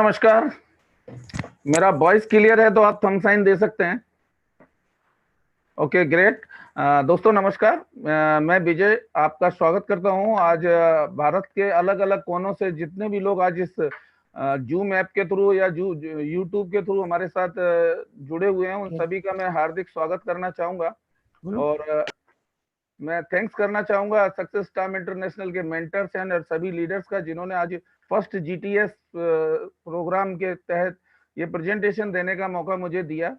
नमस्कार। मेरा voice clear है तो आप थंब साइन दे सकते हैं। Okay, great. दोस्तों नमस्कार। मैं विजय आपका स्वागत करता हूं। आज भारत के अलग अलग कोनों से जितने भी लोग आज इस जूम ऐप के थ्रू या यूट्यूब के थ्रू हमारे साथ जुड़े हुए हैं, उन सभी का मैं हार्दिक स्वागत करना चाहूंगा। और मैं थैंक्स करना चाहूंगा सक्सेस स्टार इंटरनेशनल के मेंटर्स एंड और सभी लीडर्स का, जिन्होंने आज फर्स्ट जीटीएस प्रोग्राम के तहत ये प्रेजेंटेशन देने का मौका मुझे दिया।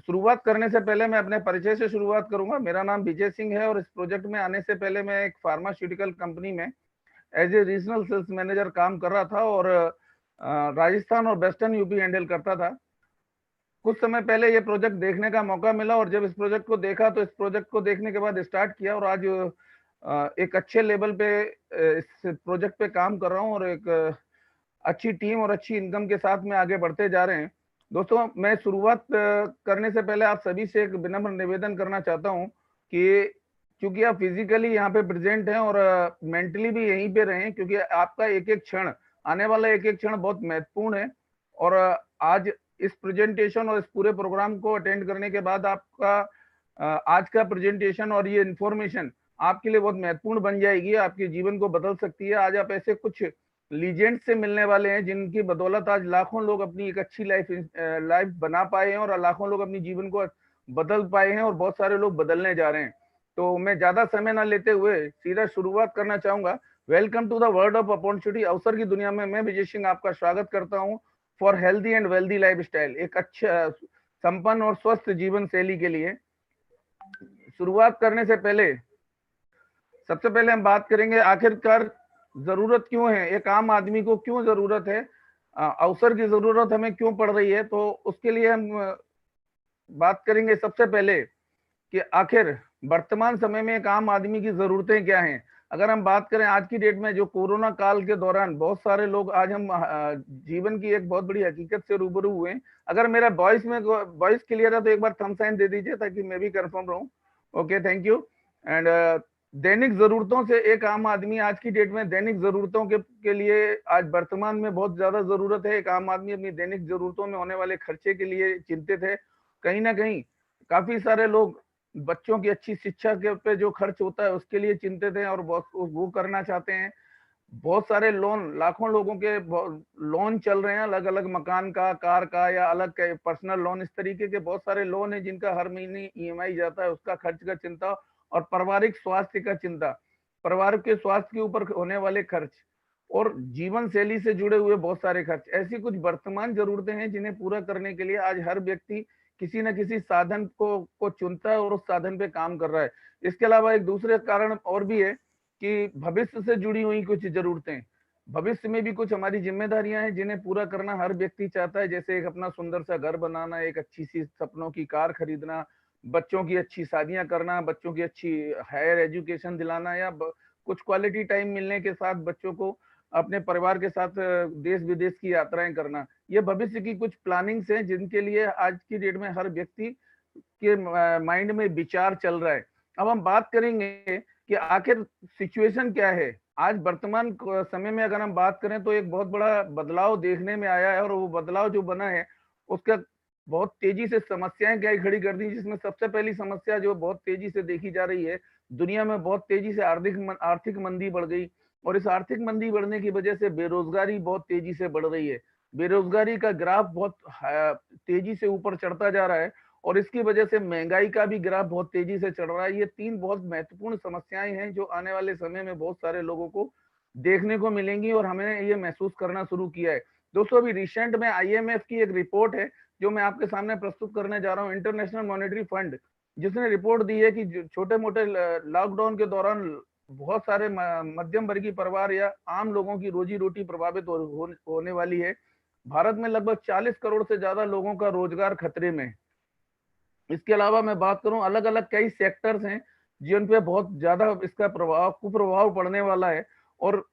शुरुआत करने से पहले मैं अपने परिचय से शुरुआत करूंगा। मेरा नाम विजय सिंह है और इस प्रोजेक्ट में आने से पहले मैं एक फार्मास्यूटिकल कंपनी में as a regional sales manager काम कर रहा था और राजस्थान और वेस्टर्न यूपी हैंडल करता था। कुछ समय पहले ये प्रोजेक्ट देखने का मौका मिला और जब इस प्रोजेक्ट को देखा तो इस प्रोजेक्ट को देखने के बाद स्टार्ट किया और आज एक अच्छे लेवल पे इस प्रोजेक्ट पे काम कर रहा हूँ और एक अच्छी टीम और अच्छी इनकम के साथ में आगे बढ़ते जा रहे हैं। दोस्तों, मैं शुरुआत करने से पहले आप सभी से एक विनम्र निवेदन करना चाहता हूँ कि क्योंकि आप फिजिकली यहाँ पे प्रेजेंट हैं और मेंटली भी यहीं पे रहें, क्योंकि आपका एक एक क्षण, आने वाला एक एक क्षण बहुत महत्वपूर्ण है। और आज इस प्रेजेंटेशन और इस पूरे प्रोग्राम को अटेंड करने के बाद आपका आज का प्रेजेंटेशन और ये इंफॉर्मेशन आपके लिए बहुत महत्वपूर्ण बन जाएगी, आपके जीवन को बदल सकती है। आज आप ऐसे कुछ लीजेंड से मिलने वाले हैं जिनकी बदौलत आज लाखों लोग अपनी एक अच्छी लाइफ बना पाए हैं और लाखों लोग अपनी जीवन को बदल पाए हैं और बहुत सारे लोग बदलने जा रहे हैं। तो मैं ज्यादा समय ना लेते हुए सीधा शुरुआत करना चाहूंगा। Welcome to the world of opportunity. अवसर की दुनिया में मैं विजय सिंह आपका स्वागत करता हूं for healthy and wealthy life style, एक अच्छा संपन्न और स्वस्थ जीवन शैली के लिए। शुरुआत करने से पहले सबसे पहले हम बात करेंगे आखिरकार जरूरत क्यों है, एक आम आदमी को क्यों जरूरत है, अवसर की जरूरत हमें क्यों पड़ रही है। तो उसके लिए हम बात करेंगे सबसे पहले कि आखिर वर्तमान समय में एक आम आदमी की जरूरतें क्या हैं। अगर हम बात करें आज की डेट में, जो कोरोना काल के दौरान बहुत सारे लोग, आज हम जीवन की एक बहुत बड़ी हकीकत से रूबरू हुए। अगर मेरा वॉइस क्लियर है तो एक बार थंब साइन दे दीजिए ताकि मैं भी कंफर्म रहूं। Okay, thank you. एंड दैनिक जरूरतों से एक आम आदमी आज की डेट में दैनिक जरूरतों के लिए आज वर्तमान में बहुत ज्यादा जरूरत है। एक आम आदमी अपनी दैनिक जरूरतों में होने वाले खर्चे के लिए चिंतित है। कहीं ना कहीं काफी सारे लोग बच्चों की अच्छी शिक्षा के पे जो खर्च होता है उसके लिए चिंतित हैं और वो करना चाहते हैं। बहुत सारे लोन, लाखों लोगों के लोन चल रहे हैं, अलग अलग मकान का, कार का या अलग पर्सनल लोन, इस तरीके के बहुत सारे लोन है जिनका हर महीने ईएमआई जाता है, उसका खर्च का चिंता और पारिवारिक स्वास्थ्य का चिंता, परिवार के स्वास्थ्य के ऊपर होने वाले खर्च और जीवन शैली से जुड़े हुए बहुत सारे खर्च, ऐसी कुछ वर्तमान जरूरतें हैं जिन्हें पूरा करने के लिए आज हर व्यक्ति किसी न किसी साधन को चुनता है और उस साधन पे काम कर रहा है। इसके अलावा एक दूसरे कारण और भी है कि भविष्य से जुड़ी हुई कुछ जरूरतें, भविष्य में भी कुछ हमारी जिम्मेदारियां हैं जिन्हें पूरा करना हर व्यक्ति चाहता है। जैसे एक अपना सुंदर सा घर बनाना, एक अच्छी सी सपनों की कार खरीदना, बच्चों की अच्छी शादियां करना, बच्चों की अच्छी हायर एजुकेशन दिलाना या कुछ क्वालिटी टाइम मिलने के साथ बच्चों को अपने परिवार के साथ देश विदेश की यात्राएं करना। ये भविष्य की कुछ प्लानिंग्स हैं जिनके लिए आज की डेट में हर व्यक्ति के माइंड में विचार चल रहा है। अब हम बात करेंगे कि आखिर सिचुएशन क्या है। आज वर्तमान समय में अगर हम बात करें तो एक बहुत बड़ा बदलाव देखने में आया है और वो बदलाव जो बना है उसका बहुत तेजी से समस्याएं क्या खड़ी कर दी, जिसमें सबसे पहली समस्या जो बहुत तेजी से देखी जा रही है, दुनिया में बहुत तेजी से आर्थिक मंदी बढ़ गई और इस आर्थिक मंदी बढ़ने की वजह से बेरोजगारी बहुत तेजी से बढ़ रही है। बेरोजगारी का ग्राफ बहुत तेजी से ऊपर चढ़ता जा रहा है और इसकी वजह से महंगाई का भी ग्राफ बहुत तेजी से चढ़ रहा है। ये तीन बहुत महत्वपूर्ण समस्याएं हैं जो आने वाले समय में बहुत सारे लोगों को देखने को मिलेंगी और हमने ये महसूस करना शुरू किया है। दोस्तों, अभी रिसेंट में आईएमएफ की एक रिपोर्ट है जो मैं आपके सामने प्रस्तुत करने जा रहा हूँ, इंटरनेशनल मॉनेटरी फंड, जिसने रिपोर्ट दी है कि छोटे मोटे लॉकडाउन के दौरान बहुत सारे मध्यम वर्गीय परिवार या आम लोगों की रोजी रोटी प्रभावित होने वाली है। भारत में लगभग 40 करोड़ से ज्यादा लोगों का रोजगार खतरे में। इसके अलावा मैं बात करूं, अलग अलग कई सेक्टर्स हैं जिन पे बहुत ज्यादा इसका कुप्रभाव पड़ने वाला है और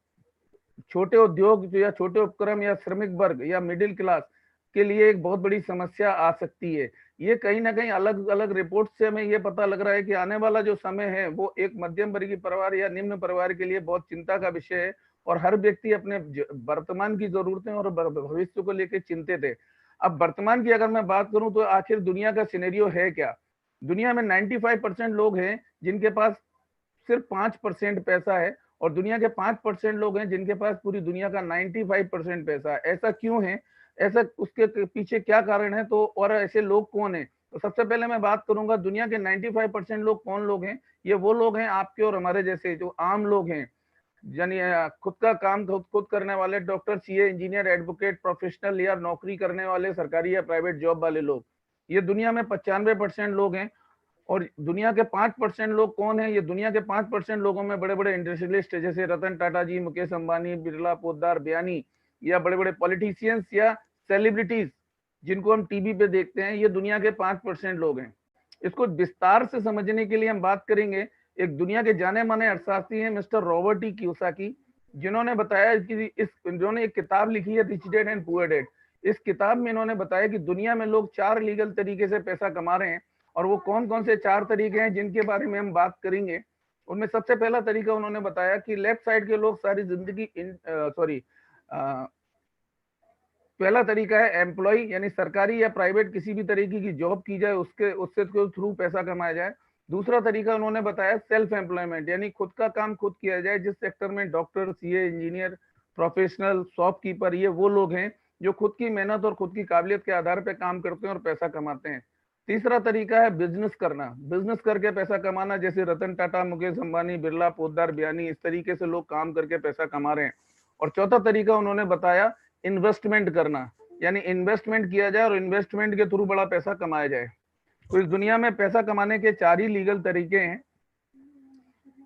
छोटे उद्योग या छोटे उपक्रम या श्रमिक वर्ग या मिडिल क्लास के लिए एक बहुत बड़ी समस्या आ सकती है। ये कहीं ना कहीं अलग अलग रिपोर्ट से हमें ये पता लग रहा है कि आने वाला जो समय है वो एक मध्यम वर्गीय परिवार या निम्न परिवार के लिए बहुत चिंता का विषय है और हर व्यक्ति अपने वर्तमान की जरूरतें और भविष्य को लेकर चिंतित है। अब वर्तमान की अगर मैं बात करूं तो आखिर दुनिया का सिनेरियो है क्या? दुनिया में 95% लोग हैं जिनके पास सिर्फ 5% पैसा है, और दुनिया के 5% लोग हैं जिनके पास पूरी दुनिया का 95% पैसा है। ऐसा क्यों है? ऐसा उसके पीछे क्या कारण है? तो और ऐसे लोग कौन है? तो सबसे पहले मैं बात करूंगा दुनिया के 95% लोग कौन लोग हैं। ये वो लोग हैं आपके और हमारे जैसे जो आम लोग हैं, यानी खुद का काम खुद करने वाले, doctor, CA, engineer, advocate, professional या नौकरी करने वाले, सरकारी या प्राइवेट जॉब वाले लोग। ये दुनिया में 95% लोग हैं। और दुनिया के 5% लोग कौन है? ये दुनिया के 5% लोगों में बड़े बड़े इंडस्ट्रियलिस्ट जैसे रतन टाटा जी, मुकेश अंबानी, बिरला, पोद्दार, बयानी, या बड़े बड़े पॉलिटिशियंस या सेलिब्रिटीज जिनको हम टीवी पे देखते हैं, ये दुनिया के 5% लोग हैं। इसको विस्तार से समझने के लिए हम बात करेंगे। एक दुनिया के जाने माने अर्थशास्त्री हैं मिस्टर रॉबर्ट टी कियोसाकी, जिन्होंने बताया कि इन्होंने एक किताब लिखी है rich dad and poor dad. इस किताब में इन्होंने बताया कि दुनिया में लोग 4 लीगल तरीके से पैसा कमा रहे हैं, और वो कौन कौन से 4 तरीके हैं जिनके बारे में हम बात करेंगे। उनमें सबसे पहला तरीका उन्होंने बताया कि लेफ्ट साइड के लोग सारी जिंदगी पहला तरीका है एम्प्लॉय, यानी सरकारी या प्राइवेट किसी भी तरीके की जॉब की जाए, उससे थ्रू पैसा कमाया जाए। दूसरा तरीका उन्होंने बताया सेल्फ एम्प्लॉयमेंट, यानी खुद का काम खुद किया जाए, जिस सेक्टर में doctor, CA, engineer, professional, shopkeeper, ये वो लोग हैं जो खुद की मेहनत और खुद की काबिलियत के आधार पर काम करते हैं और पैसा कमाते हैं। तीसरा तरीका है बिजनेस करना, बिजनेस करके पैसा कमाना, जैसे रतन टाटा, मुकेश अंबानी, बिरला, पोद्दार, बयानी, इस तरीके से लोग काम करके पैसा कमा रहे हैं। और चौथा तरीका उन्होंने बताया इन्वेस्टमेंट करना, यानी इन्वेस्टमेंट किया जाए और इन्वेस्टमेंट के थ्रू बड़ा पैसा कमाया जाए। तो इस दुनिया में पैसा कमाने के 4 ही लीगल तरीके हैं।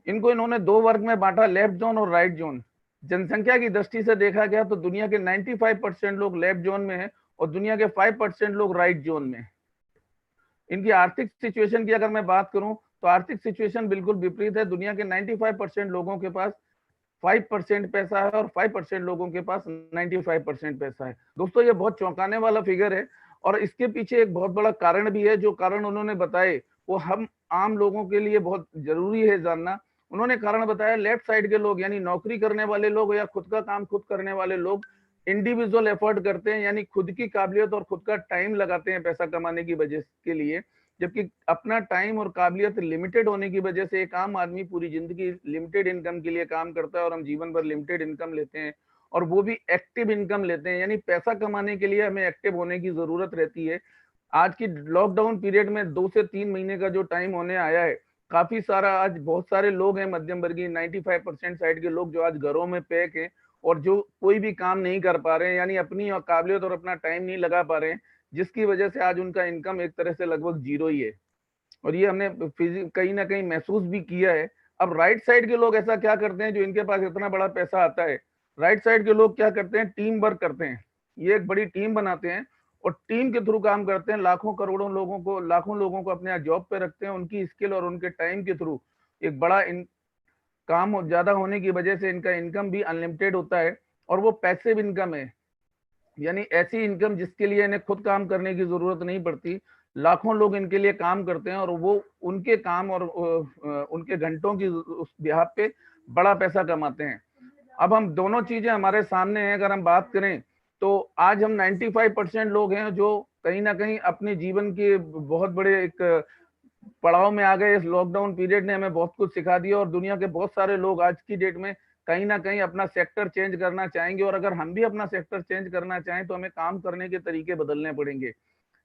इनको इन्होंने 2 वर्ग में बांटा, लेफ्ट जोन और राइट जोन। जनसंख्या की दृष्टि से देखा गया तो दुनिया के 95% लोग लेफ्ट जोन में हैं और दुनिया के 5% लोग राइट जोन में। इनकी आर्थिक सिचुएशन की अगर मैं बात करूं तो आर्थिक सिचुएशन बिल्कुल विपरीत है। दुनिया के 95% लोगों के पास 5% पैसा है और 5% लोगों के पास 95% पैसा है। दोस्तों, ये बहुत चौंकाने वाला फिगर है और इसके पीछे एक बहुत बड़ा कारण भी है। जो कारण उन्होंने बताए वो हम आम लोगों के लिए बहुत जरूरी है जानना। उन्होंने कारण बताया लेफ्ट साइड के लोग, यानी नौकरी करने वाले लोग या खुद का काम खुद करने वाले लोग, इंडिविजुअल एफर्ट करते हैं, यानी खुद की काबिलियत और खुद का टाइम लगाते हैं पैसा कमाने की वजह के लिए। जबकि अपना टाइम और काबिलियत लिमिटेड होने की वजह से एक आम आदमी पूरी जिंदगी लिमिटेड इनकम के लिए काम करता है और हम जीवन भर लिमिटेड इनकम लेते हैं, और वो भी एक्टिव इनकम लेते हैं। यानी पैसा कमाने के लिए हमें एक्टिव होने की जरूरत रहती है। आज की लॉकडाउन पीरियड में 2 से 3 महीने का जो टाइम होने आया है, काफी सारा आज बहुत सारे लोग हैं मध्यम वर्गीय 95% साइड के लोग जो आज घरों में पैक हैं और जो कोई भी काम नहीं कर पा रहे हैं, यानी अपनी काबिलियत और अपना टाइम नहीं लगा पा रहे हैं, जिसकी वजह से आज उनका इनकम एक तरह से लगभग जीरो ही है। और ये हमने कहीं ना कहीं महसूस भी किया है। अब राइट साइड के लोग ऐसा क्या करते हैं जो इनके पास इतना बड़ा पैसा आता है? राइट साइड के लोग क्या करते हैं? टीम वर्क करते हैं। ये एक बड़ी टीम बनाते हैं और टीम के थ्रू काम करते हैं। लाखों लोगों को अपने जॉब पे रखते हैं। उनकी स्किल और उनके टाइम के थ्रू एक बड़ा काम ज्यादा होने की वजह से इनका इनकम भी अनलिमिटेड होता है, और वो पैसिव इनकम है, यानी ऐसी इनकम जिसके लिए इन्हें खुद काम करने की जरूरत नहीं पड़ती। लाखों लोग इनके लिए काम करते हैं और वो उनके काम और उनके घंटों की उस बिहाफ पे बड़ा पैसा कमाते हैं। अब हम दोनों चीजें हमारे सामने हैं। अगर हम बात करें तो आज हम 95% लोग हैं जो कहीं ना कहीं अपने जीवन के बहुत बड़े एक पड़ाव में आ गए। इस लॉकडाउन पीरियड ने हमें बहुत कुछ सिखा दिया और दुनिया के बहुत सारे लोग आज की डेट में कहीं ना कहीं अपना सेक्टर चेंज करना चाहेंगे। और अगर हम भी अपना सेक्टर चेंज करना चाहें तो हमें काम करने के तरीके बदलने पड़ेंगे।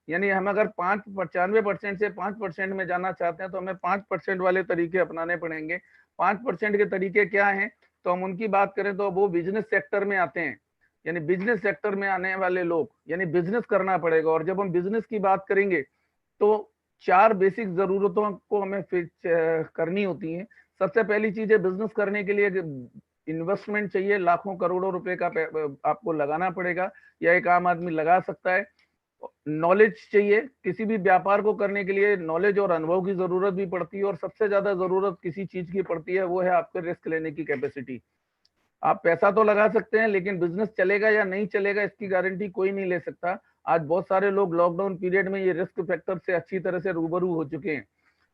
यानी हम अगर 95% से 5% में जाना चाहते हैं तो हमें 5% वाले तरीके अपनाने पड़ेंगे। 5% के तरीके क्या हैं? तो हम उनकी बात करें तो वो बिजनेस सेक्टर में आते हैं। यानी बिजनेस सेक्टर में आने वाले लोग, यानी बिजनेस करना पड़ेगा। और जब हम बिजनेस की बात करेंगे तो 4 बेसिक जरूरतों को हमें करनी होती है। सबसे पहली चीज है, बिजनेस करने के लिए इन्वेस्टमेंट चाहिए। लाखों करोड़ों रुपए का आपको लगाना पड़ेगा, या एक आम आदमी लगा सकता है। नॉलेज चाहिए। किसी भी व्यापार को करने के लिए नॉलेज और अनुभव की जरूरत भी पड़ती है, और सबसे ज्यादा जरूरत किसी चीज की पड़ती है वो है आपके रिस्क लेने की कैपेसिटी। आप पैसा तो लगा सकते हैं लेकिन बिजनेस चलेगा या नहीं चलेगा इसकी गारंटी कोई नहीं ले सकता। आज बहुत सारे लोग लॉकडाउन पीरियड में ये रिस्क फैक्टर से अच्छी तरह से रूबरू हो चुके हैं।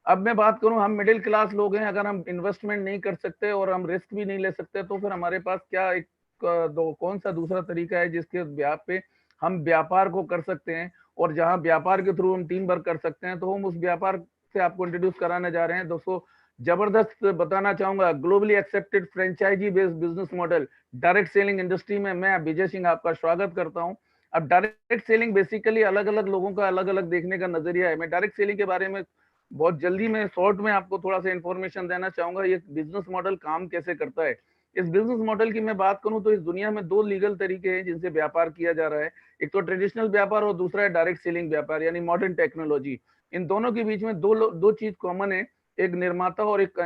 अब मैं बात करूं, हम मिडिल क्लास लोग हैं, अगर हम इन्वेस्टमेंट नहीं कर सकते और हम रिस्क भी नहीं ले सकते, तो फिर हमारे पास क्या एक कौन सा दूसरा तरीका है जिसके ब्याह पे हम व्यापार को कर सकते हैं, और जहां व्यापार के थ्रू हम टीम वर्क कर सकते हैं, तो हम उस व्यापार से आपको इंट्रोड्यूस कराने जा रहे हैं दोस्तों। जबरदस्त बताना चाहूंगा, globally accepted franchise based business model direct selling industry में मैं विजय सिंह आपका स्वागत करता हूं। अब डायरेक्ट सेलिंग बेसिकली अलग अलग लोगों का अलग अलग देखने का नजरिया है। मैं डायरेक्ट सेलिंग के बारे में बहुत जल्दी में शॉर्ट में आपको थोड़ा सा इंफॉर्मेशन देना चाहूंगा, ये बिजनेस मॉडल काम कैसे करता है। इस बिजनेस मॉडल की मैं बात करूं तो इस दुनिया में दो लीगल तरीके हैं जिनसे व्यापार किया जा रहा है। एक तो ट्रेडिशनल व्यापार और दूसरा है डायरेक्ट सेलिंग व्यापार यानी मॉडर्न टेक्नोलॉजी। इन दोनों के बीच में दो चीज कॉमन है, एक निर्माता और एक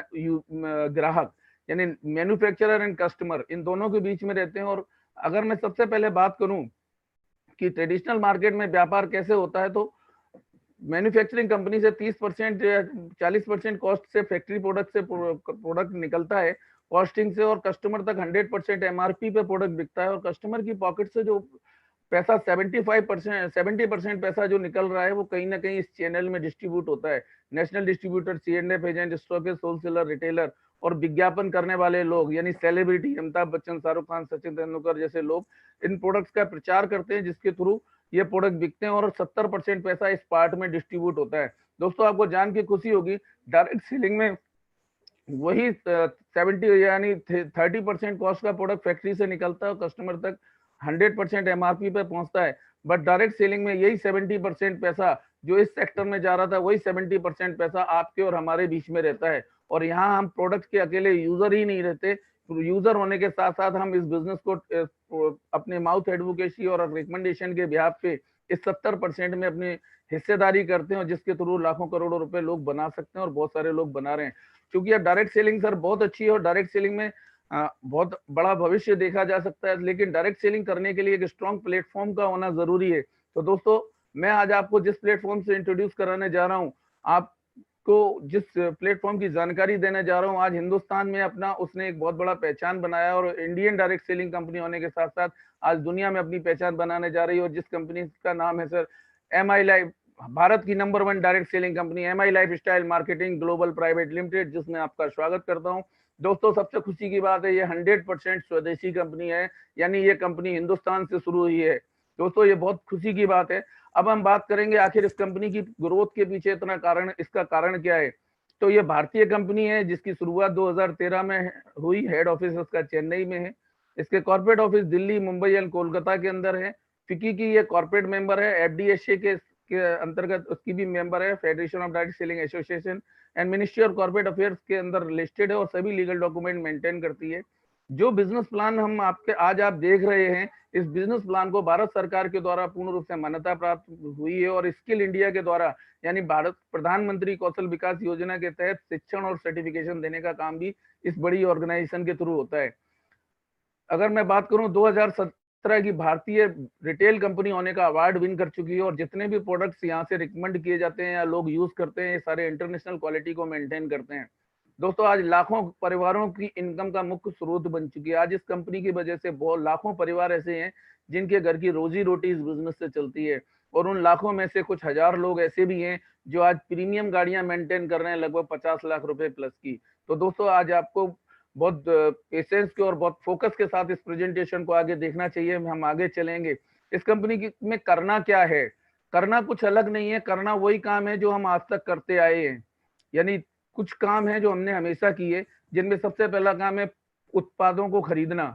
ग्राहक यानी मैन्युफैक्चरर एंड कस्टमर, इन दोनों के बीच में रहते हैं। और अगर मैं सबसे पहले बात करूं कि ट्रेडिशनल मार्केट में व्यापार कैसे होता है, तो मैन्युफैक्चरिंग कंपनी से 30% या 40% कॉस्ट से फैक्ट्री प्रोडक्ट से प्रोडक्ट निकलता है कॉस्टिंग से, और कस्टमर तक 100% एमआरपी पे प्रोडक्ट बिकता है, और कस्टमर की पॉकेट से जो पैसा 70% पैसा जो निकल रहा है वो कहीं ना कहीं इस चैनल में डिस्ट्रीब्यूट होता है। National distributor, CNF agent, stockist, wholesaler, retailer और विज्ञापन करने वाले लोग यानी सेलिब्रिटी अमिताभ बच्चन, शाहरुख खान, सचिन तेंदुलकर जैसे लोग इन प्रोडक्ट्स का प्रचार करते हैं, जिसके थ्रू ये प्रोडक्ट बिकते हैं, और 70% पैसा इस पार्ट में डिस्ट्रीब्यूट होता है। दोस्तों आपको जान के खुशी होगी, डायरेक्ट सेलिंग में वही 70 यानी 30% कॉस्ट का प्रोडक्ट फैक्ट्री से निकलता है और कस्टमर तक 100% एमआरपी पे पहुंचता है। बट डायरेक्ट सेलिंग में यही 70% पैसा जो इस सेक्टर में जा रहा था, वही 70% पैसा आपके और हमारे बीच में रहता है। और यहाँ हम प्रोडक्ट के अकेले यूजर ही नहीं रहते, यूजर होने के साथ साथ हम इस बिजनेस को अपने माउथ एडवोकेसी और रिकमेंडेशन के बिहाफ पे इस 70% में अपनी हिस्सेदारी करते हैं, और जिसके थ्रू लाखों करोड़ों रुपए लोग बना सकते हैं, और बहुत सारे लोग बना रहे हैं। क्योंकि अब डायरेक्ट सेलिंग सर बहुत अच्छी है और डायरेक्ट सेलिंग में बहुत बड़ा भविष्य देखा जा सकता है, लेकिन डायरेक्ट सेलिंग करने के लिए एक स्ट्रॉन्ग प्लेटफॉर्म का होना जरूरी है। तो दोस्तों मैं आज आपको जिस प्लेटफॉर्म से इंट्रोड्यूस कराने जा रहा हूँ, आपको जिस प्लेटफॉर्म की जानकारी देने जा रहा हूँ, आज हिंदुस्तान में अपना उसने एक बहुत बड़ा पहचान बनाया, और इंडियन डायरेक्ट सेलिंग कंपनी होने के साथ साथ आज दुनिया में अपनी पहचान बनाने जा रही है। और जिस कंपनी का नाम है सर MI लाइफ, भारत की number 1 direct selling company MI lifestyle marketing global private limited, जिसमें आपका स्वागत करता हूं। दोस्तों सबसे खुशी की बात है, ये 100% स्वदेशी कंपनी है, यानी ये कंपनी हिंदुस्तान से शुरू हुई है। दोस्तों ये बहुत खुशी की बात है। अब हम बात करेंगे आखिर इस कंपनी की ग्रोथ के पीछे इतना कारण, इसका कारण क्या है। तो ये भारतीय कंपनी है जिसकी शुरुआत 2013 में हुई, हेड ऑफिस इसका चेन्नई में है। इसके corporate office Delhi, Mumbai and Kolkata के अंदर है। फिकी की ये कॉर्पोरेट मेंबर है, एफडीएसए के अंतर्गत उसकी भी मेंबर है, federation of direct selling association, and ministry of corporate affairs के अंदर लिस्टेड है, और सभी लीगल डॉक्यूमेंट मेंटेन करती है। जो बिजनेस प्लान हम आपके आज आप देख रहे हैं, इस बिजनेस प्लान को भारत सरकार के द्वारा पूर्ण रूप से मान्यता प्राप्त हुई है, और स्किल इंडिया के द्वारा यानी भारत प्रधानमंत्री कौशल विकास योजना के तहत शिक्षण और सर्टिफिकेशन देने का काम भी इस बड़ी ऑर्गेनाइजेशन के थ्रू होता है। अगर मैं बात करूं 2017 की भारतीय रिटेल कंपनी होने का अवार्ड विन कर चुकी है, और जितने भी प्रोडक्ट्स यहाँ से रिकमेंड किए जाते हैं या लोग यूज करते हैं, ये सारे इंटरनेशनल क्वालिटी को मेंटेन करते हैं। दोस्तों आज लाखों परिवारों की इनकम का मुख्य स्रोत बन चुकी है। आज इस कंपनी की वजह से बहुत लाखों परिवार ऐसे हैं जिनके घर की रोजी रोटी इस बिजनेस से चलती है, और उन लाखों में से कुछ हजार लोग ऐसे भी हैं जो आज प्रीमियम गाड़ियां मेंटेन कर रहे हैं, लगभग 50 लाख रुपए प्लस की। तो दोस्तों आज आपको बहुत पेशेंस के और बहुत फोकस के साथ इस प्रेजेंटेशन को आगे देखना चाहिए। हम आगे चलेंगे। इस कंपनी में करना क्या है, करना कुछ अलग नहीं है, करना वही काम है जो हम आज तक करते आए हैं। यानी कुछ काम है जो हमने हमेशा किए, जिनमें सबसे पहला काम है उत्पादों को खरीदना।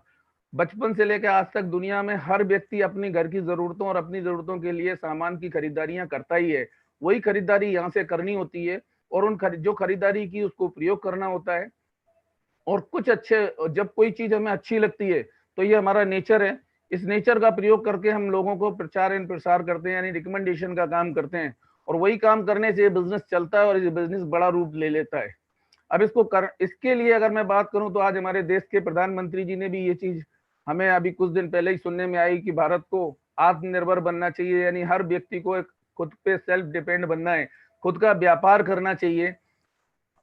बचपन से लेकर आज तक दुनिया में हर व्यक्ति अपनी घर की जरूरतों और अपनी जरूरतों के लिए सामान की खरीदारियां करता ही है। वही खरीदारी यहाँ से करनी होती है, और उन जो खरीदारी की उसको प्रयोग करना होता है। और कुछ अच्छे, जब कोई चीज हमें अच्छी लगती है तो ये हमारा नेचर है, इस नेचर का प्रयोग करके हम लोगों को प्रचार एंड प्रसार करते हैं, यानी रिकमेंडेशन का काम करते हैं, और वही काम करने से ये बिजनेस चलता है और ये बिजनेस बड़ा रूप ले लेता है। अब इसके लिए अगर मैं बात करूं तो आज हमारे देश के प्रधानमंत्री जी ने भी ये चीज हमें अभी कुछ दिन पहले ही सुनने में आई कि भारत को आत्मनिर्भर बनना चाहिए, यानी हर व्यक्ति को एक खुद पे सेल्फ डिपेंड बनना है, खुद का व्यापार करना चाहिए,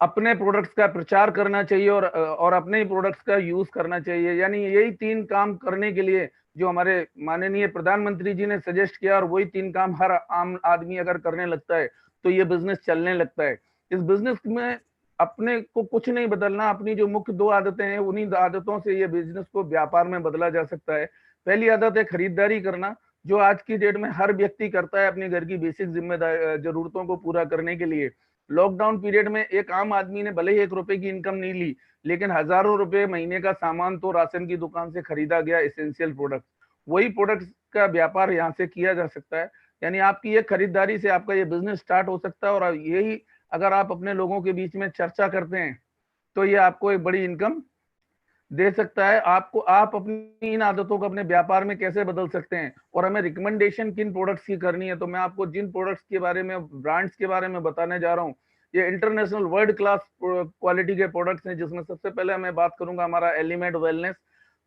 अपने प्रोडक्ट्स का प्रचार करना चाहिए, और अपने ही प्रोडक्ट्स का यूज करना चाहिए। यानी यही 3 काम करने के लिए जो हमारे माननीय प्रधानमंत्री जी ने सजेस्ट किया, और वही 3 काम हर आम आदमी अगर करने लगता है तो ये बिजनेस चलने लगता है। इस बिजनेस में अपने को कुछ नहीं बदलना, अपनी जो मुख्य 2 आदतें हैं उन्हीं आदतों से ये बिजनेस को व्यापार में बदला जा सकता है। पहली आदत है खरीदारी करना, जो आज की डेट में हर व्यक्ति करता है अपने घर की बेसिक जरूरतों को पूरा करने के लिए। लॉकडाउन पीरियड में एक आम आदमी ने भले ही 1 रुपए की इनकम नहीं ली, लेकिन हजारों रुपए महीने का सामान तो राशन की दुकान से खरीदा गया, एसेंशियल प्रोडक्ट। वही प्रोडक्ट का व्यापार यहाँ से किया जा सकता है। यानी आपकी ये खरीदारी से आपका ये बिजनेस स्टार्ट हो सकता है, और यही अगर आप अपने लोगों के बीच में चर्चा करते हैं तो ये आपको एक बड़ी इनकम दे सकता है। आपको आप अपनी इन आदतों को अपने व्यापार में कैसे बदल सकते हैं, और हमें रिकमेंडेशन किन प्रोडक्ट्स की करनी है, तो मैं आपको जिन प्रोडक्ट्स के बारे में, ब्रांड्स के बारे में बताने जा रहा हूँ, ये इंटरनेशनल वर्ल्ड क्लास क्वालिटी के प्रोडक्ट्स हैं। जिसमें सबसे पहले मैं बात करूंगा हमारा एलिमेंट वेलनेस।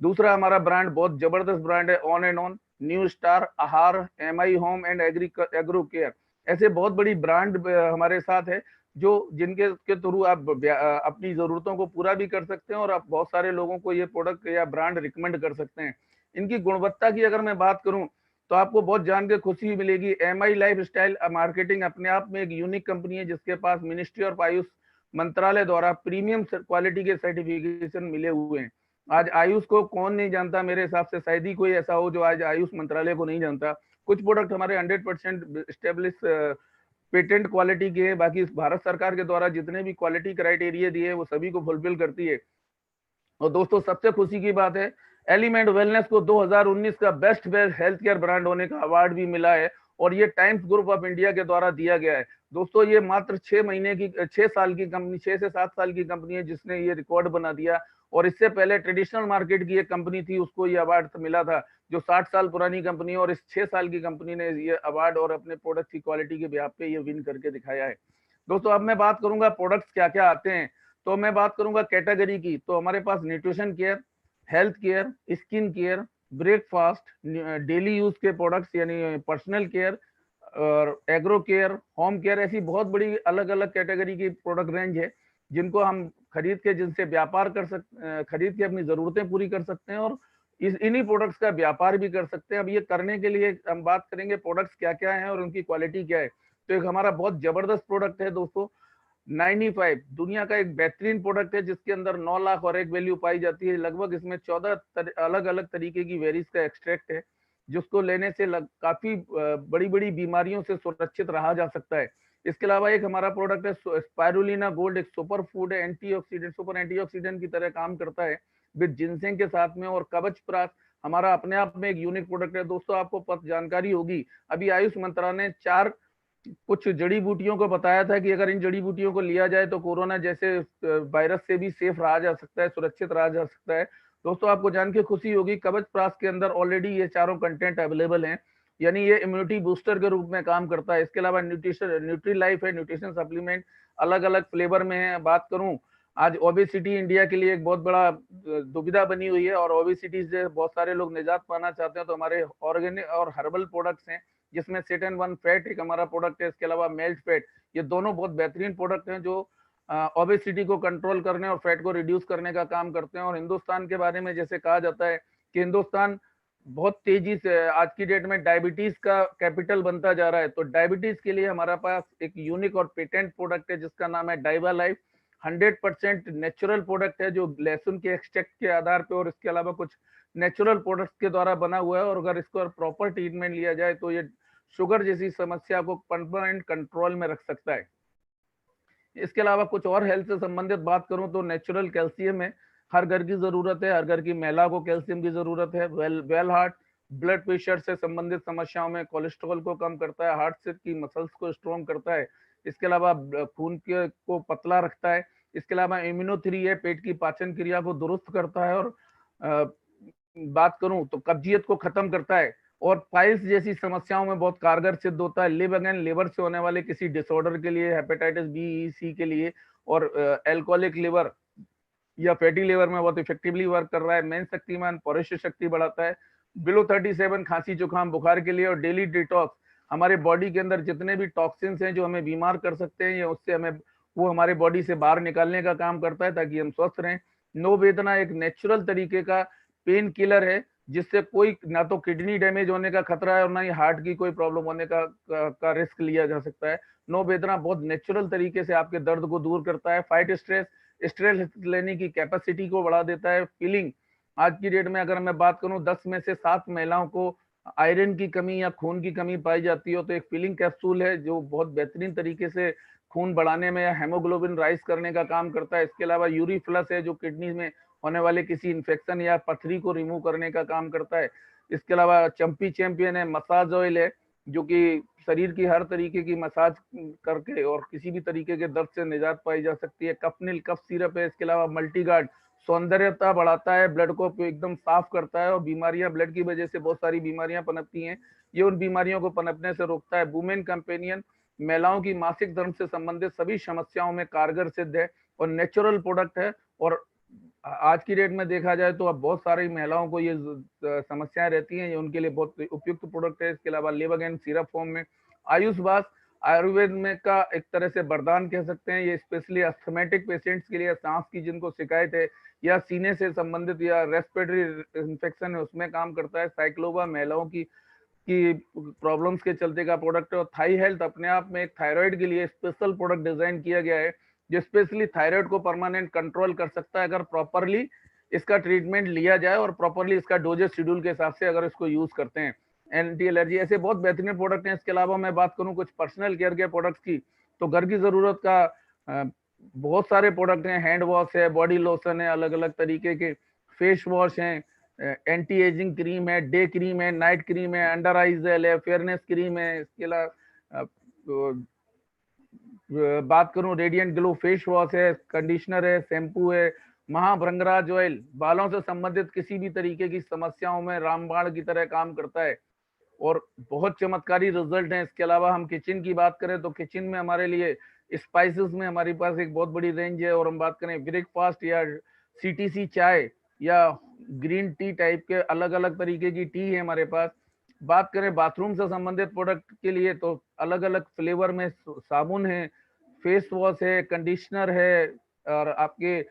दूसरा हमारा ब्रांड बहुत जबरदस्त ब्रांड है on and on, new star, Aahar, MI home and agro care. ऐसे बहुत बड़ी ब्रांड हमारे साथ है जो जिनके के थ्रू आप अपनी जरूरतों को पूरा भी कर सकते हैं, और आप बहुत सारे लोगों को ये प्रोडक्ट या ब्रांड रिकमेंड कर सकते हैं। इनकी गुणवत्ता की अगर मैं बात करूं तो आपको बहुत जान के खुशी मिलेगी। एमआई लाइफ स्टाइल मार्केटिंग अपने आप में एक यूनिक कंपनी है, जिसके पास मिनिस्ट्री ऑफ आयुष मंत्रालय द्वारा प्रीमियम क्वालिटी के सर्टिफिकेशन मिले हुए हैं। आज आयुष को कौन नहीं जानता, मेरे हिसाब से शायद ही कोई ऐसा हो जो आज आयुष मंत्रालय को नहीं जानता। कुछ प्रोडक्ट हमारे 100% स्टेब्लिश पेटेंट क्वालिटी के, बाकी भारत सरकार के द्वारा जितने भी क्वालिटी क्राइटेरिया दिए वो सभी को फुलफिल करती है। और दोस्तों सबसे खुशी की बात है, एलिमेंट वेलनेस को 2019 का बेस्ट हेल्थ केयर ब्रांड होने का अवार्ड भी मिला है, और ये टाइम्स ग्रुप ऑफ इंडिया के द्वारा दिया गया है। दोस्तों ये मात्र 6 साल की कंपनी, 6 से 7 साल की कंपनी है जिसने ये रिकॉर्ड बना दिया। और इससे पहले ट्रेडिशनल मार्केट की एक कंपनी थी, उसको ये अवार्ड मिला था, जो 60 साल पुरानी कंपनी है, और इस 6 साल की कंपनी ने ये अवार्ड और अपने प्रोडक्ट की क्वालिटी के बिहाफ पे ये विन करके दिखाया है। दोस्तों अब मैं बात करूंगा प्रोडक्ट्स क्या क्या आते हैं, तो मैं बात करूंगा कैटेगरी की। तो हमारे पास nutrition care, health care, skin care, breakfast, daily use के प्रोडक्ट्स यानी पर्सनल केयर, और एग्रो केयर, होम केयर, ऐसी बहुत बड़ी अलग अलग कैटेगरी की प्रोडक्ट रेंज है जिनको हम खरीद के, जिनसे व्यापार खरीद के अपनी जरूरतें पूरी कर सकते हैं, और इन्हीं प्रोडक्ट्स का व्यापार भी कर सकते हैं। अब ये करने के लिए हम बात करेंगे प्रोडक्ट्स क्या क्या हैं और उनकी क्वालिटी क्या है। तो एक हमारा बहुत जबरदस्त प्रोडक्ट है दोस्तों, 95 दुनिया का एक बेहतरीन प्रोडक्ट है, जिसके अंदर 9 लाख और एक वैल्यू पाई जाती है। लगभग इसमें 14 अलग अलग तरीके की वेरीज का एक्सट्रैक्ट है, जिसको लेने से काफी बड़ी बड़ी बीमारियों से सुरक्षित रहा जा सकता है। इसके अलावा एक हमारा प्रोडक्ट है स्पाइरुलिना गोल्ड, एक सुपर फूड है, एंटीऑक्सीडेंट, सुपर एंटीऑक्सीडेंट की तरह काम करता है विद जिंसेंग के साथ में। और कवच प्रास हमारा अपने आप में एक यूनिक प्रोडक्ट है। दोस्तों आपको जानकारी होगी, अभी आयुष मंत्रालय ने 4 कुछ जड़ी बूटियों को बताया था कि अगर इन जड़ी बूटियों को लिया जाए तो कोरोना जैसे वायरस से भी सेफ रहा जा सकता है, सुरक्षित रहा जा सकता है। दोस्तों आपको जान के खुशी होगी, कवच प्रास के अंदर ऑलरेडी ये चारों कंटेंट अवेलेबल हैं, यानी ये इम्यूनिटी बूस्टर के रूप में काम करता है। इसके अलावा न्यूट्री लाइफ है, न्यूट्रिशन सप्लीमेंट अलग अलग फ्लेवर में है। बात करूं, आज ओबेसिटी इंडिया के लिए एक बहुत बड़ा दुविधा बनी हुई है, और ओबेसिटी से बहुत सारे लोग निजात पाना चाहते हैं, तो हमारे ऑर्गेनिक और हर्बल प्रोडक्ट्स हैं, जिसमें सेटन 1 फैट एक हमारा प्रोडक्ट है। इसके अलावा मेल्ट फैट, ये दोनों बहुत बेहतरीन प्रोडक्ट हैं जो ओबेसिटी को कंट्रोल करने और फैट को रिड्यूस करने का काम करते हैं। और हिंदुस्तान के बारे में जैसे कहा जाता है कि हिंदुस्तान बहुत तेजी से आज की डेट में डायबिटीज का कैपिटल बनता जा रहा है, तो डायबिटीज के लिए हमारे पास एक यूनिक और पेटेंट प्रोडक्ट है जिसका नाम है डाइवा लाइफ। 100% नेचुरल प्रोडक्ट है, जो लहसुन के एक्सट्रैक्ट के आधार पे और इसके अलावा कुछ नेचुरल प्रोडक्ट्स के द्वारा बना हुआ है। और अगर इसको प्रॉपर ट्रीटमेंट लिया जाए तो ये शुगर जैसी समस्या को परमानेंट कंट्रोल में रख सकता है। इसके अलावा कुछ और हेल्थ से संबंधित बात करूं तो नेचुरल कैल्शियम है, हर घर की जरूरत है, हर घर की महिला को कैल्शियम की जरूरत है। वेल हार्ट ब्लड प्रेशर से संबंधित समस्याओं में कोलेस्ट्रॉल को कम करता है, हार्ट से की मसल्स को स्ट्रॉन्ग करता है। इसके अलावा खून के को पतला रखता है। इसके अलावा इम्यूनो 3 है, पेट की पाचन क्रिया को दुरुस्त करता है। और बात करूं तो कब्जियत को खत्म करता है, और पाइल्स जैसी समस्याओं में बहुत कारगर सिद्ध होता है। लिव अगेन लिवर से होने वाले किसी डिसऑर्डर के लिए, हेपेटाइटिस बी, सी के लिए, और एल्कोहलिक लिवर या फैटी लिवर में बहुत इफेक्टिवली वर्क कर रहा है। मेन शक्तिमान पौरुष शक्ति बढ़ाता है। बिलो 37 खांसी जुकाम बुखार के लिए। और डेली डिटॉक्स, हमारे बॉडी के अंदर जितने भी टॉक्सिन्स हैं जो हमें बीमार कर सकते हैं, या उससे हमें वो हमारे बॉडी से बाहर निकालने का काम करता है ताकि हम स्वस्थ रहें। नो वेदना एक नेचुरल तरीके का पेन किलर है जिससे कोई ना तो किडनी डैमेज होने का खतरा है और ना ही हार्ट की कोई प्रॉब्लम होने का रिस्क लिया जा सकता है। नो वेदना बहुत नेचुरल तरीके से आपके दर्द को दूर करता है, फाइट स्ट्रेस, स्ट्रेस लेने की कैपेसिटी को बढ़ा देता है, फीलिंग। आज की डेट में अगर मैं बात करूं 10 में से 7 महिलाओं को आयरन की कमी या खून की कमी पाई जाती है, तो एक फीलिंग कैप्सूल है जो बहुत बेहतरीन तरीके से खून बढ़ाने में या हेमोग्लोबिन राइज करने का काम करता है। इसके अलावा यूरीफ्लस है जो किडनी में होने वाले किसी इन्फेक्शन या पथरी को रिमूव करने का काम करता है। इसके अलावा चंपी चैंपियन है, मसाज ऑयल है जो कि शरीर की हर तरीके की मसाज करके और किसी भी तरीके के दर्द से निजात पाई जा सकती है। कफनील कफ सिरप है। इसके अलावा मल्टीगार्ड सौंदर्यता बढ़ाता है, ब्लड को एकदम साफ करता है और बीमारियां, ब्लड की वजह से बहुत सारी बीमारियां पनपती हैं, ये उन बीमारियों को पनपने से रोकता है। वुमेन कंपेनियन महिलाओं की मासिक धर्म से संबंधित सभी समस्याओं में कारगर सिद्ध है और नेचुरल प्रोडक्ट है। और आज की डेट में देखा जाए तो अब बहुत सारी महिलाओं को ये समस्याएं रहती हैं, ये उनके लिए बहुत उपयुक्त प्रोडक्ट है। इसके अलावा लेवगैन सिरप फॉर्म में आयुष बास आयुर्वेद में का एक तरह से वरदान कह सकते हैं। ये स्पेशली अस्थमेटिक पेशेंट्स के लिए, सांस की जिनको शिकायत है या सीने से संबंधित या रेस्पिरेटरी इन्फेक्शन है उसमें काम करता है। साइक्लोवा महिलाओं की प्रॉब्लम्स के चलते का प्रोडक्ट है। और थाई हेल्थ अपने आप में एक थायराइड के लिए स्पेशल प्रोडक्ट डिजाइन किया गया है जो स्पेशली थायराइड को परमानेंट कंट्रोल कर सकता है अगर प्रॉपरली इसका ट्रीटमेंट लिया जाए और प्रॉपरली इसका डोजेस शेड्यूल के हिसाब से अगर इसको यूज करते हैं। एंटी एलर्जी, ऐसे बहुत बेहतरीन प्रोडक्ट हैं। इसके अलावा मैं बात करूं कुछ पर्सनल केयर के प्रोडक्ट्स की, तो घर की जरूरत का बहुत सारे प्रोडक्ट हैं। हैंड वॉश है, बॉडी लोशन है, अलग अलग तरीके के फेस वॉश हैं, एंटी एजिंग क्रीम है, डे क्रीम है, नाइट क्रीम है, अंडर आई जेल है, फेयरनेस क्रीम है। इसके अलावा बात करूं रेडिएंट ग्लो फेस वॉश है, कंडीशनर है, शैम्पू है, महाभृंगराज ऑयल बालों से संबंधित किसी भी तरीके की समस्याओं में रामबाण की तरह काम करता है और बहुत चमत्कारी रिजल्ट है। इसके अलावा हम किचन की बात करें तो किचन में हमारे लिए स्पाइसेस में हमारे पास एक बहुत बड़ी रेंज है। और हम बात करें ब्रेकफास्ट या सीटीसी चाय या ग्रीन टी टाइप के अलग अलग तरीके की टी है हमारे पास। बात करें बाथरूम से संबंधित प्रोडक्ट के लिए तो अलग अलग फ्लेवर में साबुन है, फेस वॉश है, कंडीशनर है और आपके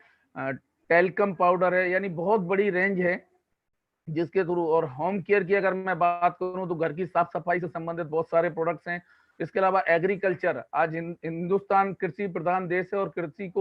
टेल्कम पाउडर है, यानी बहुत बड़ी रेंज है जिसके थ्रू। और होम केयर की अगर मैं बात करूं तो घर की साफ सफाई से संबंधित बहुत सारे प्रोडक्ट्स हैं। इसके अलावा एग्रीकल्चर, आज हिंदुस्तान कृषि प्रधान देश है और कृषि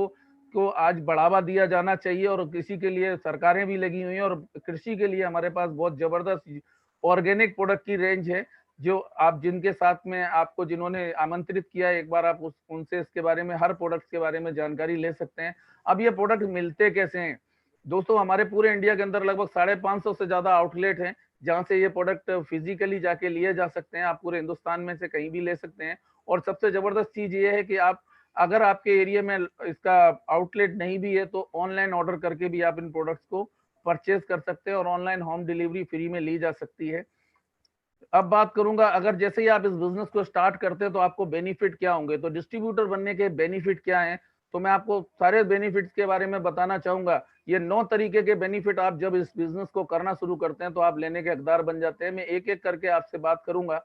को आज बढ़ावा दिया जाना चाहिए और कृषि के लिए सरकारें भी लगी हुई हैं और कृषि के लिए हमारे पास बहुत जबरदस्त ऑर्गेनिक प्रोडक्ट की रेंज है जो आप जिनके साथ में आपको जिन्होंने आमंत्रित किया है एक बार आप उनसे इसके बारे में, हर प्रोडक्ट के बारे में जानकारी ले सकते हैं। अब ये प्रोडक्ट मिलते कैसे हैं दोस्तों? हमारे पूरे इंडिया के अंदर लगभग 550 से ज्यादा आउटलेट हैं जहां से ये प्रोडक्ट फिजिकली जाके लिए जा सकते हैं। आप पूरे हिंदुस्तान में से कहीं भी ले सकते हैं। और सबसे जबरदस्त चीज ये है कि आप अगर आपके एरिया में इसका आउटलेट नहीं भी है तो ऑनलाइन ऑर्डर करके भी आप इन प्रोडक्ट्स को परचेज कर सकते हैं और ऑनलाइन होम डिलीवरी फ्री में ली जा सकती है। अब बात करूंगा अगर जैसे ही आप इस बिजनेस को स्टार्ट करते हैं तो आपको बेनिफिट क्या होंगे, तो डिस्ट्रीब्यूटर बनने के बेनिफिट क्या हैं, तो मैं आपको सारे बेनिफिट्स के बारे में बताना चाहूंगा। ये 9 तरीके के बेनिफिट आप जब इस बिजनेस को करना शुरू करते हैं तो आप लेने के हकदार बन जाते हैं। मैं एक एक करके आपसे बात करूंगा।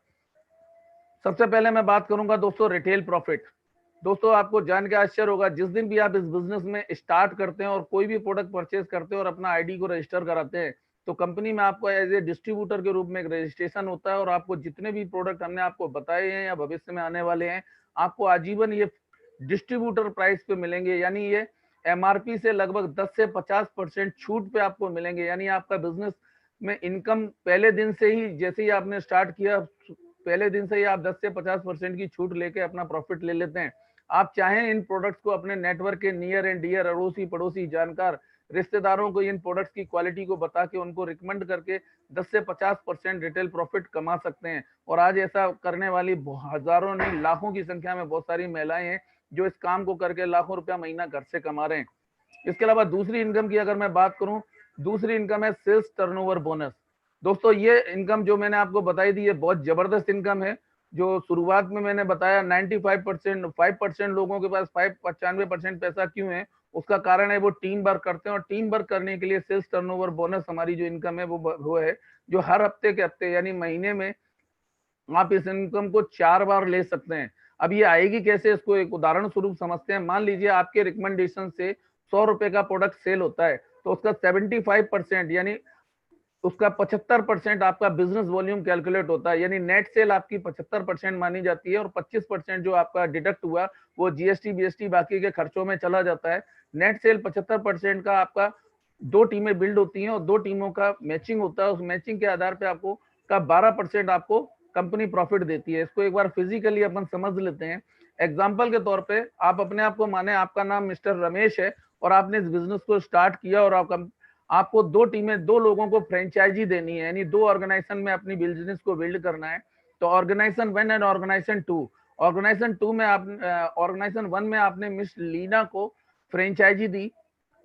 सबसे पहले मैं बात करूंगा दोस्तों रिटेल प्रॉफिट। दोस्तों आपको जान के आश्चर्य होगा, जिस दिन भी आप इस बिजनेस में स्टार्ट करते हैं और कोई भी प्रोडक्ट परचेज करते हैं और अपना आईडी को रजिस्टर कराते हैं तो कंपनी में आपको एज ए डिस्ट्रीब्यूटर के रूप में एक रजिस्ट्रेशन होता है और आपको जितने भी प्रोडक्ट हमने आपको बताए हैं या भविष्य में आने वाले हैं आपको आजीवन ये डिस्ट्रीब्यूटर प्राइस पे मिलेंगे। यानी ये एमआरपी से लगभग 10 से 50% छूट पे आपको मिलेंगे। यानी आपका बिजनेस में इनकम पहले दिन से ही, जैसे ही आपने स्टार्ट किया पहले दिन से ही आप 10 से 50% की छूट लेके अपना प्रॉफिट ले लेते हैं। आप चाहें इन प्रोडक्ट्स को अपने नेटवर्क के नियर एंड डियर अड़ोसी पड़ोसी जानकार रिश्तेदारों को इन प्रोडक्ट्स की क्वालिटी को बता के उनको रिकमेंड करके 10 से 50% रिटेल प्रॉफिट कमा सकते हैं। और आज ऐसा करने वाली हजारों नहीं लाखों की संख्या में बहुत सारी महिलाएं हैं जो इस काम को करके लाखों रुपया महीना घर से कमा रहे हैं। इसके अलावा दूसरी इनकम की अगर मैं बात करूं, दूसरी इनकम है सेल्स टर्नओवर बोनस। दोस्तों ये इनकम जो मैंने आपको बताई थी ये बहुत जबरदस्त इनकम है। जो शुरुआत में मैंने बताया 5% लोगों के पास 95% पैसा क्यों है, उसका कारण है वो टीम वर्क करते हैं और टीम वर्क करने के लिए सेल्स टर्नओवर बोनस हमारी जो इनकम है वो है जो हर हफ्ते के हफ्ते यानी महीने में आप इस इनकम को 4 बार ले सकते हैं। अब ये आएगी कैसे, इसको एक उदाहरण स्वरूप समझते हैं। मान लीजिए आपके रिकमेंडेशन से 100 रुपए का प्रोडक्ट सेल होता है तो उसका 75% यानी उसका 75% आपका बिजनेस वॉल्यूम कैलकुलेट होता है, यानी नेट सेल आपकी 75% मानी जाती है और 25% जो आपका डिडक्ट हुआ वो जीएसटी बीएसटी बाकी के खर्चों में चला जाता है। नेट सेल 75% का आपका 2 टीमें बिल्ड होती हैं और 2 टीमों का मैचिंग होता है। उस मैचिंग के आधार पे आपको का 12% आपको कंपनी प्रॉफिट देती है। इसको एक बार फिजिकली अपन समझ लेते हैं। एग्जाम्पल के तौर पे आप अपने आप को माने आपका नाम मिस्टर रमेश है और आपने इस बिजनेस को स्टार्ट किया और आपको 2 टीमें 2 लोगों को फ्रेंचाइजी देनी है, यानी 2 ऑर्गेनाइजेशन में अपनी बिजनेस को बिल्ड करना है। तो ऑर्गेनाइजेशन 1 एंड ऑर्गेनाइजेशन 2, ऑर्गेनाइजेशन 1 में आपने मिस लीना को फ्रेंचाइजी दी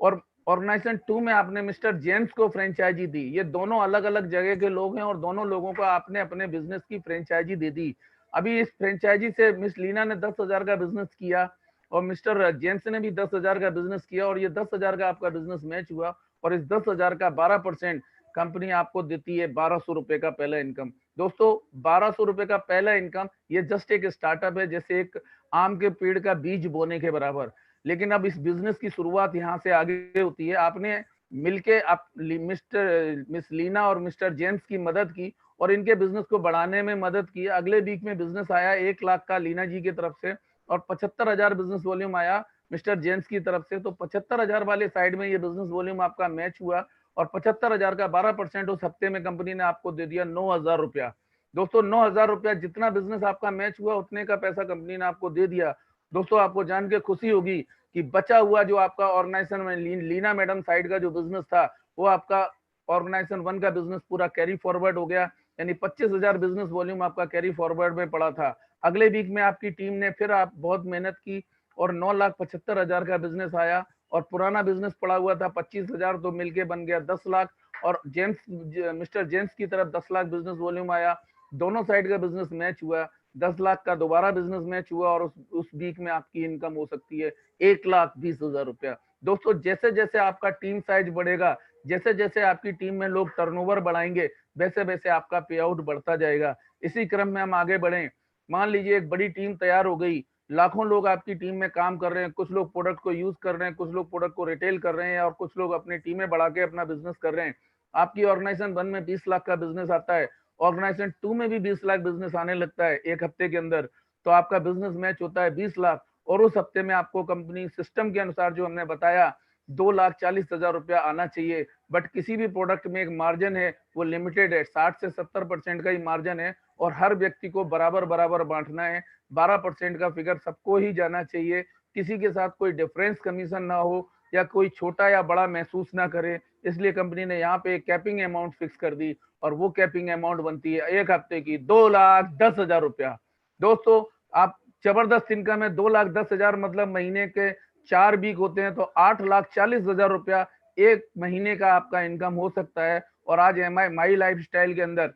और ऑर्गेनाइजेशन 2 में आपने मिस्टर जेम्स को फ्रेंचाइजी दी। ये दोनों अलग अलग जगह के लोग हैं और दोनों लोगों को आपने अपने बिजनेस की फ्रेंचाइजी दे दी। अभी इस फ्रेंचाइजी से मिस लीना ने 10,000 का बिजनेस किया और मिस्टर जेम्स ने भी 10,000 का बिजनेस किया और ये 10,000 का आपका बिजनेस मैच हुआ और इस 10,000 का 12% कंपनी आपको देती है 1,200 रुपए का पहला इनकम। दोस्तों 1,200 रुपए का पहला इनकम ये जस्ट एक स्टार्टअप है, जैसे एक आम के पेड़ का बीज बोने के बराबर। लेकिन अब इस बिजनेस की शुरुआत यहाँ से आगे होती है। आपने मिलके आप मिस लीना और मिस्टर जेम्स की मदद की और इनके बिजनेस को बढ़ाने में मदद की। अगले वीक में बिजनेस आया 1 लाख का लीना जी की तरफ से और 75,000 बिजनेस वॉल्यूम आया मिस्टर जेम्स की तरफ से। तो 75,000 वाले साइड में ये बिजनेस वॉल्यूम आपका मैच हुआ और 75,000 का 12% उस हफ्ते में कंपनी ने आपको दे दिया 9,000 रुपया। दोस्तों 9,000 रुपया जितना बिजनेस आपका मैच हुआ उतने का पैसा कंपनी ने आपको दे दिया। दोस्तों आपको जान के खुशी होगी कि बचा हुआ जो आपका ऑर्गेनाइजेशन में लीना मैडम साइड का जो बिजनेस था वो आपका ऑर्गेनाइजेशन 1 का बिजनेस पूरा कैरी फॉरवर्ड हो गया, यानी 25,000 बिजनेस वॉल्यूम आपका कैरी फॉरवर्ड में पड़ा था। अगले वीक में आपकी टीम ने फिर आप बहुत मेहनत की और 9,75,000 का बिजनेस आया और पुराना बिजनेस पड़ा हुआ था 25,000, तो मिलके बन गया 10 लाख और मिस्टर जेम्स की तरफ 10 लाख बिजनेस वॉल्यूम आया। दोनों साइड का बिजनेस मैच हुआ, 10 लाख का दोबारा बिजनेस मैच हुआ और उस वीक में आपकी इनकम हो सकती है 1,20,000 रुपया। दोस्तों जैसे जैसे आपका टीम साइज बढ़ेगा, जैसे जैसे आपकी टीम में लोग टर्नओवर बढ़ाएंगे, वैसे वैसे आपका पे आउट बढ़ता जाएगा। इसी क्रम में हम आगे बढ़े। मान लीजिए एक बड़ी टीम तैयार हो गई, लाखों लोग आपकी टीम में काम कर रहे हैं, कुछ लोग प्रोडक्ट को यूज कर रहे हैं, कुछ लोग प्रोडक्ट को रिटेल कर रहे हैं और कुछ लोग अपनी टीमें बढ़ा के अपना बिजनेस कर रहे हैं। आपकी ऑर्गेनाइजेशन 1 में 20 लाख का बिजनेस आता है, ऑर्गेनाइजेशन 2 में भी 20 लाख बिजनेस आने लगता है एक हफ्ते के अंदर, तो आपका बिजनेस मैच होता है 20 लाख और उस हफ्ते में आपको कंपनी सिस्टम के अनुसार जो हमने बताया 2,40,000 रुपया आना चाहिए। बट किसी भी प्रोडक्ट में एक मार्जिन है वो लिमिटेड है, 60 से 70% का ही मार्जिन है और हर व्यक्ति को बराबर बराबर बांटना है। 12% का फिगर सबको ही जाना चाहिए, किसी के साथ कोई डिफरेंस कमीशन ना हो या कोई छोटा या बड़ा महसूस ना करे। इसलिए कंपनी ने यहाँ पे कैपिंग अमाउंट फिक्स कर दी और वो कैपिंग अमाउंट बनती है एक हफ्ते की 2,10,000 रुपया। दोस्तों आप जबरदस्त इनकम है, 2,10,000 मतलब महीने के 4 वीक होते हैं तो 8,40,000 रुपया एक महीने का आपका इनकम हो सकता है। और आज माई लाइफ स्टाइल के अंदर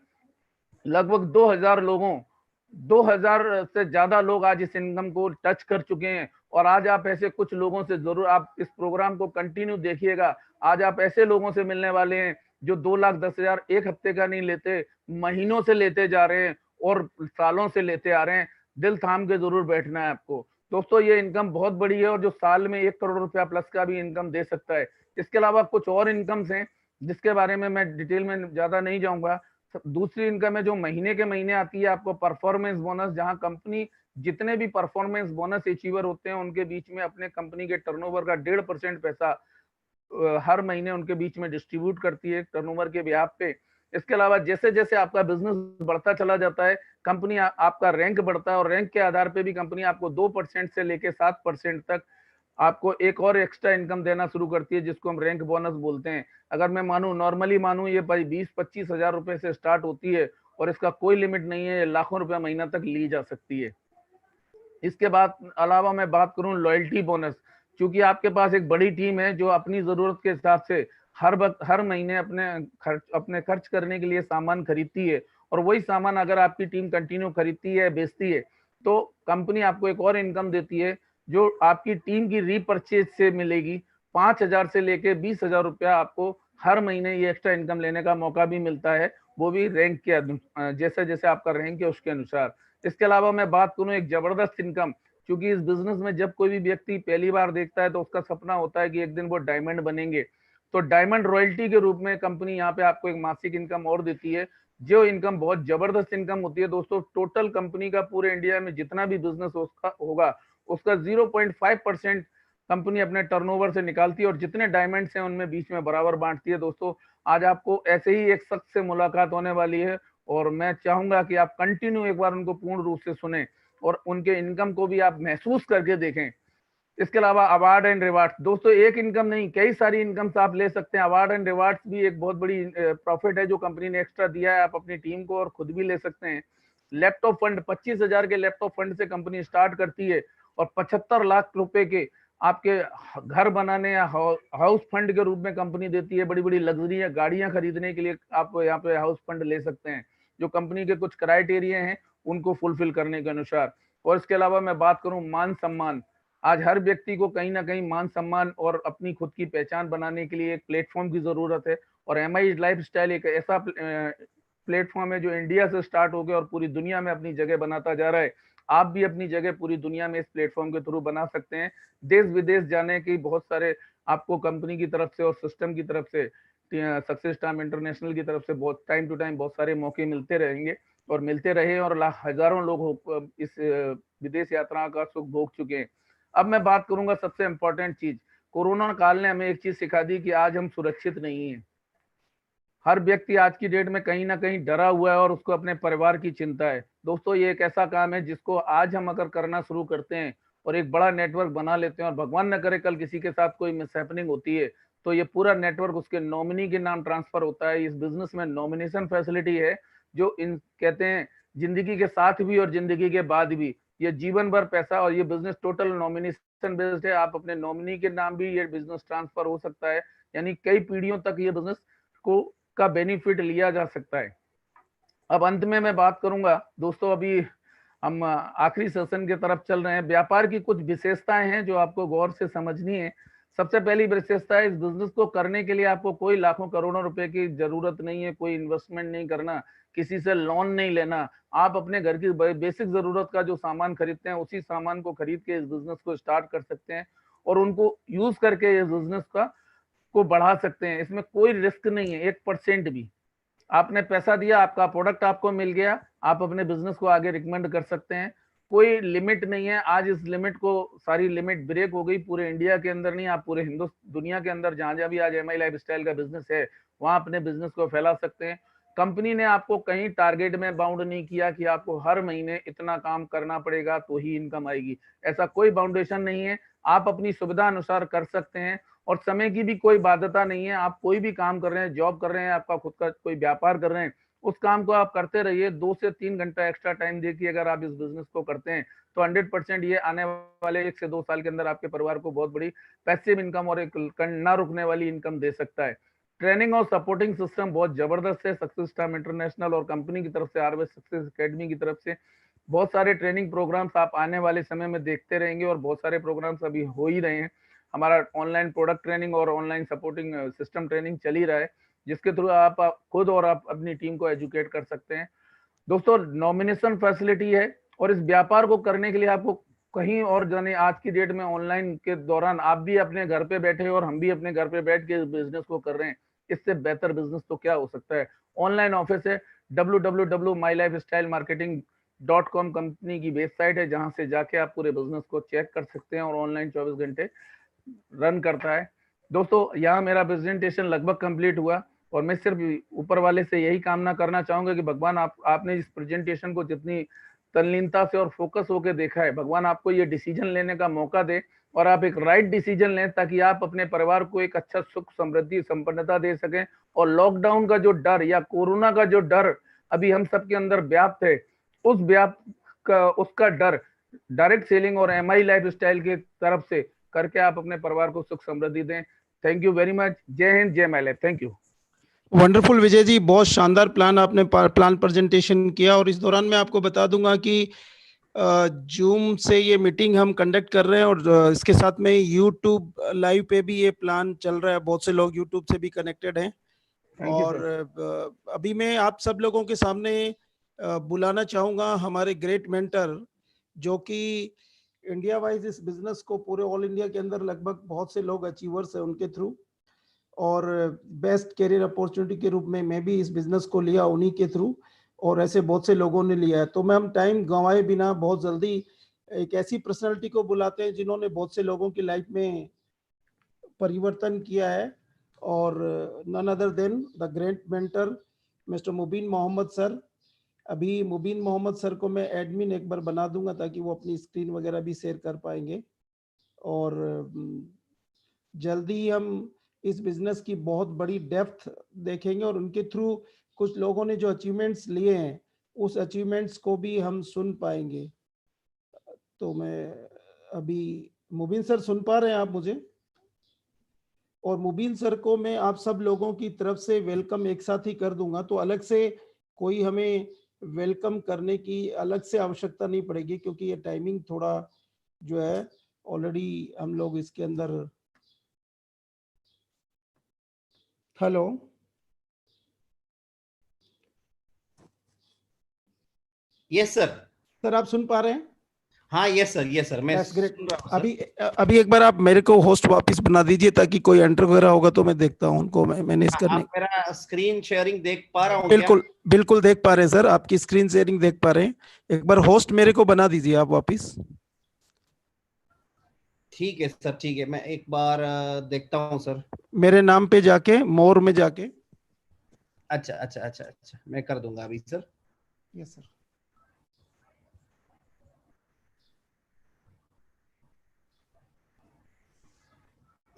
लगभग 2,000 से ज्यादा लोग आज इस इनकम को टच कर चुके हैं और आज आप ऐसे कुछ लोगों से जरूर आप इस प्रोग्राम को कंटिन्यू देखिएगा। आज आप ऐसे लोगों से मिलने वाले हैं जो 2,10,000 एक हफ्ते का नहीं लेते, महीनों से लेते जा रहे हैं और सालों से लेते आ रहे हैं। दिल थाम के जरूर बैठना है आपको। दोस्तों ये इनकम बहुत बड़ी है और जो साल में 1 करोड़ रुपया प्लस का भी इनकम दे सकता है। इसके अलावा कुछ और इनकम्स हैं जिसके बारे में मैं डिटेल में ज्यादा नहीं जाऊंगा। दूसरी इनकम है जो महीने के महीने आती है आपको परफॉर्मेंस बोनस, जहां कंपनी जितने भी परफॉर्मेंस बोनस अचीवर होते हैं उनके बीच में अपने कंपनी के टर्नओवर का 1.5% पैसा हर महीने उनके बीच में डिस्ट्रीब्यूट करती है टर्नओवर के ब्याह पे। इसके अलावा जैसे जैसे आपका बिजनेस बढ़ता चला जाता है कंपनी आपका रैंक बढ़ता है और रैंक के आधार पे भी कंपनी आपको 2% से लेके 7% तक आपको एक और एक्स्ट्रा इनकम देना शुरू करती है, जिसको हम रैंक बोनस बोलते हैं। अगर मैं मानूं नॉर्मली मानूं ये 20-25 हजार रुपए से स्टार्ट होती है और इसका कोई लिमिट नहीं है, लाखों रुपया महीना तक ली जा सकती है। इसके बाद अलावा मैं बात करूं लॉयल्टी बोनस, क्योंकि आपके पास एक बड़ी टीम है जो अपनी जरूरत के हिसाब से हर महीने अपने खर्च करने के लिए सामान खरीदती है और वही सामान अगर आपकी टीम कंटिन्यू खरीदती है बेचती है तो कंपनी आपको एक और इनकम देती है जो आपकी टीम की रीपरचेज से मिलेगी। 5,000 से लेके 20,000 रुपया आपको हर महीने ये एक्स्ट्रा इनकम लेने का मौका भी मिलता है, वो भी रैंक के जैसे जैसे आपका रैंक है उसके अनुसार। इसके अलावा मैं बात करूं एक जबरदस्त इनकम, क्योंकि इस बिजनेस में जब कोई भी व्यक्ति पहली बार देखता है तो उसका सपना होता है कि एक दिन वो डायमंड बनेंगे। तो डायमंड रॉयल्टी के रूप में कंपनी यहाँ पे आपको एक मासिक इनकम और देती है, जो इनकम बहुत जबरदस्त इनकम होती है दोस्तों। टोटल कंपनी का पूरे इंडिया में जितना भी बिजनेस होगा उसका 0.5% कंपनी अपने टर्नओवर से निकालती है, और जितने डायमंड्स हैं उनमें बीच में बराबर बांटती है। दोस्तों आज आपको ऐसे ही एक शख्स से मुलाकात होने वाली है, और मैं चाहूंगा कि आप कंटिन्यू एक बार उनको पूर्ण रूप से सुने और उनके इनकम को भी आप महसूस करके देखें। इसके अलावा अवार्ड एंड रिवार्ड्स, दोस्तों एक इनकम नहीं, कई सारी इनकम्स आप ले सकते हैं। अवार्ड एंड रिवार्ड्स भी एक बहुत बड़ी प्रॉफिट है जो कंपनी ने एक्स्ट्रा दिया है, आप अपनी टीम को और खुद भी ले सकते हैं। लैपटॉप फंड, 25,000 के लैपटॉप फंड से कंपनी स्टार्ट करती है, और 75 लाख रुपए के आपके घर बनाने या हाउस फंड के रूप में कंपनी देती है। बड़ी बड़ी लग्जरी या गाड़ियां खरीदने के लिए आप यहाँ पे हाउस फंड ले सकते हैं, जो कंपनी के कुछ क्राइटेरिया हैं उनको फुलफिल करने के अनुसार। और इसके अलावा मैं बात करूं मान सम्मान, आज हर व्यक्ति को कहीं ना कहीं मान सम्मान और अपनी खुद की पहचान बनाने के लिए एक प्लेटफॉर्म की जरूरत है, और एमआई लाइफस्टाइल एक ऐसा प्लेटफॉर्म है जो इंडिया से स्टार्ट हो गया और पूरी दुनिया में अपनी जगह बनाता जा रहा है। आप भी अपनी जगह पूरी दुनिया में इस प्लेटफॉर्म के थ्रू बना सकते हैं। देश विदेश जाने की बहुत सारे आपको कंपनी की तरफ से और सिस्टम की तरफ से, सक्सेस टाइम इंटरनेशनल की तरफ से बहुत टाइम टू टाइम बहुत सारे मौके मिलते रहेंगे और मिलते रहे, और हजारों लोग इस विदेश यात्रा का सुख भोग चुके हैं। अब मैं बात करूंगा सबसे इंपॉर्टेंट चीज, कोरोना काल ने हमें एक चीज सिखा दी कि आज हम सुरक्षित नहीं है। हर व्यक्ति आज की डेट में कहीं ना कहीं डरा हुआ है और उसको अपने परिवार की चिंता है। दोस्तों ये एक ऐसा काम है जिसको आज हम अगर करना शुरू करते हैं और एक बड़ा नेटवर्क बना लेते हैं, और भगवान न करे कल किसी के साथ कोई मिसहैपनिंग होती है, तो ये पूरा नेटवर्क उसके नॉमिनी के नाम ट्रांसफर होता है। इस बिजनेस में नॉमिनेशन फैसिलिटी है, जो इन कहते हैं जिंदगी के साथ भी और जिंदगी के बाद भी, ये जीवन भर पैसा, और ये बिजनेस टोटल नॉमिनेशन बेस्ड है। आप अपने नॉमिनी के नाम भी ये बिजनेस ट्रांसफर हो सकता है, यानी कई पीढ़ियों तक ये बिजनेस को का बेनिफिट लिया जा सकता है। अब अंत में मैं बात करूंगा दोस्तों, अभी हम आखिरी सेशन की तरफ चल रहे हैं। व्यापार की कुछ विशेषताएं हैं जो आपको गौर से समझनी है। सबसे पहली विशेषता है, इस बिजनेस को करने के लिए आपको कोई लाखों करोड़ों रुपए की जरूरत नहीं है, कोई इन्वेस्टमेंट नहीं करना, किसी से लोन नहीं लेना। आप अपने घर की बेसिक जरूरत का जो सामान खरीदते हैं उसी सामान को खरीद के इस बिजनेस को स्टार्ट कर सकते हैं, और उनको यूज करके इस बिजनेस को बढ़ा सकते हैं। इसमें कोई रिस्क नहीं है 1% भी। आपने पैसा दिया, आपका प्रोडक्ट आपको मिल गया, आप अपने बिजनेस को आगे रिकमेंड कर सकते हैं। कोई लिमिट नहीं है। आज इस लिमिट को, सारी लिमिट ब्रेक हो गई पूरे इंडिया के अंदर नहीं, आप पूरे दुनिया के अंदर जहां जहां भी आज एमआई लाइफस्टाइल का बिजनेस है वहां अपने बिजनेस को फैला सकते हैं। कंपनी ने आपको कहीं टारगेट में बाउंड नहीं किया कि आपको हर महीने इतना काम करना पड़ेगा तो ही इनकम आएगी, ऐसा कोई बाउंडेशन नहीं है। आप अपनी सुविधा अनुसार कर सकते हैं, और समय की भी कोई बाध्यता नहीं है। आप कोई भी काम कर रहे हैं, जॉब कर रहे हैं, आपका खुद का कोई व्यापार कर रहे हैं, उस काम को आप करते रहिए। 2 से 3 घंटा एक्स्ट्रा टाइम देखिए, अगर आप इस बिजनेस को करते हैं तो 100% ये आने वाले 1 से 2 साल के अंदर आपके परिवार को बहुत बड़ी पैसिव इनकम और एक ना रुकने वाली इनकम दे सकता है। ट्रेनिंग और सपोर्टिंग सिस्टम बहुत जबरदस्त है। सक्सेस टाइम इंटरनेशनल और कंपनी की तरफ से, आरवे सक्सेस एकेडमी की तरफ से बहुत सारे ट्रेनिंग प्रोग्राम्स आप आने वाले समय में देखते रहेंगे, और बहुत सारे प्रोग्राम्स अभी हो ही रहे हैं। हमारा ऑनलाइन प्रोडक्ट ट्रेनिंग और ऑनलाइन सपोर्टिंग सिस्टम ट्रेनिंग चल ही रहा है, जिसके थ्रू आप खुद और आप अपनी टीम को एजुकेट कर सकते हैं। दोस्तों नॉमिनेशन फैसिलिटी है, और इस व्यापार को करने के लिए आपको कहीं और जाने, आज की डेट में ऑनलाइन के दौरान आप भी अपने घर पे बैठे और हम भी अपने घर पे बैठ के इस बिजनेस को कर रहे हैं, इससे बेहतर बिजनेस तो क्या हो सकता है। ऑनलाइन ऑफिस है, www.mylifestylemarketing.com कंपनी की वेबसाइट है, जहां से जाके आप पूरे बिजनेस को चेक कर सकते हैं, और ऑनलाइन 24 घंटे रन करता है। दोस्तों यहाँ मेरा प्रेजेंटेशन लगभग कंप्लीट हुआ, और मैं सिर्फ ऊपर वाले से यही कामना करना चाहूंगा कि भगवान आपने इस प्रेजेंटेशन को जितनी तल्लीनता से और फोकस होकर देखा है, भगवान आपको ये डिसीजन लेने का मौका दे, और आप एक राइट डिसीजन लें, ताकि आप अपने परिवार को एक अच्छा सुख समृद्धि संपन्नता दे सकें। और लॉकडाउन का जो डर या कोरोना का जो डर अभी हम सबके अंदर व्याप्त है, उस उसका डर डायरेक्ट सेलिंग और एमआई लाइफस्टाइल की तरफ से करके आप अपने परिवार को सुख समृद्धि दें। Thank you very much. जय हिंद, जय my life. Thank you. Wonderful Vijay ji, बहुत शानदार प्लान आपने प्लान प्रेजेंटेशन किया। और इस दौरान मैं आपको बता दूंगा कि जूम से ये मीटिंग हम कंडक्ट कर रहे हैं, और इसके साथ में यूट्यूब लाइव पे भी ये प्लान चल रहा है। बहुत से लोग यूट्यूब से भी कनेक्टेड हैं। और अभी मैं आप सब लोगों के सामने बुलाना चाहूँगा हमारे ग्रेट मेंटर, जो कि इंडिया वाइज इस बिजनेस को पूरे ऑल इंडिया के अंदर लगभग बहुत से लोग अचीवर्स हैं उनके थ्रू। और बेस्ट करियर अपॉर्चुनिटी के रूप में मैं भी इस बिजनेस को लिया उन्हीं के थ्रू, और ऐसे बहुत से लोगों ने लिया है। तो मैं हम टाइम गंवाए बिना बहुत जल्दी एक ऐसी पर्सनालिटी को बुलाते हैं जिन्होंने बहुत से लोगों की लाइफ में परिवर्तन किया है, और none other than the great mentor mister Mubeen Mohammad sir. अभी मुबीन मोहम्मद सर को मैं एडमिन एक बार बना दूंगा ताकि वो अपनी स्क्रीन वगैरह भी शेयर कर पाएंगे, और जल्दी ही हम इस बिजनेस की बहुत बड़ी डेप्थ देखेंगे, और उनके थ्रू कुछ लोगों ने जो अचीवमेंट्स लिए हैं उस अचीवमेंट्स को भी हम सुन पाएंगे। तो मैं अभी, मुबीन सर सुन पा रहे हैं आप मुझे? और मुबीन सर को मैं आप सब लोगों की तरफ से वेलकम एक साथ ही कर दूंगा, तो अलग से कोई हमें वेलकम करने की अलग से आवश्यकता नहीं पड़ेगी, क्योंकि ये टाइमिंग थोड़ा जो है ऑलरेडी हम लोग इसके अंदर। Hello yes sir. सर आप सुन पा रहे हैं? हाँ यस सर मैं That's great. सुन रहा हूँ सर। अभी एक बार आप मेरे को होस्ट वापस बना दीजिए ताकि कोई एंटर वगैरह होगा तो मैं देखता हूँ उनको, मैं मैनेज करने। आप मेरा स्क्रीन शेयरिंग देख पा रहा हूँ? बिल्कुल बिल्कुल देख पा रहे हैं सर, आपकी स्क्रीन शेयरिंग देख पा रहे हैं। एक बार होस्ट मेरे को बना दीजिए आप वापस। ठीक है सर, ठीक है, मैं एक बार देखता हूँ सर। मेरे नाम पे जाके मोर में जाके। अच्छा, मैं कर दूंगा अभी sir. Yes sir.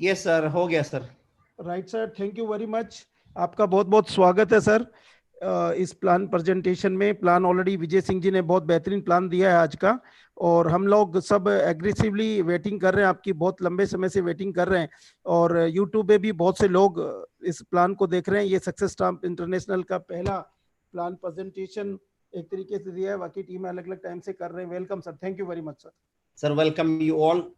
Yes sir, हो गया sir. Right sir, thank you very much. आपका बहुत बहुत स्वागत है सर इस प्लान प्रेजेंटेशन में। प्लान ऑलरेडी विजय सिंह जी ने बहुत बेहतरीन प्लान दिया है आज का, और हम लोग सब एग्रेसिवली वेटिंग कर रहे हैं, आपकी बहुत लंबे समय से वेटिंग कर रहे हैं, और यूट्यूब पे भी बहुत से लोग इस प्लान को देख रहे हैं। ये सक्सेस स्टैम्प इंटरनेशनल का पहला प्लान प्रेजेंटेशन एक तरीके से दिया है, बाकी टीम अलग अलग टाइम से कर रहे हैं। Welcome sir, thank you very much sir. Sir welcome you all.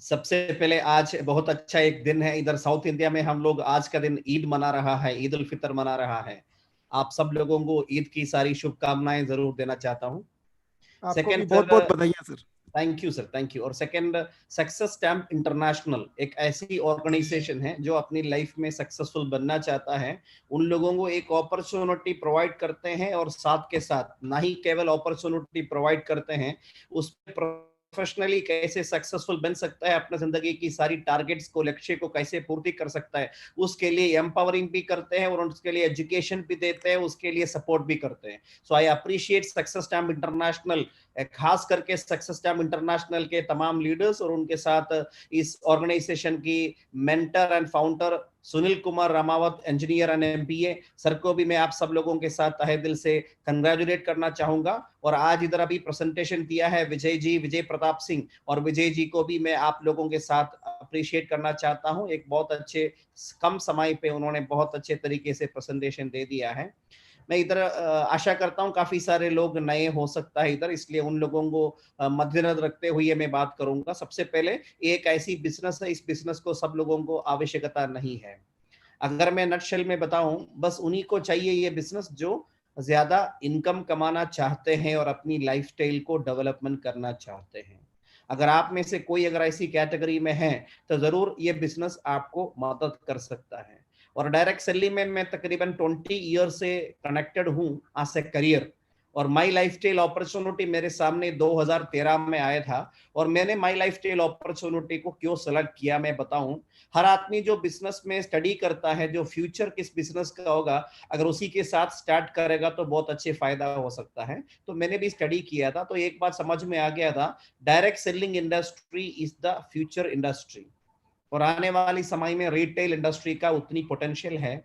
सबसे पहले आज बहुत अच्छा एक दिन है, इधर साउथ इंडिया में हम लोग आज का दिन ईद मना रहा है, ईद उल फितर मना रहा है। आप सब लोगों को ईद की सारी शुभकामनाएं जरूर देना चाहता हूँ। आपको भी बहुत बहुत बधाइयां sir. Thank you sir, thank you. और सेकंड, सक्सेस स्टैम्प इंटरनेशनल एक ऐसी ऑर्गेनाइजेशन है जो अपनी लाइफ में सक्सेसफुल बनना चाहता है, उन लोगों को एक अपॉर्चुनिटी प्रोवाइड करते हैं, और साथ के साथ ना ही केवल अपॉर्चुनिटी प्रोवाइड करते हैं, उस प्रोफेशनली कैसे सक्सेसफुल बन सकता है, अपने जिंदगी की सारी टारगेट्स को, लक्ष्य को कैसे पूर्ति कर सकता है, उसके लिए एम्पावरिंग भी करते हैं, और उसके लिए एजुकेशन भी देते हैं, उसके लिए सपोर्ट भी करते हैं। So I appreciate success stamp international, खास करके सक्सेस स्टैम्प इंटरनेशनल के तमाम लीडर्स, और उनके साथ इस ऑर्गेनाइजेशन की mentor and founder Sunil Kumar Ramawat, engineer and MBA sir को भी मैं आप सब लोगों के साथ तहे दिल से कंग्रेचुलेट करना चाहूंगा। और आज इधर अभी प्रेजेंटेशन किया है विजय जी, विजय प्रताप सिंह, और विजय जी को भी मैं आप लोगों के साथ अप्रिशिएट करना चाहता हूं। एक बहुत अच्छे कम समय पे उन्होंने बहुत अच्छे तरीके से प्रेजेंटेशन दे दिया है। मैं इधर आशा करता हूं काफी सारे लोग नए हो सकता है इधर, इसलिए उन लोगों को मद्देनजर रखते हुए मैं बात करूंगा। सबसे पहले एक ऐसी बिजनेस है, इस बिजनेस को सब लोगों को आवश्यकता नहीं है। अगर मैं नटशेल में बताऊं, बस उन्हीं को चाहिए ये बिजनेस जो ज्यादा इनकम कमाना चाहते हैं और अपनी लाइफस्टाइल को डेवलपमेंट करना चाहते हैं। अगर आप में से कोई अगर ऐसी कैटेगरी में है तो जरूर ये बिजनेस आपको मदद कर सकता है। और डायरेक्ट सेलिंग में मैं तकरीबन 20 ईयर से कनेक्टेड हूँ एज ए करियर, और माई लाइफस्टाइल अपॉर्चुनिटी मेरे सामने 2013 में आया था। और मैंने माई लाइफस्टाइल अपॉर्चुनिटी को क्यों सेलेक्ट किया मैं बताऊं। हर आदमी जो बिजनेस में स्टडी करता है, जो फ्यूचर किस बिजनेस का होगा, अगर उसी के साथ स्टार्ट करेगा तो बहुत अच्छे फायदा हो सकता है। तो मैंने भी स्टडी किया था, तो एक बात समझ में आ गया था, direct selling industry is the future industry. और आने वाली समय में रिटेल इंडस्ट्री का उतनी पोटेंशियल है,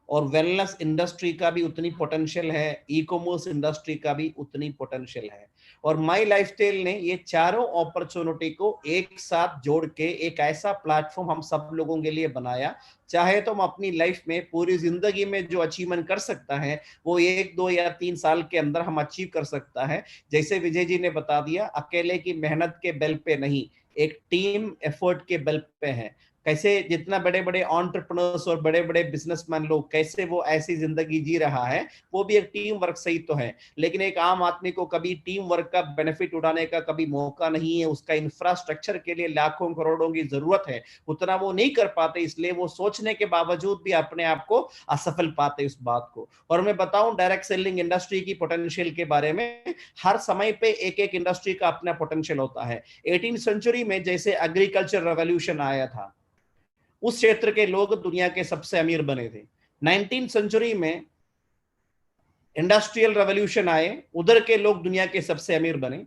और वेलनेस इंडस्ट्री का भी उतनी पोटेंशियल है, ई कॉमर्स इंडस्ट्री का भी उतनी पोटेंशियल है। और माई लाइफस्टाइल ने ये चारों अपॉर्चुनिटी को एक साथ जोड़ के एक ऐसा प्लेटफॉर्म हम सब लोगों के लिए बनाया। चाहे तो हम अपनी लाइफ में पूरी जिंदगी में जो अचीवमेंट कर सकता है वो 1, 2 या 3 साल के अंदर हम अचीव कर सकता है। जैसे विजय जी ने बता दिया, अकेले की मेहनत के बल पे नहीं, एक टीम एफर्ट के बल पे है। कैसे जितना बड़े बड़े एंटरप्रेन्योर्स और बड़े बड़े बिजनेसमैन लोग कैसे वो ऐसी जिंदगी जी रहा है, वो भी एक टीम वर्क से ही तो है। लेकिन एक आम आदमी को कभी टीम वर्क का बेनिफिट उठाने का कभी मौका नहीं है, उसका इंफ्रास्ट्रक्चर के लिए लाखों करोड़ों की जरूरत है, उतना वो नहीं कर पाते, इसलिए वो सोचने के बावजूद भी अपने आप को असफल पाते उस बात को। और मैं बताऊं डायरेक्ट सेलिंग इंडस्ट्री की पोटेंशियल के बारे में, हर समय पे एक एक इंडस्ट्री का अपना पोटेंशियल होता है। 18वीं सेंचुरी में जैसे एग्रीकल्चर रेवोल्यूशन आया था, उस क्षेत्र के लोग दुनिया के सबसे अमीर बने थे। 19वीं सेंचुरी में इंडस्ट्रियल रेवोल्यूशन आए, उधर के लोग दुनिया के सबसे अमीर बने।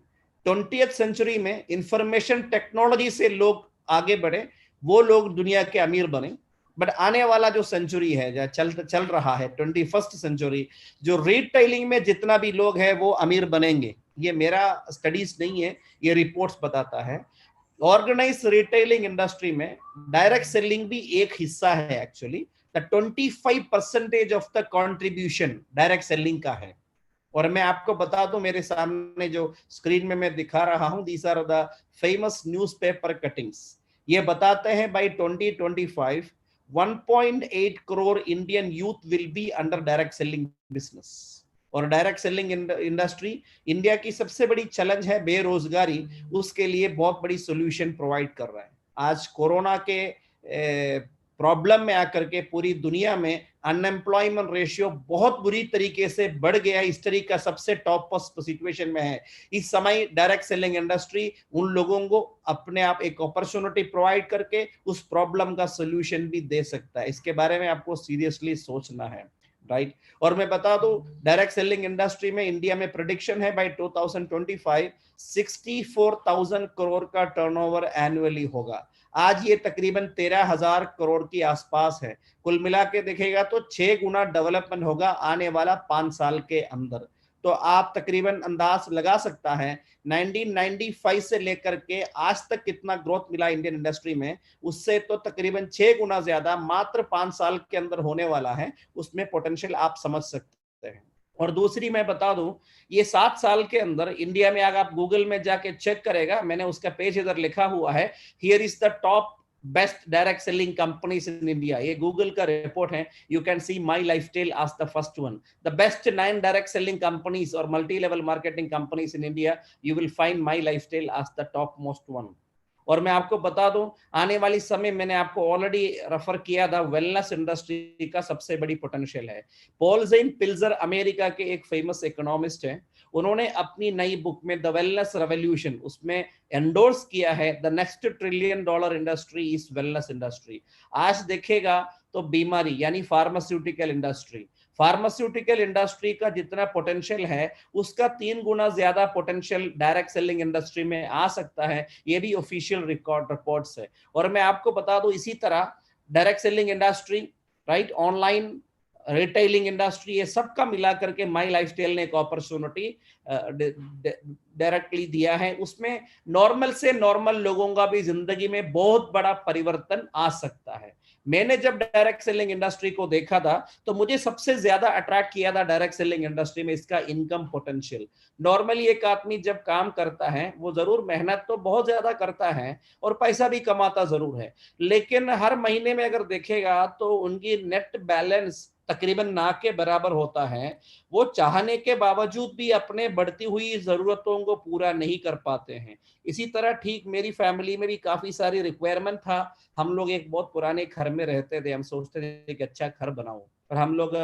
20वीं सेंचुरी में इंफॉर्मेशन टेक्नोलॉजी से लोग आगे बढ़े, वो लोग दुनिया के अमीर बने। बट आने वाला जो सेंचुरी है, जो चल रहा है 21st सेंचुरी, जो रिटेलिंग में जितना भी लोग हैं वो अमीर बनेंगे। ये मेरा स्टडीज नहीं है, ये रिपोर्ट्स बताता है। ऑर्गेनाइज रिटेलिंग इंडस्ट्री में डायरेक्ट सेलिंग भी एक हिस्सा है। Actually the 25% of the contribution direct selling का है। और मैं आपको बता दूं, मेरे सामने जो स्क्रीन में मैं दिखा रहा हूं, these are the famous newspaper cuttings. ये बताते हैं by 2025 1.8 crore Indian youth will be under direct selling business. और डायरेक्ट सेलिंग इंडस्ट्री इंडिया की सबसे बड़ी चैलेंज है बेरोजगारी, उसके लिए बहुत बड़ी सॉल्यूशन प्रोवाइड कर रहा है। आज कोरोना के प्रॉब्लम में आकर के पूरी दुनिया में अनएम्प्लॉयमेंट रेशियो बहुत बुरी तरीके से बढ़ गया है, हिस्ट्री का सबसे टॉप सिचुएशन में है। इस समय डायरेक्ट सेलिंग इंडस्ट्री उन लोगों को अपने आप एक अपॉर्चुनिटी प्रोवाइड करके उस प्रॉब्लम का सोल्यूशन भी दे सकता है। इसके बारे में आपको सीरियसली सोचना है, राइट। और मैं बता दूं, डायरेक्ट सेलिंग इंडस्ट्री में इंडिया में प्रेडिक्शन है बाय 2025 64,000 करोड़ का टर्नओवर एनुअली होगा। आज ये तकरीबन 13,000 करोड़ के आसपास है। कुल मिला के देखेगा तो 6 गुना डेवलपमेंट होगा आने वाला 5 साल के अंदर। तो आप तकरीबन अंदाज लगा सकता है 1995 से लेकर के आज तक कितना ग्रोथ मिला इंडियन इंडस्ट्री में, उससे तो तकरीबन 6 गुना ज्यादा मात्र 5 साल के अंदर होने वाला है। उसमें पोटेंशियल आप समझ सकते हैं। और दूसरी मैं बता दूं, ये 7 साल के अंदर इंडिया में अगर आप गूगल में जाके चेक करेगा, मैंने उसका पेज इधर लिखा हुआ है, here is the top best direct selling companies in India. ये गूगल का रिपोर्ट है, you can see my lifestyle as the first one. The best 9 direct selling companies और multi level marketing companies in India, you will find my lifestyle as the top most one. और मैं आपको बता दूं, आने वाली समय मैंने आपको ऑलरेडी रेफर किया था, वेलनेस इंडस्ट्री का सबसे बड़ी पोटेंशियल है। पॉल जेन पिल्जर अमेरिका के एक फेमस इकोनॉमिस्ट हैं, उन्होंने अपनी नई बुक में द वेलनेस रेवोल्यूशन उसमें एंडोर्स किया है the next $1 trillion industry is wellness industry. आज देखेगा तो बीमारी यानी फार्मास्यूटिकल इंडस्ट्री, फार्मास्यूटिकल इंडस्ट्री का जितना पोटेंशियल है उसका 3 गुना ज्यादा पोटेंशियल डायरेक्ट सेलिंग इंडस्ट्री में आ सकता है। ये भी ऑफिशियल रिपोर्ट्स है। और मैं आपको बता दूं, इसी तरह direct selling industry, right, online retailing industry, ये सबका मिला करके माई लाइफस्टाइल ने एक अपॉर्चुनिटी डायरेक्टली दिया है। उसमें नॉर्मल से नॉर्मल लोगों का भी जिंदगी में बहुत बड़ा परिवर्तन आ सकता है। मैंने जब डायरेक्ट सेलिंग इंडस्ट्री को देखा था तो मुझे सबसे ज्यादा अट्रैक्ट किया था डायरेक्ट सेलिंग इंडस्ट्री में इसका इनकम पोटेंशियल। नॉर्मली एक आदमी जब काम करता है वो जरूर मेहनत तो बहुत ज्यादा करता है और पैसा भी कमाता जरूर है, लेकिन हर महीने में अगर देखेगा तो उनकी नेट बैलेंस तकरीबन ना के बराबर होता है। वो चाहने के बावजूद भी अपने बढ़ती हुई जरूरतों को पूरा नहीं कर पाते हैं। इसी तरह ठीक मेरी फैमिली में भी काफी सारी रिक्वायरमेंट था। हम लोग एक बहुत पुराने घर में रहते थे, हम सोचते थे कि अच्छा घर बनाऊं, पर हम लोग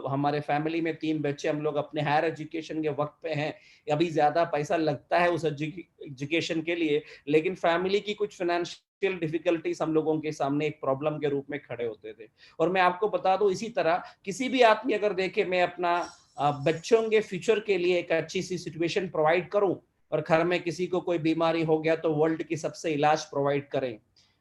हमारे फैमिली में 3 बच्चे, हम लोग अपने हायर एजुकेशन के वक्त पे हैं। अभी ज्यादा पैसा लगता है उस एजुकेशन के लिए, लेकिन फैमिली की कुछ फाइनेंशियल डिफिकल्टीज हम लोगों के सामने एक प्रॉब्लम के रूप में खड़े होते थे। और मैं आपको बता दूं, इसी तरह किसी भी आदमी अगर देखे मैं अपना बच्चों के फ्यूचर के लिए एक अच्छी सी सिचुएशन प्रोवाइड करूं और घर में किसी को कोई बीमारी हो गया तो वर्ल्ड की सबसे इलाज प्रोवाइड करें।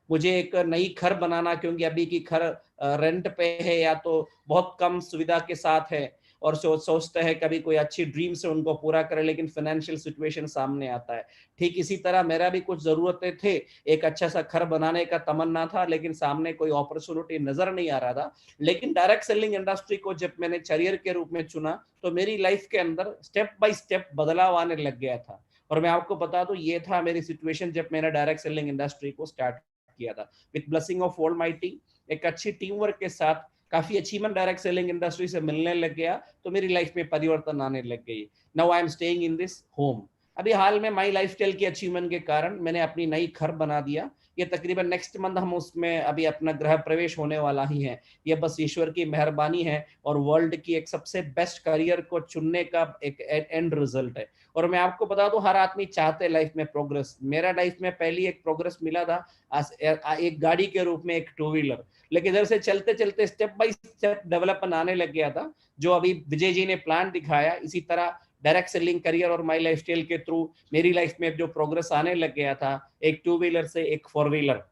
मुझे एक नई घर बनाना, क्योंकि अभी की घर रेंट पे है या तो बहुत कम सुविधा के साथ है, और सोचते हैं कभी कोई अच्छी ड्रीम से उनको पूरा करें, लेकिन फाइनेंशियल सिचुएशन सामने आता है। ठीक इसी तरह मेरा भी कुछ जरूरतें थे, एक अच्छा सा घर बनाने का तमन्ना था, लेकिन सामने कोई अपॉर्चुनिटी नजर नहीं आ रहा था। लेकिन डायरेक्ट सेलिंग इंडस्ट्री को जब मैंने करियर के रूप में चुना तो मेरी लाइफ के अंदर स्टेप बाय स्टेप बदलाव आने लग गया था। और मैं आपको बता दूं, ये था मेरी सिचुएशन जब मैंने डायरेक्ट सेलिंग इंडस्ट्री को स्टार्ट किया था। विद ब्लेसिंग ऑफ ऑलमाइटी, एक अच्छी टीम वर्क के साथ काफी अचीवमेंट डायरेक्ट सेलिंग इंडस्ट्री से मिलने लग गया, तो मेरी लाइफ में परिवर्तन आने लग गई। Now I am staying in this home. अभी हाल में माई लाइफस्टाइल की अचीवमेंट के कारण मैंने अपनी नई घर बना दिया। ये तकरीबन नेक्स्ट मंथ हम उसमें अभी अपना गृह प्रवेश होने वाला ही है। ये बस ईश्वर की मेहरबानी है और वर्ल्ड की एक सबसे बेस्ट करियर को चुनने का एक एंड रिजल्ट है। और मैं आपको बता दूं, हर आदमी चाहते हैं लाइफ में प्रोग्रेस। मेरा लाइफ में पहली एक प्रोग्रेस मिला था एक गाड़ी के रूप में, एक टू व्हीलर। लेकिन इधर से चलते चलते स्टेप बाय स्टेप डेवलपमेंट आने लग गया था, जो अभी विजय जी ने प्लान दिखाया। इसी तरह डायरेक्ट सेलिंग करियर और माई लाइफस्टाइल के थ्रू मेरी लाइफ में जो प्रोग्रेस आने लग गया था, एक टू व्हीलर से एक फोर व्हीलर,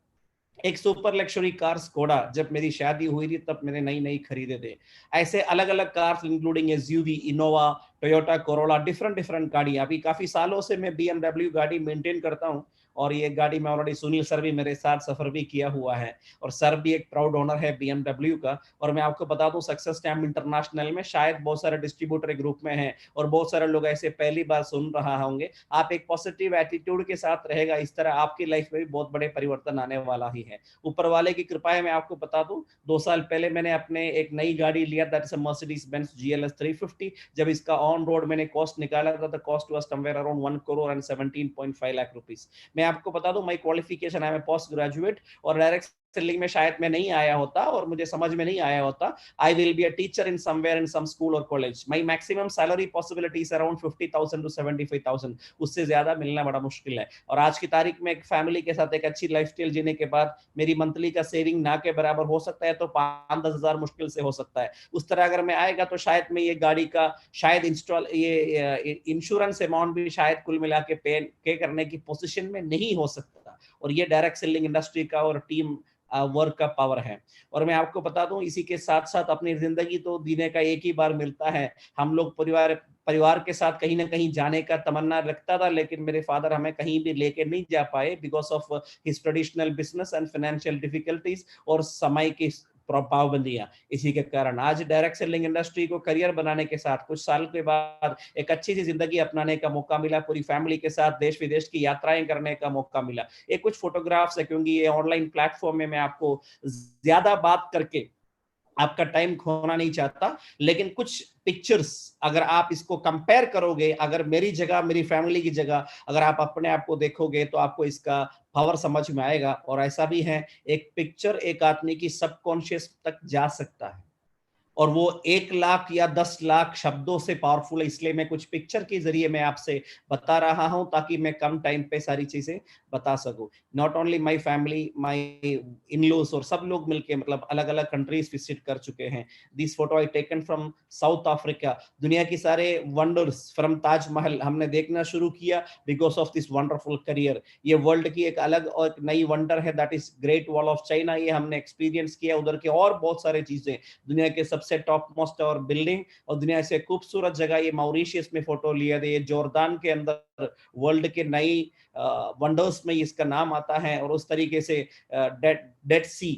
एक सुपर लग्जरी कार स्कोडा, जब मेरी शादी हुई थी तब मैंने नई नई खरीदे थे। ऐसे अलग अलग cars including SUV, Innova, Toyota Corolla, different गाड़ी। अभी काफी सालों से मैं BMW गाड़ी मेंटेन करता हूं, और ये गाड़ी में ऑलरेडी सुनील सर भी मेरे साथ सफर भी किया हुआ है, और सर भी एक प्राउड ओनर है BMW का। और मैं आपको बता दूं, सक्सेस स्टैम्प इंटरनेशनल में शायद बहुत सारे डिस्ट्रीब्यूटर ग्रुप में हैं, और बहुत सारे लोग ऐसे पहली बार सुन रहा होंगे। आप एक पॉजिटिव एटीट्यूड के साथ रहेगा, इस तरह आपकी लाइफ में भी बहुत बड़े परिवर्तन आने वाला ही है। ऊपर वाले की कृपा है। मैं आपको बता दूं, 2 साल पहले मैंने अपने एक नई गाड़ी लिया, that is a Mercedes Benz GLS 350। जब इसका ऑन रोड मैंने कॉस्ट निकाला था, the cost was somewhere around 1 crore and 17.5 lakh rupees. मैं आपको बता दूं, my qualification, I am post graduate, और डायरेक्ट सेलिंग में शायद मैं नहीं आया होता और मुझे समझ में नहीं आया होता। I will be a teacher in somewhere in some school और college. My maximum salary possibilities around 50,000 to 75,000, उससे ज्यादा मिलना बड़ा मुश्किल है। और आज की तारीख में एक फैमिली के साथ एक अच्छी लाइफस्टाइल जीने के बाद मेरी मंथली का सेविंग ना के बराबर हो सकता है, तो 5-10 हजार मुश्किल से हो सकता है। उस तरह अगर मैं आएगा तो शायद मैं ये गाड़ी का शायद इंश्योरेंस अमाउंट भी शायद कुल मिला के पे करने की पोजीशन में नहीं हो सकता। और ये डायरेक्ट सेलिंग इंडस्ट्री का और टीम वर्क का पावर है। और मैं आपको बता दूं, इसी के साथ साथ अपनी जिंदगी तो जीने का एक ही बार मिलता है। हम लोग परिवार के साथ कहीं ना कहीं जाने का तमन्ना रखता था, लेकिन मेरे फादर हमें कहीं भी लेके नहीं जा पाए because of his traditional business and financial difficulties और समय की पाबंदियां। इसी के कारण आज डायरेक्ट सेलिंग इंडस्ट्री को करियर बनाने के साथ कुछ साल के बाद एक अच्छी सी जिंदगी अपनाने का मौका मिला। पूरी फैमिली के साथ देश विदेश की यात्राएं करने का मौका मिला। ये कुछ फोटोग्राफ्स है, क्योंकि ये ऑनलाइन प्लेटफॉर्म में मैं आपको ज्यादा बात करके आपका टाइम खोना नहीं चाहता, लेकिन कुछ पिक्चर्स अगर आप इसको कंपेयर करोगे, अगर मेरी जगह, मेरी फैमिली की जगह अगर आप अपने आप को देखोगे, तो आपको इसका पावर समझ में आएगा। और ऐसा भी है, एक पिक्चर एक आदमी की सबकॉन्शियस तक जा सकता है, और वो 1 लाख या 10 लाख शब्दों से पावरफुल है। इसलिए मैं कुछ पिक्चर के जरिए मैं आपसे बता रहा हूं, ताकि मैं कम टाइम पे सारी चीजें बता सकूं। Not only my family, my in-laws और सब लोग मिलके मतलब अलग अलग कंट्रीज विजिट कर चुके हैं। This photo I taken from south Africa. दुनिया की सारे वंडर्स फ्रॉम ताजमहल हमने देखना शुरू किया because of this wonderful career. ये वर्ल्ड की एक अलग और नई वंडर है, that is great wall of China. ये हमने एक्सपीरियंस किया। उधर के और बहुत सारे चीजें, दुनिया के सबसे टॉप मोस्ट और बिल्डिंग और दुनिया से खूबसूरत जगह, ये मॉरिशस में फोटो लिया था। ये जॉर्डान के अंदर वर्ल्ड के नई वंडर्स में इसका नाम आता है। और उस तरीके से डेड सी,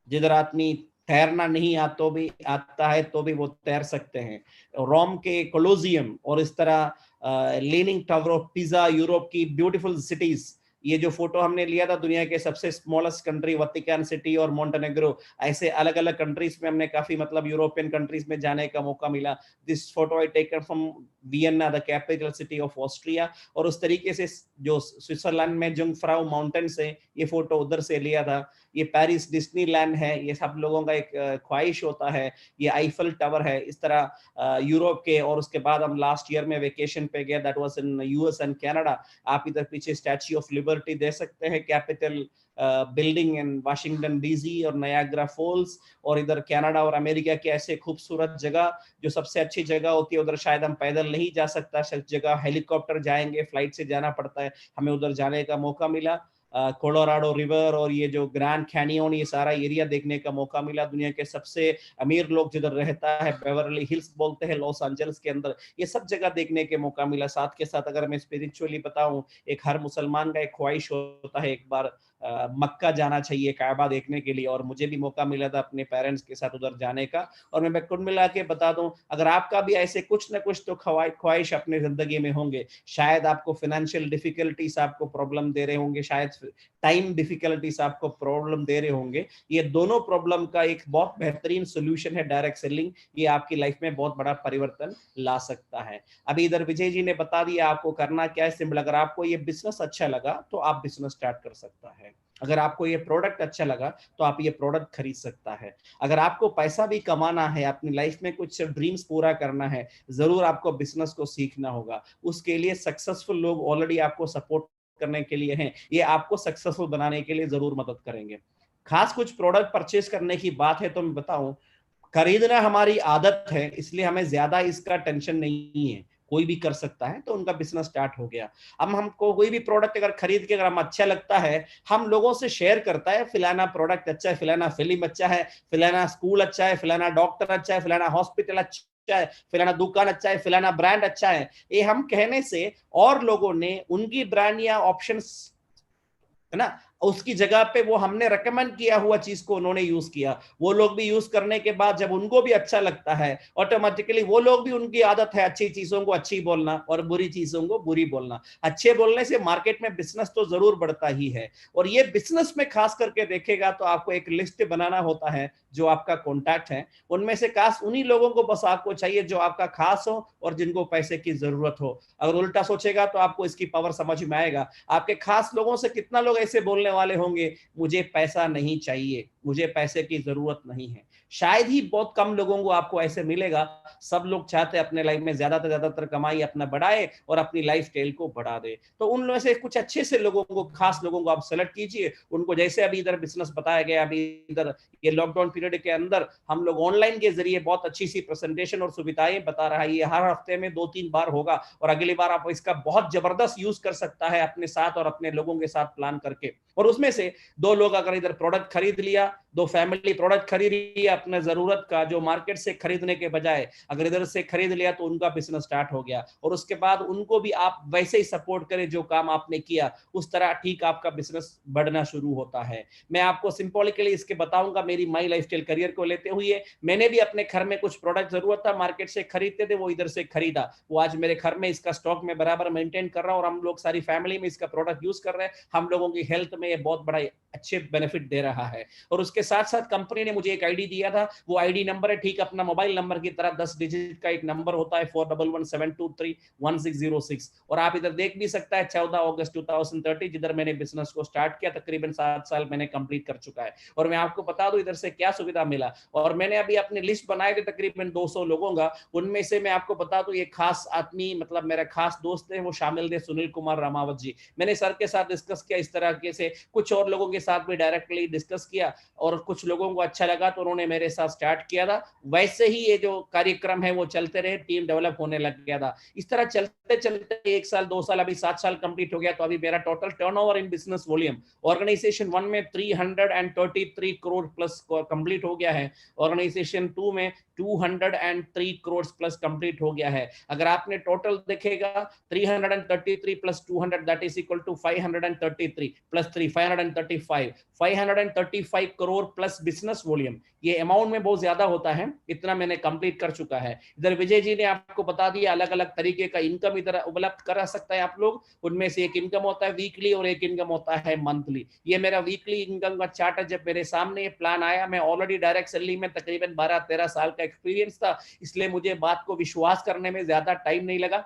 जिधर आदमी तैरना नहीं आता है तो भी वो तैर सकते हैं। रोम के कोलोजियम और इस तरह leaning tower of pizza, Europe की ब्यूटीफुल सिटीज। ये जो फोटो हमने लिया था दुनिया के सबसे स्मॉलेस्ट कंट्री वतिकान सिटी और मोंटेनेग्रो, ऐसे अलग अलग कंट्रीज में हमने काफी मतलब यूरोपियन कंट्रीज में जाने का मौका मिला। This photo I taken from Vienna, the capital city of Austria. और उस तरीके से जो स्विट्जरलैंड में जुंगफ्राउ माउंटेन्स है, ये फोटो उधर से लिया था। ये पेरिस डिज्नीलैंड है, ये सब लोगों का एक ख्वाहिश होता है। ये आईफल टावर है। इस तरह यूरोप के, और उसके बाद हम लास्ट ईयर में वेकेशन पे गए, that was in US and Canada. आप इधर पीछे स्टैच्यू ऑफ लिबर्टी दे सकते हैं, capital building in Washington DC और नयाग्रा फॉल्स। और इधर कनाडा और अमेरिका की ऐसे खूबसूरत जगह, जो सबसे अच्छी जगह होती है उधर शायद हम पैदल नहीं जा सकता, सब जगह हेलीकॉप्टर जाएंगे, फ्लाइट से जाना पड़ता है। हमें उधर जाने का मौका मिला। कोलोराडो रिवर और ये जो ग्रैंड कैनियन, ये सारा एरिया देखने का मौका मिला। दुनिया के सबसे अमीर लोग जिधर रहता है, बेवरली हिल्स बोलते हैं लॉस एंजल्स के अंदर, ये सब जगह देखने के मौका मिला। साथ के साथ अगर मैं स्पिरिचुअली बताऊं, एक हर मुसलमान का एक ख्वाहिश होता है एक बार मक्का जाना चाहिए काबा देखने के लिए, और मुझे भी मौका मिला था अपने पेरेंट्स के साथ उधर जाने का। और मैं कुल मिला के बता दूं, अगर आपका भी ऐसे कुछ ना कुछ तो ख्वाहिश अपने जिंदगी में होंगे, शायद आपको फाइनेंशियल डिफिकल्टीज आपको प्रॉब्लम दे रहे होंगे, शायद टाइम डिफिकल्टीज आपको प्रॉब्लम दे रहे होंगे, ये दोनों प्रॉब्लम का एक बहुत बेहतरीन सोल्यूशन है डायरेक्ट सेलिंग। ये आपकी लाइफ में बहुत बड़ा परिवर्तन ला सकता है। अभी इधर विजय जी ने बता दिया आपको करना क्या है, सिंपल। अगर आपको ये बिजनेस अच्छा लगा तो आप बिजनेस स्टार्ट कर सकता है। अगर आपको ये प्रोडक्ट अच्छा लगा तो आप ये प्रोडक्ट खरीद सकता है। अगर आपको पैसा भी कमाना है, अपनी लाइफ में कुछ ड्रीम्स पूरा करना है, जरूर आपको बिजनेस को सीखना होगा। उसके लिए सक्सेसफुल लोग ऑलरेडी आपको सपोर्ट करने के लिए हैं, ये आपको सक्सेसफुल बनाने के लिए जरूर मदद करेंगे। खास कुछ प्रोडक्ट परचेज करने की बात है तो मैं बताऊं, खरीदना हमारी आदत है, इसलिए हमें ज्यादा इसका टेंशन नहीं है, कोई भी कर सकता है, तो उनका बिजनेस स्टार्ट हो गया। अब हमको कोई भी प्रोडक्ट अगर खरीद के अगर हम अच्छा लगता है, हम लोगों से शेयर करता है, फिलाना प्रोडक्ट अच्छा है, फिलाना फिल्म अच्छा है, फिलाना स्कूल अच्छा है, फिलाना डॉक्टर अच्छा है, फिलाना हॉस्पिटल अच्छा है, फिलाना दुकान अच्छा है, फिलाना ब्रांड अच्छा है, ये हम कहने से और लोगों ने उनकी ब्रांड या ऑप्शंस, है ना, उसकी जगह पे वो हमने रेकमेंड किया हुआ चीज को उन्होंने यूज किया, वो लोग भी यूज करने के बाद जब उनको भी अच्छा लगता है, ऑटोमेटिकली वो लोग भी, उनकी आदत है अच्छी चीजों को अच्छी बोलना और बुरी चीजों को बुरी बोलना। अच्छे बोलने से मार्केट में बिजनेस तो जरूर बढ़ता ही है। और ये बिजनेस में खास करके देखेगा तो आपको एक लिस्ट बनाना होता है, जो आपका कॉन्टैक्ट है, उनमें से खास उन्हीं लोगों को बस आपको चाहिए जो आपका खास हो और जिनको पैसे की जरूरत हो। अगर उल्टा सोचेगा तो आपको इसकी पावर समझ में आएगा। आपके खास लोगों से कितना लोग ऐसे बोलने वाले होंगे, मुझे पैसा नहीं चाहिए, मुझे पैसे की जरूरत नहीं है। शायद ही बहुत कम लोगों को आपको ऐसे मिलेगा। सब लोग चाहते हैं अपने लाइफ में ज्यादातर कमाई अपना बढ़ाए और अपनी लाइफ स्टाइल को बढ़ा दे। तो उन लोगों से कुछ अच्छे से लोगों को, खास लोगों को आप सेलेक्ट कीजिए। उनको जैसे अभी इधर बिजनेस बताया गया, अभी इधर ये लॉकडाउन पीरियड के अंदर हम लोग ऑनलाइन के जरिए बहुत अच्छी सी प्रेजेंटेशन और सुविधाएं बता रहा है। ये हर हफ्ते में 2-3 बार होगा और अगली बार आप इसका बहुत जबरदस्त यूज कर सकता है अपने साथ और अपने लोगों के साथ प्लान करके। और उसमें से 2 लोग अगर इधर प्रोडक्ट खरीद लिया, 2 फैमिली प्रोडक्ट खरीद लिया अपने जरूरत का, जो मार्केट से खरीदने के बजाय अगर इधर से खरीद लिया, तो उनका बिजनेस स्टार्ट हो गया। और उसके बाद उनको भी आप वैसे ही सपोर्ट करें जो काम आपने किया, उस तरह ठीक आपका बिजनेस बढ़ना शुरू होता है। मैं आपको सिंपलिकली इसके बताऊंगा, मेरी माई लाइफस्टाइल करियर को लेते हुए मैंने भी अपने घर में कुछ प्रोडक्ट जरूरत था, मार्केट से खरीदते थे, वो इधर से खरीदा, वो आज मेरे घर में इसका स्टॉक में बराबर मेंटेन कर रहा हूं और हम लोग सारी फैमिली में इसका प्रोडक्ट यूज कर रहे हैं। हम लोगों की हेल्थ में ये बहुत बड़ा अच्छे बेनिफिट दे रहा है। और उसके साथ साथ कंपनी ने मुझे एक आईडी दिया था, वो आईडी नंबर है ठीक अपना मोबाइल नंबर की तरह 10 डिजिट का एक नंबर होता है, 4117231606। और आप इधर देख भी सकता है 14 अगस्त 2030, जिधर मैंने बिजनेस को स्टार्ट किया, तकरीबन 7 साल मैंने कंप्लीट कर चुका है। और मैं आपको बता दूं इधर से क्या सुविधा मिला। और मैंने अभी अपनी लिस्ट बनाए थे तकरीबन 200 लोगों का, उनमें से मैं आपको बता दूं ये खास आदमी, मतलब मेरा खास दोस्त है, वो शामिल थे सुनील कुमार रामावत जी। मैंने सर के साथ डिस्कस किया इस तरह के से, कुछ और लोगों के साथ भी डायरेक्टली डिस्कस किया और कुछ लोगों को अच्छा लगा तो उन्होंने मेरे साथ स्टार्ट किया था। वैसे ही ये जो कार्यक्रम है वो चलते रहे, टीम डेवलप होने लग गया था। इस तरह चलते चलते 1 साल 2 साल, अभी 7 साल कंप्लीट हो गया। तो अभी मेरा total turnover in business volume organisation 1 में 333 करोड़ प्लस कंप्लीट हो गया है, ऑर्गेनाइजेशन 2 में 203 करोड़ प्लस कंप्लीट हो गया है। अगर आपने टोटल देखेगा 333 plus 200 that is equal to 533 plus 3 535 crore plus business volume. ये अमाउंट में बहुत ज्यादा होता है, इतना मैंने कंप्लीट कर चुका है। इधर विजय जी ने आपको बता दिया अलग अलग तरीके का इनकम इधर उपलब्ध करा सकता है आप लोग। उनमें से एक इनकम होता है वीकली और एक इनकम होता है मंथली। ये मेरा वीकली इनकम का चार्ट है। जब मेरे सामने ये प्लान आया, मैं ऑलरेडी डायरेक्ट सेलिंग में तकरीबन 12-13 साल का एक्सपीरियंस था, इसलिए मुझे बात को विश्वास करने में ज्यादा टाइम नहीं लगा।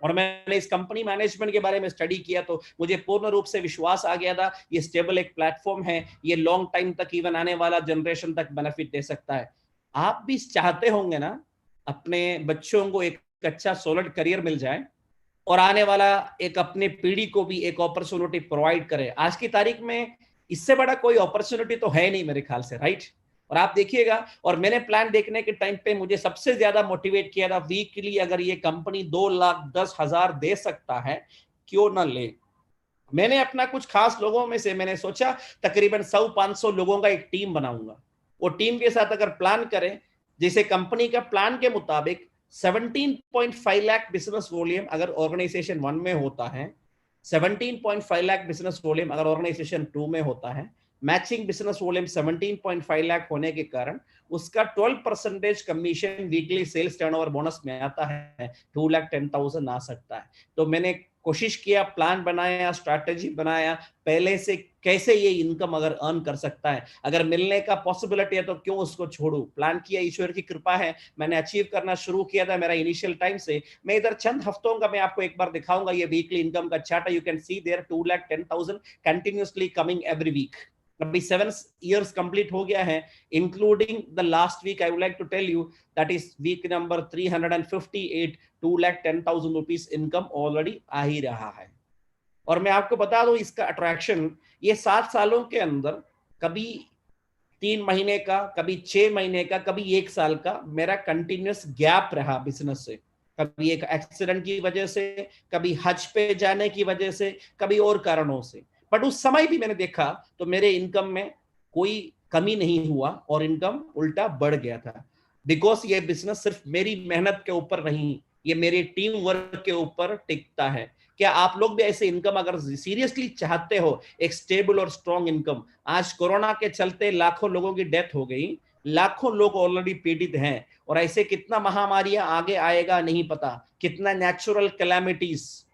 और मैंने इस कंपनी मैनेजमेंट के बारे में स्टडी किया तो मुझे पूर्ण रूप से विश्वास आ गया था ये स्टेबल एक प्लेटफॉर्म है, ये लॉन्ग टाइम तक, इवन आने वाला जनरेशन तक बेनिफिट दे सकता है। आप भी चाहते होंगे ना अपने बच्चों को एक अच्छा सॉलिड करियर मिल जाए और आने वाला एक अपने पीढ़ी को भी एक अपॉर्चुनिटी प्रोवाइड करे। आज की तारीख में इससे बड़ा कोई अपॉर्चुनिटी तो है नहीं मेरे ख्याल से, राइट। और आप देखिएगा, और मैंने प्लान देखने के टाइम पे मुझे सबसे ज्यादा मोटिवेट किया था वीकली, अगर ये कंपनी 2,10,000 दे सकता है क्यों ना ले। मैंने अपना कुछ खास लोगों में से मैंने सोचा तकरीबन 100-500 लोगों का एक टीम बनाऊंगा। वो टीम के साथ अगर प्लान करें, जैसे कंपनी का प्लान के मुताबिक 17.5 लाख बिजनेस वॉल्यूम अगर ऑर्गेनाइजेशन 1 में होता है, 17.5 लाख बिजनेस वॉल्यूम अगर ऑर्गेनाइजेशन 2 में होता है, मैचिंग बिजनेस वॉल्यूम 17.5 लाख होने के कारण उसका 12% commission weekly sales turnover bonus में आता है, 2,10,000 आ सकता है। तो मैंने कोशिश किया, प्लान बनाया, स्ट्रैटेजी बनाया, पहले से कैसे ये इनकम अगर अर्न कर सकता है, अगर मिलने का पॉसिबिलिटी है तो क्यों उसको छोड़ू। प्लान किया, ईश्वर की कृपा है मैंने अचीव करना शुरू किया था मेरा इनिशियल टाइम से। मैं इधर चंद हफ्तों का मैं आपको एक बार दिखाऊंगा ये वीकली इनकम का चार्ट है। You can see there 2,10,000 continuously coming every week. अभी 7 years कंप्लीट हो गया है, including the last week. I would like to tell you that is week number 358, 2,10,000 rupees income already आ ही रहा है। और मैं आपको बता दूं इसका अट्रैक्शन ये 7 सालों के अंदर कभी 3 महीने का, कभी 6 महीने का, कभी 1 साल का मेरा कंटिन्यूस गैप रहा बिजनेस से। कभी एक एक्सीडेंट की वजह से, कभी हज पे जाने की वजह से, कभी और कारणों से। बट उस समय भी मैंने देखा तो मेरे इनकम में कोई कमी नहीं हुआ और इनकम उल्टा बढ़ गया था। बिकॉज ये बिजनेस सिर्फ मेरी मेहनत के ऊपर नहीं, ये मेरी टीम वर्क के ऊपर टिकता है। क्या आप लोग भी ऐसे इनकम अगर सीरियसली चाहते हो, एक स्टेबल और स्ट्रॉन्ग इनकम? आज कोरोना के चलते लाखों लोगों की डेथ हो गई, लाखों लोग ऑलरेडी पीड़ित हैं, और ऐसे कितना महामारियां आगे आएगा नहीं पता, कितना नेचुरल कैलामिटीज,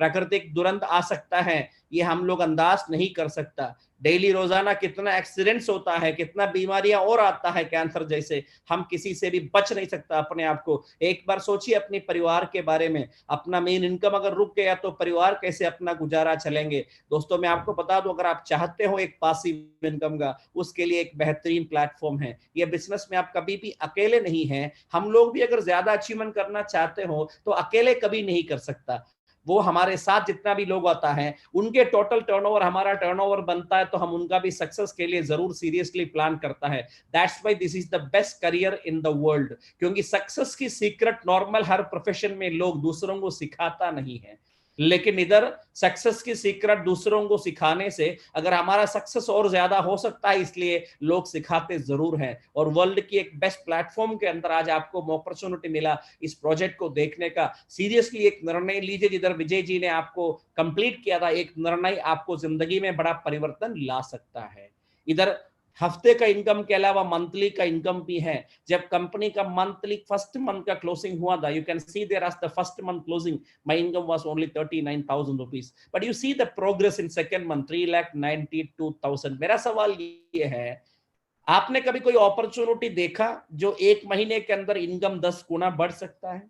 प्राकृतिक दुरंत आ सकता है, ये हम लोग अंदाज नहीं कर सकता। डेली रोजाना कितना एक्सीडेंट्स होता है, कितना बीमारियां और आता है, कैंसर जैसे, हम किसी से भी बच नहीं सकता अपने आप को। एक बार सोचिए अपने परिवार के बारे में, अपना मेन इनकम अगर रुक गया तो परिवार कैसे अपना गुजारा चलेंगे। दोस्तों मैं आपको बता दूं, अगर आप चाहते हो एक पासिव इनकम का, उसके लिए एक बेहतरीन प्लेटफॉर्म है। ये बिजनेस में आप कभी भी अकेले नहीं हैं। हम लोग भी अगर ज्यादा अचीवमेंट करना चाहते हो तो अकेले कभी नहीं कर सकता। वो हमारे साथ जितना भी लोग आता है, उनके टोटल टर्नओवर हमारा टर्नओवर बनता है, तो हम उनका भी सक्सेस के लिए जरूर सीरियसली प्लान करता है। That's why this is the best career in the world. क्योंकि सक्सेस की सीक्रेट नॉर्मल हर प्रोफेशन में लोग दूसरों को सिखाता नहीं है, लेकिन इधर सक्सेस की सीक्रेट दूसरों को सिखाने से अगर हमारा सक्सेस और ज्यादा हो सकता है, इसलिए लोग सिखाते जरूर हैं। और वर्ल्ड की एक बेस्ट प्लेटफॉर्म के अंदर आज आपको अपॉर्चुनिटी मिला इस प्रोजेक्ट को देखने का। सीरियसली एक निर्णय लीजिए, जिधर विजय जी ने आपको कंप्लीट किया था, एक निर्णय आपको जिंदगी में बड़ा परिवर्तन ला सकता है। इधर हफ्ते का इनकम के अलावा मंथली का इनकम भी है। जब कंपनी का मंथली फर्स्ट मंथ का क्लोजिंग हुआ था, you can see there as the first month closing my income was only 39,000 rupees, but you see the progress in second month 3,92,000। मेरा सवाल ये है, आपने कभी कोई अपॉर्चुनिटी देखा जो 1 महीने के अंदर इनकम 10 गुना बढ़ सकता है?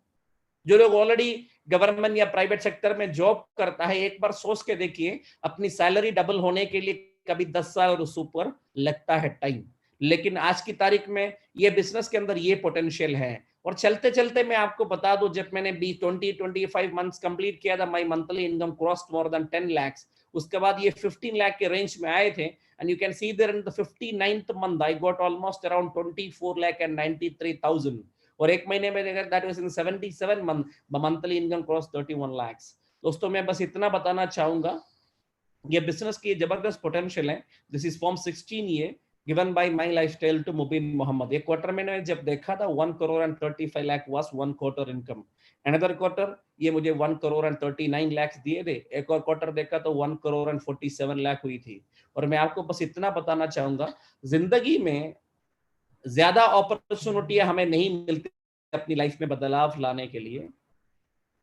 जो लोग ऑलरेडी गवर्नमेंट या प्राइवेट सेक्टर में जॉब करता है, एक बार सोच के देखिए, अपनी सैलरी डबल होने के लिए कभी 10 साल और उससे ऊपर लगता है टाइम। लेकिन आज की तारीख में ये बिजनेस के अंदर ये पोटेंशियल है। और चलते चलते मैं आपको बता दूं, जब मैंने 25 मंथ्स कंप्लीट किया था, my monthly income crossed more than 10 lakhs। उसके बाद ये 15 लाख के रेंज में आए थे, and you can see there in the 59th month I got almost around 24,93,000। और एक महीने में देखा that was in 77 month monthly income cross 31 lakhs। दोस्तों मैं बस इतना बताना चाहूंगा, ये बिजनेस की जबरदस्त पोटेंशियल है। दिस इज फॉर्म 16 ये given by my lifestyle to Mubeen Mohammad. एक क्वार्टर में जब देखा था 1 crore and 35 lakh was 1 quarter income. Another quarter ये मुझे 1 crore and 39 lakhs दिए थे। एक और क्वार्टर देखा तो 1 crore and 47 lakh हुई थी। और मैं आपको बस इतना बताना चाहूंगा, जिंदगी में ज्यादा अपॉर्चुनिटियां हमें नहीं मिलती अपनी लाइफ में बदलाव लाने के लिए।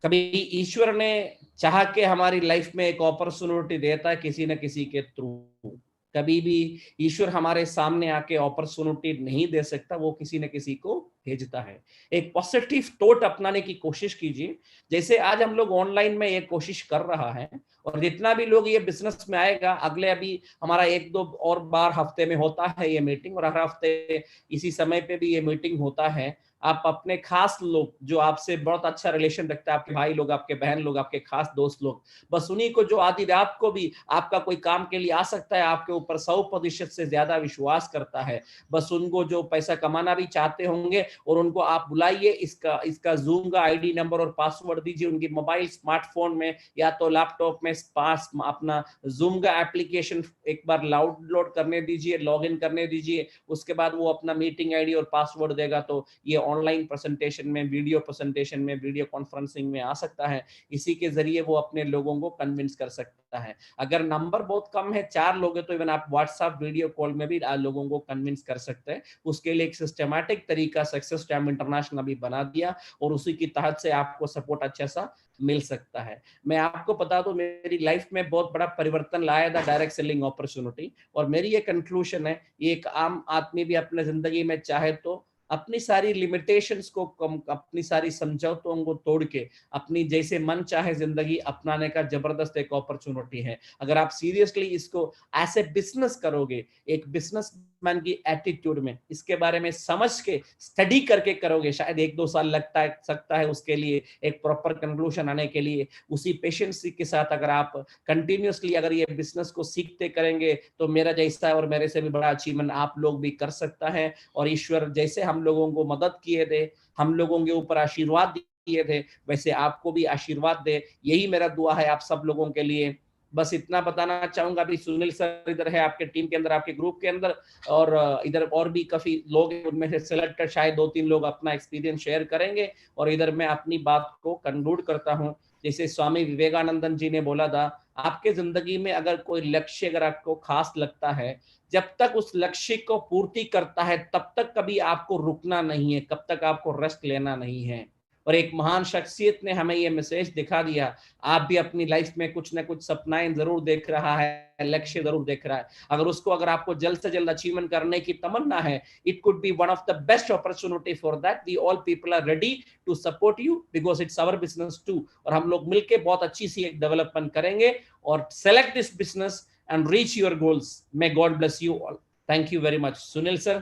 कभी ईश्वर ने चाह के हमारी लाइफ में एक अपॉर्चुनिटी देता है किसी न किसी के थ्रू। कभी भी ईश्वर हमारे सामने आके अपॉर्चुनिटी नहीं दे सकता, वो किसी न किसी को भेजता है। एक पॉजिटिव थॉट अपनाने की कोशिश कीजिए। जैसे आज हम लोग ऑनलाइन में ये कोशिश कर रहा है, और जितना भी लोग ये बिजनेस में आएगा, अगले अभी हमारा 1-2 और बार हफ्ते में होता है ये मीटिंग, और हर हफ्ते इसी समय पे भी ये मीटिंग होता है। आप अपने खास लोग जो आपसे बहुत अच्छा रिलेशन रखता है, आपके भाई लोग, आपके बहन लोग, आपके खास दोस्त लोग, बस उन्हीं को जो आधी रात को भी आपका कोई काम के लिए आ सकता है, आपके ऊपर 100% से ज्यादा विश्वास करता है, बस उनको जो पैसा कमाना भी चाहते होंगे, और उनको आप बुलाइए। इसका जूम का आईडी नंबर और पासवर्ड दीजिए उनकी मोबाइल स्मार्टफोन में या तो लैपटॉप में, पास अपना जूम का एप्लीकेशन एक बार डाउनलोड करने दीजिए, लॉगिन करने दीजिए। उसके बाद वो अपना मीटिंग आईडी और पासवर्ड देगा तो ये ऑनलाइन प्रेजेंटेशन में, वीडियो प्रेजेंटेशन में, वीडियो कॉन्फ्रेंसिंग में आ सकता है। इसी के जरिए वो अपने लोगों को कन्विंस कर सकता है। अगर नंबर बहुत कम है, 4 लोग हैं, तो इवन आप व्हाट्सएप वीडियो कॉल में भी लोगों को कन्विंस कर सकते हैं। उसके लिए एक सिस्टमैटिक तरीका सक्सेस स्टैम्प इंटरनेशनल अभी बना दिया और उसी की तहत से आपको सपोर्ट अच्छा सा मिल सकता है। मैं आपको बता दूं, मेरी लाइफ में बहुत बड़ा परिवर्तन लाया था डायरेक्ट सेलिंग अपॉर्चुनिटी। और मेरी ये कंक्लूजन है, ये एक आम आदमी भी अपने जिंदगी में चाहे तो अपनी सारी लिमिटेशंस को कम, अपनी सारी समझौतों को तोड़ के अपनी जैसे मन चाहे जिंदगी अपनाने का जबरदस्त एक अपॉर्चुनिटी है। अगर आप सीरियसली इसको ऐसे बिजनेस करोगे, एक बिजनेसमैन की एटीट्यूड में इसके बारे में समझ के स्टडी करके करोगे, शायद 1-2 साल लगता है सकता है उसके लिए एक प्रॉपर कंक्लूजन आने के लिए। उसी पेशेंसी के साथ अगर आप कंटिन्यूसली अगर ये बिजनेस को सीखते करेंगे, तो मेरा जैसा और मेरे से भी बड़ा अचीवमेंट आप लोग भी कर सकता है। और ईश्वर जैसे हम लोगों को मदद किए थे, हम लोगों के ऊपर आशीर्वाद दिए थे, वैसे आपको भी आशीर्वाद दे, यही मेरा दुआ है आप सब लोगों के लिए। बस इतना बताना चाहूंगा। अभी सुनील सर इधर है आपके टीम के अंदर, आपके ग्रुप के अंदर, और इधर और भी काफी लोग हैं, उनमें से सिलेक्टेड शायद 2-3 लोग अपना एक्सपीरियंस शेयर करेंगे। और इधर मैं अपनी बात को कंक्लूड करता हूँ। जैसे स्वामी विवेकानंद जी ने बोला था, आपके जिंदगी में अगर कोई लक्ष्य अगर आपको खास लगता है, जब तक उस लक्ष्य को पूर्ति करता है तब तक कभी आपको रुकना नहीं है, कब तक आपको रेस्ट लेना नहीं है। और एक महान शख्सियत ने हमें ये मैसेज दिखा दिया। आप भी अपनी लाइफ में कुछ ना कुछ सपनाएं जरूर देख रहा है, लक्ष्य जरूर देख रहा है। अगर आपको जल्द से जल्द अचीवमेंट करने की तमन्ना है, it could be one of the best opportunity for that. We all people are ready to support you because it's our business too. और हम लोग मिलकर बहुत अच्छी सी एक डेवलपमेंट करेंगे और select this business and reach your goals. May God bless you all. Thank you very much. Sunil sir.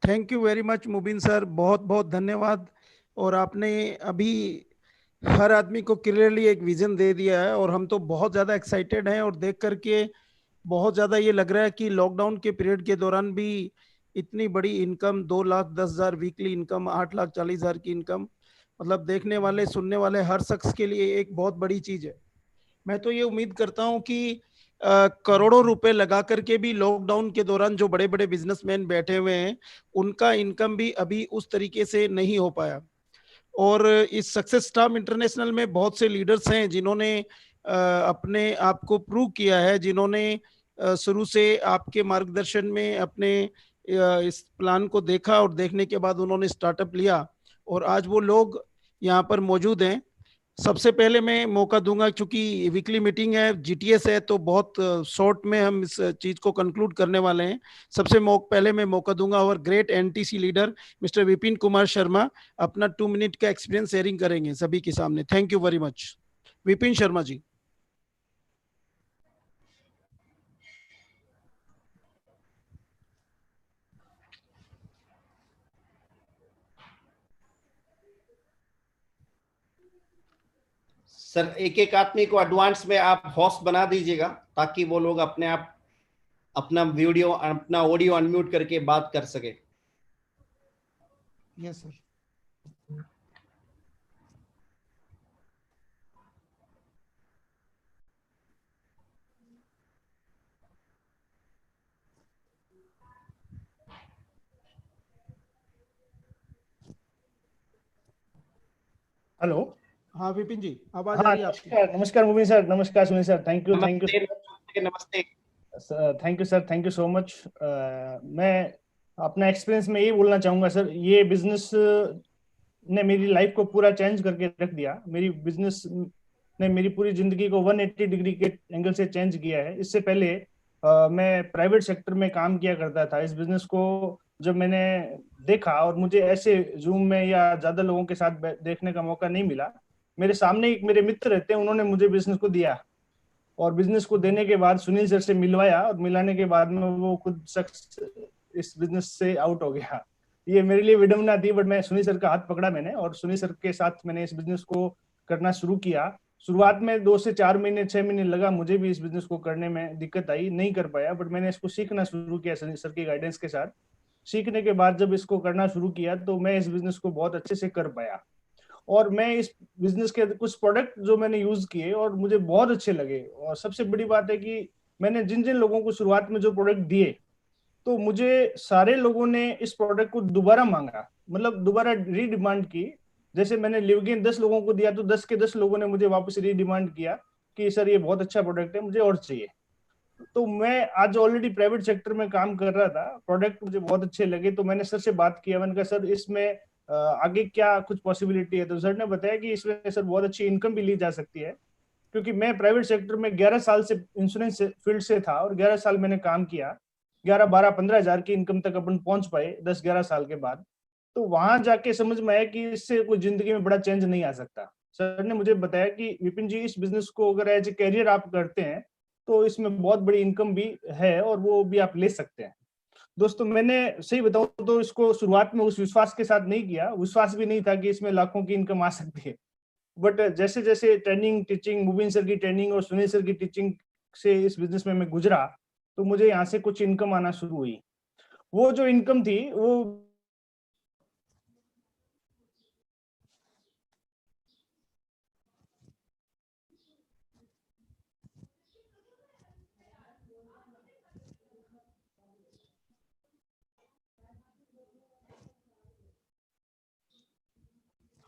Thank you very much Mubeen sir, बहुत बहुत धन्यवाद। और आपने अभी हर आदमी को क्लियरली एक विजन दे दिया है और हम तो बहुत ज़्यादा एक्साइटेड हैं और देख करके बहुत ज़्यादा ये लग रहा है कि लॉकडाउन के पीरियड के दौरान भी इतनी बड़ी इनकम, 2,10,000 वीकली इनकम, 8,40,000 की इनकम, मतलब देखने वाले सुनने वाले हर शख्स के लिए एक बहुत बड़ी चीज़ है। मैं तो ये उम्मीद करता हूँ कि करोड़ों रुपए लगा करके भी लॉकडाउन के दौरान जो बड़े बड़े बिजनेसमैन बैठे हुए हैं, उनका इनकम भी अभी उस तरीके से नहीं हो पाया। और इस सक्सेस स्टाम्प इंटरनेशनल में बहुत से लीडर्स हैं जिन्होंने अपने आप को प्रूव किया है, जिन्होंने शुरू से आपके मार्गदर्शन में अपने इस प्लान को देखा और देखने के बाद उन्होंने स्टार्टअप लिया और आज वो लोग यहाँ पर मौजूद हैं। सबसे पहले मैं मौका दूंगा, क्योंकि वीकली मीटिंग है, जीटीएस है, तो बहुत शॉर्ट में हम इस चीज को कंक्लूड करने वाले हैं। पहले मैं मौका दूंगा और great NTC leader mister Vipin Kumar Sharma अपना 2 मिनट का एक्सपीरियंस शेयरिंग करेंगे सभी के सामने। Thank you very much, Vipin Sharma ji. Sir एक एक आदमी को एडवांस में आप होस्ट बना दीजिएगा ताकि वो लोग अपने आप अपना वीडियो अपना ऑडियो अनम्यूट करके बात कर सके। Yes sir. हेलो। हाँ विपिन जी, आवाज आ हाँ रही है आपकी? नमस्कार, नमस्कार मुबीन सर, नमस्कार सुनील सर, थैंक यू नमस्ते नमस्ते। Thank you sir, thank you so much. मैं अपना एक्सपीरियंस में यही बोलना चाहूंगा सर, ये बिजनेस ने मेरी लाइफ को पूरा चेंज करके रख दिया। मेरी बिजनेस ने मेरी पूरी जिंदगी को 180 डिग्री के एंगल से चेंज किया है। इससे पहले मैं प्राइवेट सेक्टर में काम किया करता था। इस बिजनेस को जब मैंने देखा और मुझे ऐसे जूम में या ज्यादा लोगों के साथ देखने का मौका नहीं मिला, मेरे सामने एक मेरे मित्र रहते हैं, उन्होंने मुझे बिजनेस को दिया और बिजनेस को देने के बाद सुनील सर से मिलवाया और मिलाने के बाद में वो खुद शख्स इस बिजनेस से आउट हो गया। ये मेरे लिए विडम्बना थी, बट मैं सुनील सर का हाथ पकड़ा मैंने और सुनील सर के साथ मैंने इस बिजनेस को करना शुरू किया। शुरुआत में 2 से 4 महीने 6 महीने लगा, मुझे भी इस बिजनेस को करने में दिक्कत आई, नहीं कर पाया, बट मैंने इसको सीखना शुरू किया सुनील सर की गाइडेंस के साथ। सीखने के बाद जब इसको करना शुरू किया तो मैं इस बिजनेस को बहुत अच्छे से कर पाया। और मैं इस बिजनेस के कुछ प्रोडक्ट जो मैंने यूज किए और मुझे बहुत अच्छे लगे। और सबसे बड़ी बात है कि मैंने जिन जिन लोगों को शुरुआत में जो प्रोडक्ट दिए, तो मुझे सारे लोगों ने इस प्रोडक्ट को दोबारा मांगा। मतलब दोबारा रीडिमांड की। जैसे मैंने लिवगेन 10 लोगों को दिया तो 10 के 10 लोगों ने मुझे वापस रीडिमांड किया कि सर ये बहुत अच्छा प्रोडक्ट है, मुझे और चाहिए। तो मैं आज ऑलरेडी प्राइवेट सेक्टर में काम कर रहा था, प्रोडक्ट मुझे बहुत अच्छे लगे, तो मैंने सर से बात किया। मैंने कहा सर इसमें आगे क्या कुछ पॉसिबिलिटी है? तो सर ने बताया कि इसमें सर बहुत अच्छी इनकम भी ली जा सकती है, क्योंकि मैं प्राइवेट सेक्टर में 11 साल से इंश्योरेंस फील्ड से था और 11 साल मैंने काम किया। 11-12-15 हजार की इनकम तक अपन पहुंच पाए 10-11 साल के बाद। तो वहां जाके समझ में आया कि इससे कोई जिंदगी में बड़ा चेंज नहीं आ सकता। सर ने मुझे बताया कि विपिन जी, इस बिजनेस को अगर एज ए कैरियर आप करते हैं तो इसमें बहुत बड़ी इनकम भी है और वो भी आप ले सकते हैं। दोस्तों, मैंने सही बताऊं तो इसको शुरुआत में उस विश्वास के साथ नहीं किया, विश्वास भी नहीं था कि इसमें लाखों की इनकम आ सकती है। बट जैसे जैसे ट्रेनिंग, टीचिंग, मुबीन सर की ट्रेनिंग और सुनील सर की टीचिंग से इस बिजनेस में मैं गुजरा, तो मुझे यहाँ से कुछ इनकम आना शुरू हुई। वो जो इनकम थी वो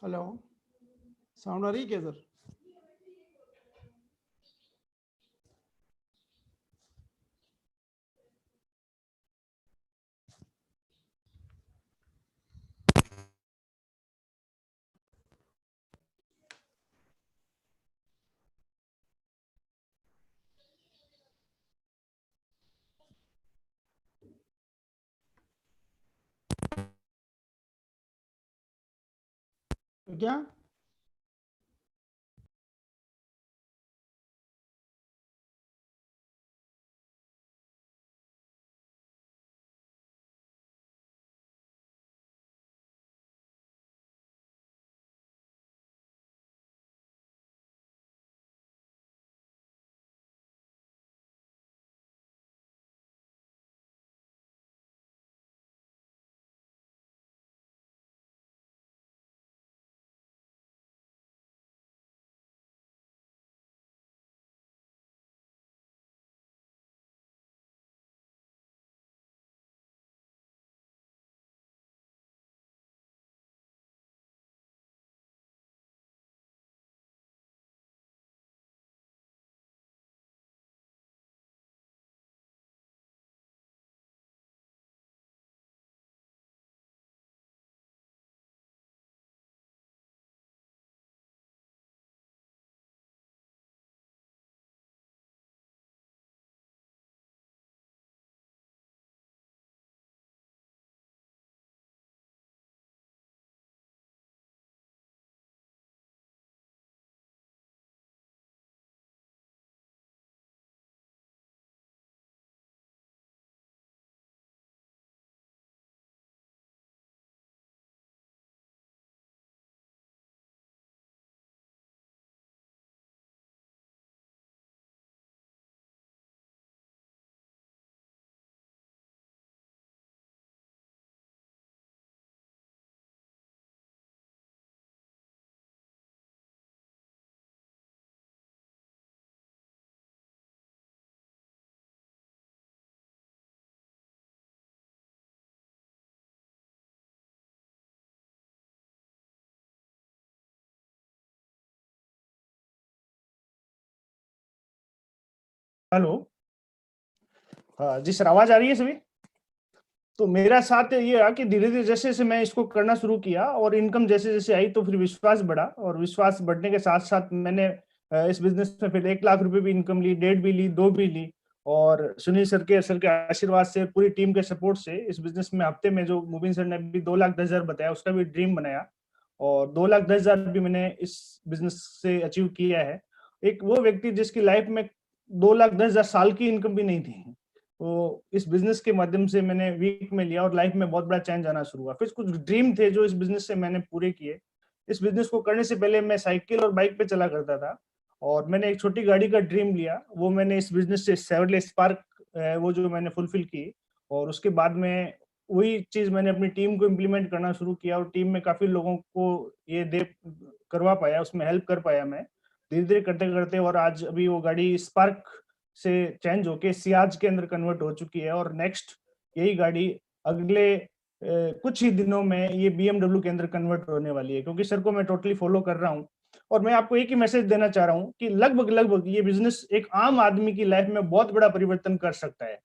हेलो, साउंड आ रही है क्या सर? क्या? हेलो। हाँ जी सर, आवाज आ रही है सभी? तो मेरा साथ ये रहा कि धीरे धीरे जैसे जैसे मैं इसको करना शुरू किया और इनकम जैसे जैसे आई, तो फिर विश्वास बढ़ा, और विश्वास बढ़ने के साथ साथ मैंने इस बिजनेस में फिर 1 लाख रुपए भी इनकम ली, 1.5 भी ली, 2 भी ली। और सुनील सर के आशीर्वाद से, पूरी टीम के सपोर्ट से इस बिजनेस में हफ्ते में, जो मुबीन सर ने अभी 2,10,000 बताया, उसका भी ड्रीम बनाया, और 2,10,000 भी मैंने इस बिजनेस से अचीव किया है। एक वो व्यक्ति जिसकी लाइफ में 2,10,000 साल की इनकम भी नहीं थी, तो इस बिजनेस के माध्यम से मैंने वीक में लिया और लाइफ में बहुत बड़ा चेंज आना शुरू हुआ। फिर कुछ ड्रीम थे जो इस बिजनेस से मैंने पूरे किए। इस बिजनेस को करने से पहले मैं साइकिल और बाइक पे चला करता था, और मैंने एक छोटी गाड़ी का ड्रीम लिया, वो मैंने इस बिजनेस से शेवरले स्पार्क, वो जो मैंने फुलफिल की। और उसके बाद में वही चीज मैंने अपनी टीम को इम्प्लीमेंट करना शुरू किया, और टीम में काफी लोगों को ये दे करवा पाया, उसमें हेल्प कर पाया मैं धीरे धीरे करते करते। और आज अभी वो गाड़ी स्पार्क से चेंज होके सियाज के अंदर कन्वर्ट हो चुकी है, और नेक्स्ट यही गाड़ी अगले कुछ ही दिनों में ये BMW के अंदर कन्वर्ट होने वाली है, क्योंकि सर को मैं टोटली फॉलो कर रहा हूँ। और मैं आपको एक ही मैसेज देना चाह रहा हूँ कि लगभग ये बिजनेस एक आम आदमी की लाइफ में बहुत बड़ा परिवर्तन कर सकता है।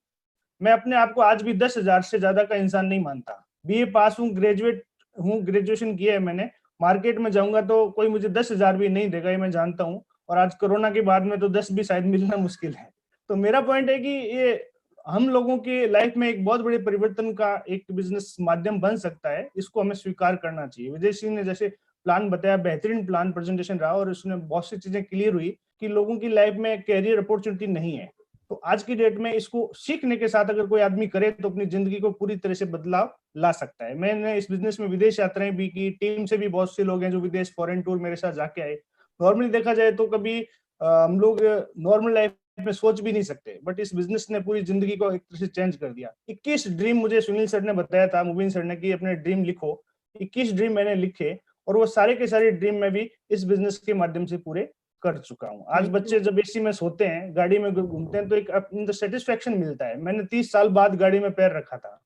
मैं अपने आप को आज भी 10,000 से ज्यादा का इंसान नहीं मानता। BA पास हूँ, ग्रेजुएट हूँ, ग्रेजुएशन किया है मैंने। मार्केट में जाऊंगा तो कोई मुझे 10,000 भी नहीं देगा, ये मैं जानता हूँ। और आज कोरोना के बाद में तो 10 भी शायद मिलना मुश्किल है। तो मेरा पॉइंट है कि ये हम लोगों की लाइफ में एक बहुत बड़े परिवर्तन का एक बिजनेस माध्यम बन सकता है। इसको हमें स्वीकार करना चाहिए। विजय सिंह ने जैसे प्लान बताया, बेहतरीन प्लान प्रेजेंटेशन रहा और उसमें बहुत सी चीजें क्लियर हुई कि लोगों की लाइफ में कैरियर अपॉर्चुनिटी नहीं है। तो आज की डेट में इसको सीखने के साथ अगर कोई आदमी करे तो अपनी जिंदगी को पूरी तरह से बदलाव ला सकता है। मैंने इस बिजनेस में विदेश यात्राएं भी की, टीम से भी बहुत से लोग हैं जो विदेश फॉरेन टूर मेरे साथ जाके आए। नॉर्मली देखा जाए तो कभी हम लोग नॉर्मल लाइफ में सोच भी नहीं सकते, बट इस बिजनेस ने पूरी जिंदगी को एक तरह से चेंज कर दिया। 21 ड्रीम मुझे सुनील सर ने बताया था, मुबीन सर ने, कि अपने ड्रीम लिखो। 21 ड्रीम मैंने लिखे और वो सारे के सारे ड्रीम में भी इस बिजनेस के माध्यम से पूरे कर चुका हूँ। आज बच्चे जब एसी में सोते हैं, गाड़ी में घूमते हैं, तो एक सेटिस्फेक्शन मिलता है। मैंने 30 साल बाद गाड़ी में पैर रखा था,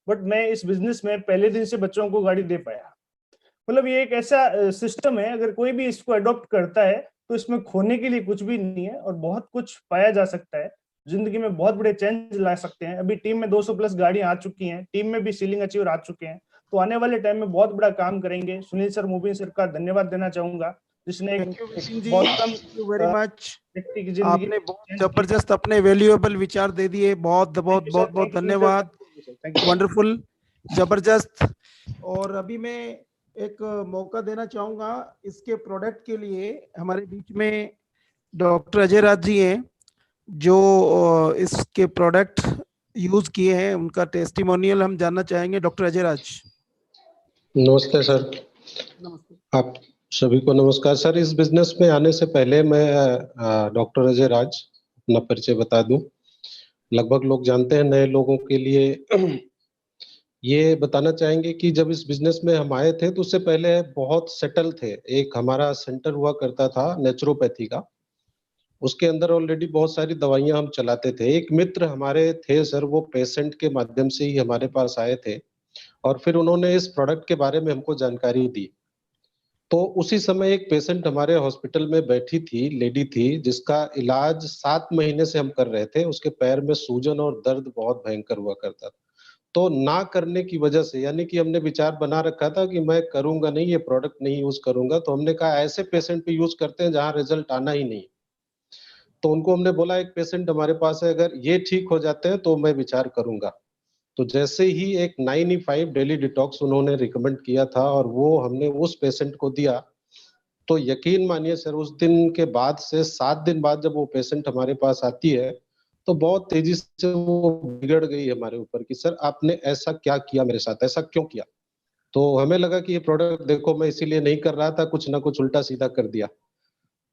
बट मैं इस बिजनेस में पहले दिन से बच्चों को गाड़ी दे पाया। मतलब ये एक ऐसा सिस्टम है, अगर कोई भी इसको अडॉप्ट करता है तो इसमें खोने के लिए कुछ भी नहीं है और बहुत कुछ पाया जा सकता है। जिंदगी में बहुत बड़े चेंज ला सकते हैं। अभी टीम में 200 प्लस गाड़ियां आ चुकी हैं, टीम में भी सीलिंग अचीवर आ चुके हैं। तो आने वाले टाइम में बहुत बड़ा काम करेंगे। सुनील सर, मुबीन सर का धन्यवाद देना चाहूंगा, जिसने एक बहुत कम थैंक यू वेरी मच। व्यक्ति की जिंदगी आपने बहुत चेंज की। जबरदस्त अपने वैल्यूएबल विचार दे दिए। बहुत बहुत Thank you, sir. बहुत बहुत Thank you, धन्यवाद। sir. Thank you, sir. Wonderful, जबरदस्त। और अभी मैं एक मौका देना चाहूंगा इसके प्रोडक्ट के लिए। हमारे बीच में डॉक्टर अजय राज जी हैं, जो इसके प्रोडक्ट यूज किए हैं, उनका टेस्टिमोनियल हम जानना चाहेंगे। डॉक्टर अजय राज। नमस्ते सर। नमस्ते। आप सभी को नमस्कार सर। इस बिजनेस में आने से पहले मैं डॉक्टर अजय राज अपना परिचय बता दूं। लगभग लोग जानते हैं, नए लोगों के लिए ये बताना चाहेंगे कि जब इस बिजनेस में हम आए थे तो उससे पहले बहुत सेटल थे। एक हमारा सेंटर हुआ करता था नेचुरोपैथी का, उसके अंदर ऑलरेडी बहुत सारी दवाइयां हम चलाते थे। एक मित्र हमारे थे सर, वो पेशेंट के माध्यम से ही हमारे पास आए थे और फिर उन्होंने इस प्रोडक्ट के बारे में हमको जानकारी दी। तो उसी समय एक पेशेंट हमारे हॉस्पिटल में बैठी थी, लेडी थी, जिसका इलाज 7 महीने से हम कर रहे थे। उसके पैर में सूजन और दर्द बहुत भयंकर हुआ करता था। तो ना करने की वजह से, यानी कि हमने विचार बना रखा था कि मैं करूंगा नहीं, ये प्रोडक्ट नहीं यूज करूंगा। तो हमने कहा ऐसे पेशेंट पे यूज करते हैं जहां रिजल्ट आना ही नहीं। तो उनको हमने बोला एक पेशेंट हमारे पास है, अगर ये ठीक हो जाते हैं तो मैं विचार करूंगा। तो जैसे ही एक 9E5 डेली डिटॉक्स उन्होंने रिकमेंड किया था और वो हमने उस पेशेंट को दिया, तो यकीन मानिए सर, उस दिन के बाद से 7 दिन बाद जब वो पेशेंट हमारे पास आती है तो बहुत तेजी से वो बिगड़ गई हमारे ऊपर कि सर आपने ऐसा क्या किया मेरे साथ, ऐसा क्यों किया। तो हमें लगा कि ये प्रोडक्ट देखो मैं इसीलिए नहीं कर रहा था, कुछ ना कुछ उल्टा सीधा कर दिया।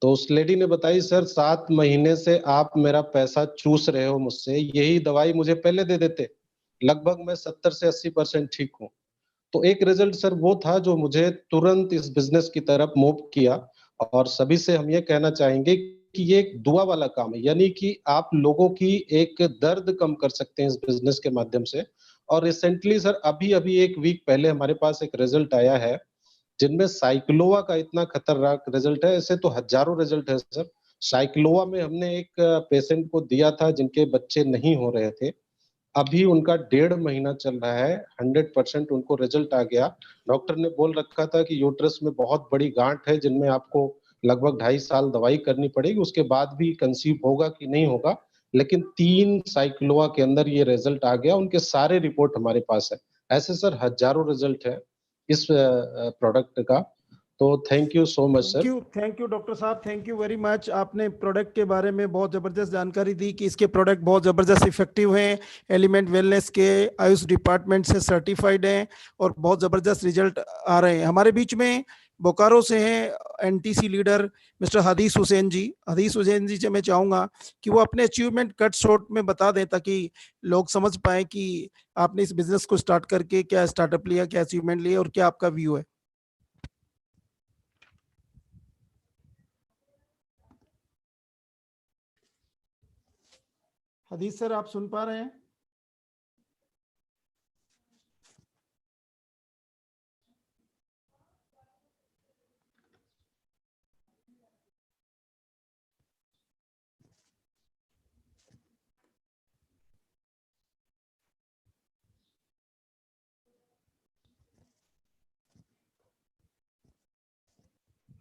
तो उस लेडी ने बताई सर 7 महीने से आप मेरा पैसा चूस रहे हो मुझसे, यही दवाई मुझे पहले दे देते, लगभग मैं 70 से 80% ठीक हूँ। तो एक रिजल्ट सर वो था जो मुझे तुरंत इस बिजनेस की तरफ मूव किया। और सभी से हम ये कहना चाहेंगे कि ये एक दुआ वाला काम है, यानी कि आप लोगों की एक दर्द कम कर सकते हैं इस बिजनेस के माध्यम से। और रिसेंटली सर अभी अभी एक वीक पहले हमारे पास एक रिजल्ट आया है, जिनमें साइक्लोवा का इतना खतरनाक रिजल्ट है। ऐसे तो हजारों रिजल्ट है सर। साइक्लोवा में हमने एक पेशेंट को दिया था जिनके बच्चे नहीं हो रहे थे, अभी उनका 1.5 महीना चल रहा है, 100% उनको रिजल्ट आ गया। डॉक्टर ने बोल रखा था कि यूट्रस में बहुत बड़ी गांठ है, जिनमें आपको लगभग 2.5 साल दवाई करनी पड़ेगी, उसके बाद भी कंसीव होगा कि नहीं होगा। लेकिन 3 साइक्लोवा के अंदर ये रिजल्ट आ गया, उनके सारे रिपोर्ट हमारे पास है। ऐसे सर हजारों रिजल्ट है इस प्रोडक्ट का। तो thank you so much sir. Thank you doctor साहब, थैंक यू वेरी मच। आपने प्रोडक्ट के बारे में बहुत जबरदस्त जानकारी दी कि इसके प्रोडक्ट बहुत जबरदस्त इफेक्टिव हैं, एलिमेंट वेलनेस के आयुष डिपार्टमेंट से सर्टिफाइड हैं और बहुत जबरदस्त रिजल्ट आ रहे हैं। हमारे बीच में बोकारो से हैं एनटीसी लीडर मिस्टर हदीस हुसैन जी। हदीस हुसैन जी से मैं चाहूंगा कि वो अपने अचीवमेंट कट शॉर्ट में बता दें, ताकि लोग समझ पाए कि आपने इस बिजनेस को स्टार्ट करके क्या स्टार्टअप लिया, क्या अचीवमेंट लिया और क्या आपका व्यू है। हदीस सर, आप सुन पा रहे हैं?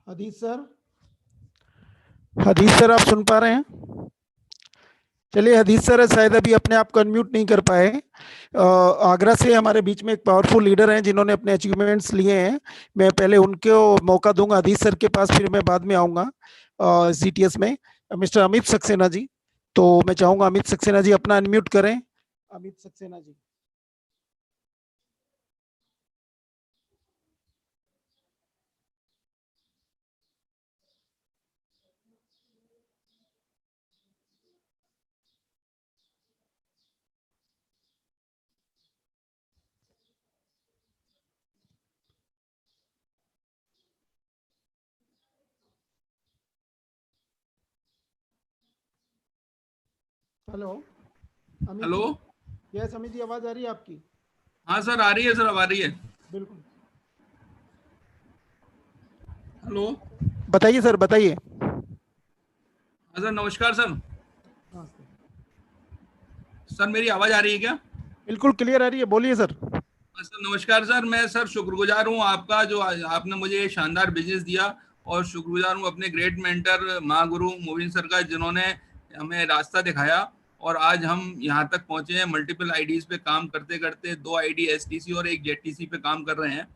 हदीस सर आप सुन पा रहे हैं? चलिए, हदीस सर शायद अभी अपने आप को अनम्यूट नहीं कर पाए। आगरा से हमारे बीच में एक पावरफुल लीडर हैं जिन्होंने अपने अचीवमेंट्स लिए हैं। मैं पहले उनको मौका दूंगा हदीस सर के पास, फिर मैं बाद में आऊँगा CTS में। मिस्टर अमित सक्सेना जी, तो मैं चाहूँगा अमित सक्सेना जी अपना अनम्यूट करें। Amit Saxena ji. Hello Amit. Hello. Yes Amit ji, आवाज आ रही है आपकी? हाँ सर, आ रही है सर, अब आ रही है। बिल्कुल। हेलो। बताइए सर, बताइए। हाँ सर, नमस्कार सर। हाँ सर मेरी आवाज आ रही है क्या? बिल्कुल क्लियर आ रही है, बोलिए सर। हाँ सर, नमस्कार सर। मैं सर शुक्रगुजार हूँ आपका, जो आपने मुझे ये शानदार बिजनेस दिया, और शुक्रगुजार हूँ अपने ग्रेट मेंटर महागुरु मोविन सर का, जिन्होंने हमें रास्ता दिखाया और आज हम यहाँ तक पहुंचे हैं। मल्टीपल आईडीज पे काम करते करते 2 आईडी STC और 1 ZTC पे काम कर रहे हैं।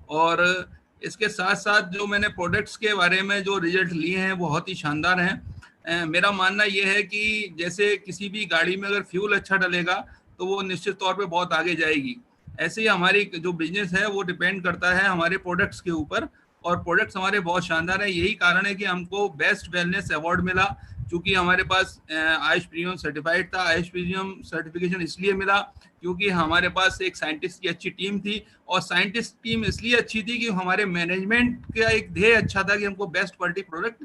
और इसके साथ साथ जो मैंने प्रोडक्ट्स के बारे में जो रिजल्ट लिए हैं वो बहुत ही शानदार हैं। मेरा मानना ये है कि जैसे किसी भी गाड़ी में अगर फ्यूल अच्छा डलेगा तो वो निश्चित तौर पे बहुत आगे जाएगी। ऐसे ही हमारी जो बिजनेस है वो डिपेंड करता है हमारे प्रोडक्ट्स के ऊपर, और प्रोडक्ट्स हमारे बहुत शानदार है। यही कारण है कि हमको बेस्ट वेलनेस अवार्ड मिला, क्योंकि हमारे पास आयुष प्रीमियम सर्टिफाइड था। आयुष प्रीमियम सर्टिफिकेशन इसलिए मिला क्योंकि हमारे पास एक साइंटिस्ट की अच्छी टीम थी, और साइंटिस्ट टीम इसलिए अच्छी थी कि हमारे मैनेजमेंट का एक ध्येय अच्छा था कि हमको बेस्ट क्वालिटी प्रोडक्ट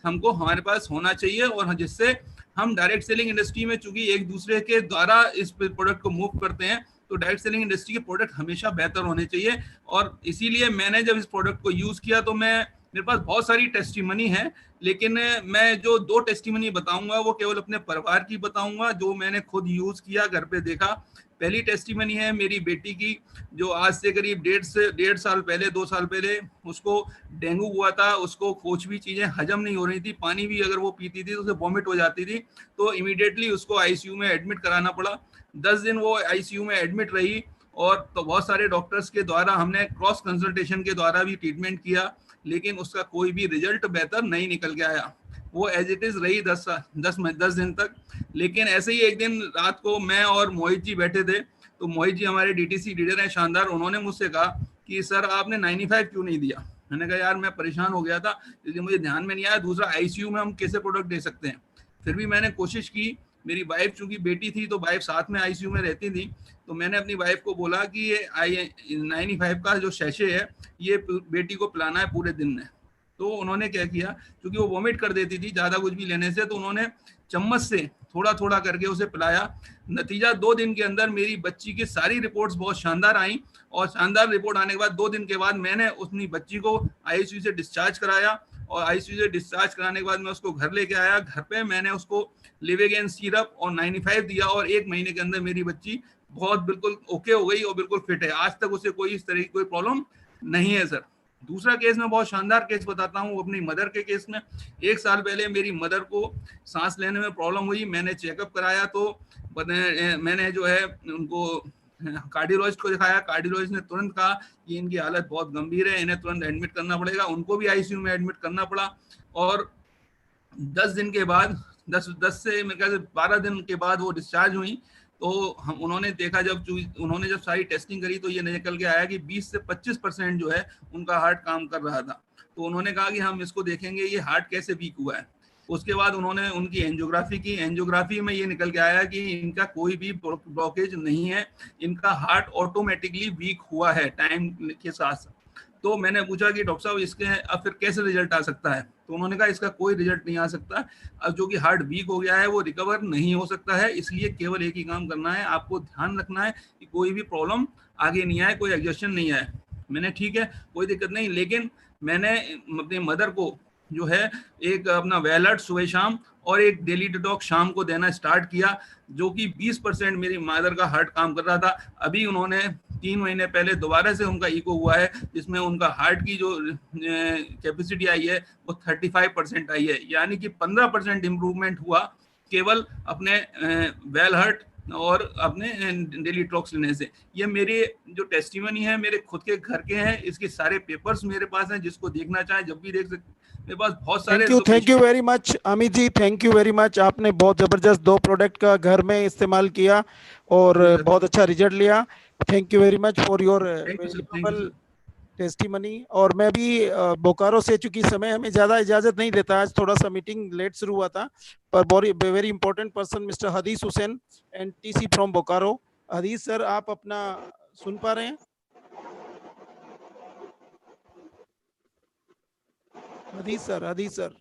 हमको हमारे पास होना चाहिए, और जिससे हम डायरेक्ट सेलिंग इंडस्ट्री में चूंकि एक दूसरे के द्वारा इस प्रोडक्ट को मूव करते हैं, तो डायरेक्ट सेलिंग इंडस्ट्री के प्रोडक्ट हमेशा बेहतर होने चाहिए। और इसीलिए मैंने जब इस प्रोडक्ट को यूज किया तो मेरे पास बहुत सारी टेस्टिमनी है, लेकिन मैं जो 2 टेस्टिमनी बताऊंगा वो केवल अपने परिवार की बताऊंगा, जो मैंने खुद यूज किया, घर पे देखा। पहली टेस्टिमनी है मेरी बेटी की, जो आज से करीब 1.5 साल पहले, 2 साल पहले उसको डेंगू हुआ था। उसको कुछ भी चीजें हजम नहीं हो रही थी, पानी भी अगर वो पीती थी तो उसे वॉमिट हो जाती थी, तो इमीडिएटली उसको ICU में एडमिट कराना पड़ा। 10 दिन वो ICU में एडमिट रही, और तो बहुत सारे डॉक्टर्स के द्वारा हमने क्रॉस कंसल्टेशन के द्वारा भी ट्रीटमेंट किया, लेकिन उसका कोई भी रिजल्ट बेहतर नहीं निकल के आया। वो एज इट इज रही 10 दिन तक। लेकिन ऐसे ही एक दिन रात को मैं और मोहित जी बैठे थे, तो मोहित जी हमारे DTC लीडर हैं शानदार, उन्होंने मुझसे कहा कि सर आपने 95 क्यों नहीं दिया। मैंने कहा यार मैं परेशान हो गया था, इसलिए मुझे ध्यान में नहीं आया। दूसरा ICU में हम कैसे प्रोडक्ट दे सकते हैं। फिर भी मैंने कोशिश की। मेरी वाइफ चूंकि बेटी थी तो वाइफ साथ में ICU में रहती थी, तो मैंने अपनी वाइफ को बोला कि ये 95 का जो शैशे है ये बेटी को पिलाना है पूरे दिन में। तो उन्होंने क्या किया, क्योंकि वो वॉमिट कर देती थी ज्यादा कुछ भी लेने से, तो उन्होंने चम्मच से थोड़ा थोड़ा करके उसे पिलाया। नतीजा 2 दिन के अंदर मेरी बच्ची की सारी रिपोर्ट्स बहुत शानदार आई, और शानदार रिपोर्ट आने के बाद 2 दिन के बाद मैंने अपनी बच्ची को ICU से डिस्चार्ज कराया, और ICU से डिस्चार्ज कराने के बाद मैं उसको घर लेके आया। घर पे मैंने उसको लिवेगेन सिरप और 95 दिया, और 1 महीने के अंदर मेरी बच्ची बहुत बिल्कुल ओके हो गई और बिल्कुल फिट है। आज तक उसे कोई इस तरह की कोई प्रॉब्लम नहीं है सर। दूसरा केस में बहुत शानदार केस बताता हूँ, अपनी मदर के केस में। 1 साल पहले मेरी मदर को सांस लेने में प्रॉब्लम हुई। मैंने चेकअप कराया तो मैंने जो है उनको कार्डियोलॉजिस्ट को दिखाया। कार्डियोलॉजिस्ट ने तुरंत कहा कि इनकी हालत बहुत गंभीर है, इन्हें तुरंत एडमिट करना पड़ेगा। उनको भी ICU में एडमिट करना पड़ा, और 10 दिन के बाद 10 से मेरे ख्याल से 12 दिन के बाद वो डिस्चार्ज हुई। तो उन्होंने देखा, उन्होंने जब सारी टेस्टिंग करी तो ये निकल के आया कि 20 से 25% जो है उनका हार्ट काम कर रहा था। तो उन्होंने कहा कि हम इसको देखेंगे ये हार्ट कैसे वीक हुआ है। उसके बाद उन्होंने उनकी एंजियोग्राफी की। एंजियोग्राफी में ये निकल के आया कि इनका कोई भी ब्लॉकेज नहीं है, इनका हार्ट ऑटोमेटिकली वीक हुआ है टाइम के साथ। तो मैंने पूछा कि डॉक्टर साहब इसके अब फिर कैसे रिजल्ट आ सकता है। तो उन्होंने कहा इसका कोई रिजल्ट नहीं आ सकता, अब जो कि हार्ट वीक हो गया है वो रिकवर नहीं हो सकता है। इसलिए केवल एक ही काम करना है, आपको ध्यान रखना है कि कोई भी प्रॉब्लम आगे नहीं आए, कोई एग्जॉशन नहीं आए। मैंने ठीक है कोई दिक्कत नहीं, लेकिन मैंने अपनी मदर को जो है एक अपना वेलर्ट सुबह शाम और एक डेली डिटॉक्स शाम को देना स्टार्ट किया, जो कि 20% मेरी मदर का हार्ट काम कर रहा था। अभी उन्होंने 3 महीने पहले दोबारा से उनका इको हुआ है, जिसमें उनका हार्ट की जो कैपेसिटी आई है वो 35% आई है, यानी कि 15% इम्प्रूवमेंट हुआ केवल अपने वेल हार्ट और अपने डेली टॉक्स लेने से। ये मेरे जो टेस्टिमनी है मेरे खुद के घर के हैं, इसके सारे पेपर्स मेरे पास हैं, जिसको देखना चाहे जब भी देख सकते। मेरे पास बहुत सारे thank you very much Amit ji, thank you very much. आपने बहुत जबरदस्त 2 प्रोडक्ट का घर में इस्तेमाल किया और बहुत अच्छा रिजल्ट लिया। Thank you very much for your valuable testimony. और मैं भी बोकारो से, चूंकि समय हमें ज्यादा इजाजत नहीं देता, आज थोड़ा सा मीटिंग लेट शुरू हुआ था, पर वेरी इंपॉर्टेंट पर्सन मिस्टर हदीस Hussain and TC from Bokaro. Hadees sir, आप अपना सुन पा रहे हैं? हदीस सर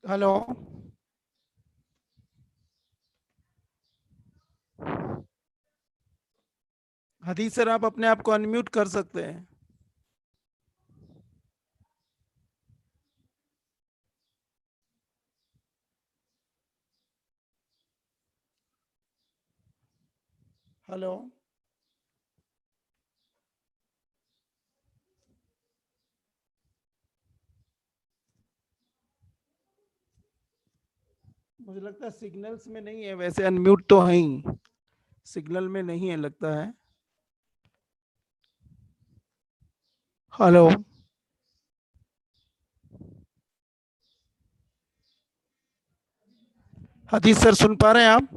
हेलो हदीस सर, आप अपने आप को अनम्यूट कर सकते हैं। हेलो मुझे लगता है सिग्नल्स में नहीं है, वैसे अनम्यूट तो है ही, सिग्नल में नहीं है लगता है। हेलो हदीस सर, सुन पा रहे हैं आप?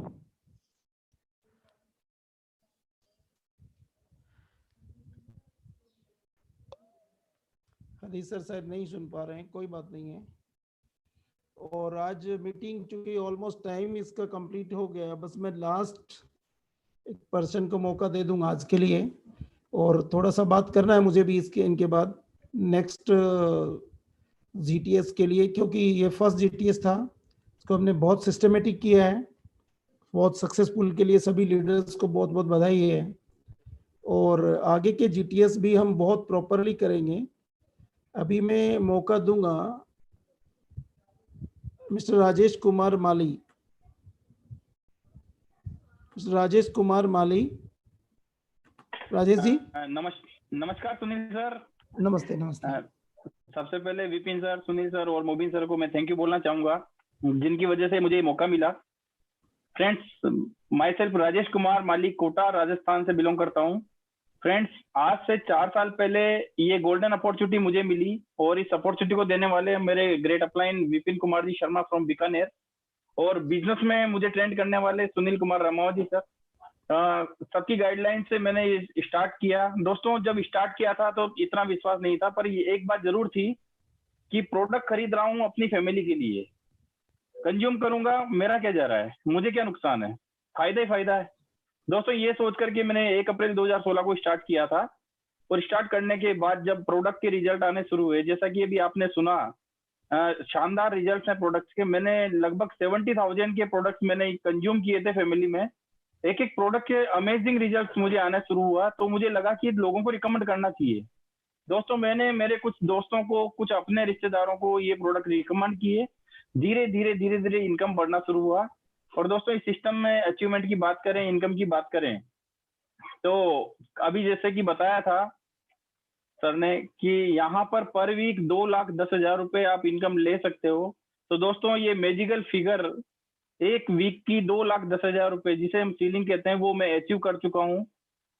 हदीस सर शायद नहीं सुन पा रहे हैं, कोई बात नहीं है। और आज मीटिंग चूंकि ऑलमोस्ट टाइम इसका कंप्लीट हो गया, बस मैं लास्ट एक पर्सन को मौका दे दूंगा आज के लिए, और थोड़ा सा बात करना है मुझे भी इनके बाद नेक्स्ट जीटीएस के लिए, क्योंकि ये फर्स्ट जीटीएस था, इसको हमने बहुत सिस्टमेटिक किया है, बहुत सक्सेसफुल के लिए सभी लीडर्स को बहुत बहुत बधाई है। और आगे के जीटीएस भी हम बहुत प्रॉपरली करेंगे। अभी मैं मौका दूंगा मिस्टर राजेश कुमार माली। मिस्टर राजेश कुमार माली। राजेश जी नमस्कार सुनील सर। नमस्ते नमस्ते। सबसे पहले विपिन सर, सुनील सर और मोबिन सर को मैं थैंक यू बोलना चाहूंगा, जिनकी वजह से मुझे ये मौका मिला। Friends, myself Rajesh Kumar Mali, Kota Rajasthan से बिलोंग करता हूँ। फ्रेंड्स, आज से 4 साल पहले ये गोल्डन अपॉर्चुनिटी मुझे मिली, और इस अपॉर्चुनिटी को देने वाले मेरे great upline Vipin Kumar ji Sharma from Bikaner, और बिजनेस में मुझे ट्रेंड करने वाले सुनील कुमार रामावत जी सर। सबकी गाइडलाइन से मैंने ये स्टार्ट किया। दोस्तों, जब स्टार्ट किया था तो इतना विश्वास नहीं था, पर ये एक बात जरूर थी कि प्रोडक्ट खरीद रहा हूँ अपनी फैमिली के लिए, कंज्यूम करूंगा, मेरा क्या जा रहा है, मुझे क्या नुकसान है, फायदा ही फायदा है। दोस्तों, ये सोच करके मैंने 1 अप्रैल 2016 को स्टार्ट किया था, और स्टार्ट करने के बाद जब प्रोडक्ट के रिजल्ट आने शुरू हुए, जैसा कि अभी आपने सुना, शानदार रिजल्ट्स हैं प्रोडक्ट्स के। मैंने लगभग 70,000 के प्रोडक्ट्स मैंने कंज्यूम किए थे फैमिली में। एक एक प्रोडक्ट के अमेजिंग रिजल्ट्स मुझे आना शुरू हुआ, तो मुझे लगा कि लोगों को रिकमेंड करना चाहिए। दोस्तों, मैंने मेरे कुछ दोस्तों को, कुछ अपने रिश्तेदारों को ये प्रोडक्ट रिकमेंड किए। धीरे धीरे इनकम बढ़ना शुरू हुआ। और दोस्तों, इस सिस्टम में अचीवमेंट की बात करें, इनकम की बात करें, तो अभी जैसे कि बताया था सर ने कि यहाँ पर वीक 2,10,000 रुपए आप इनकम ले सकते हो। तो दोस्तों, ये मैजिकल फिगर 1 वीक की 2,10,000 रुपए, जिसे हम सीलिंग कहते हैं, वो मैं अचीव कर चुका हूँ।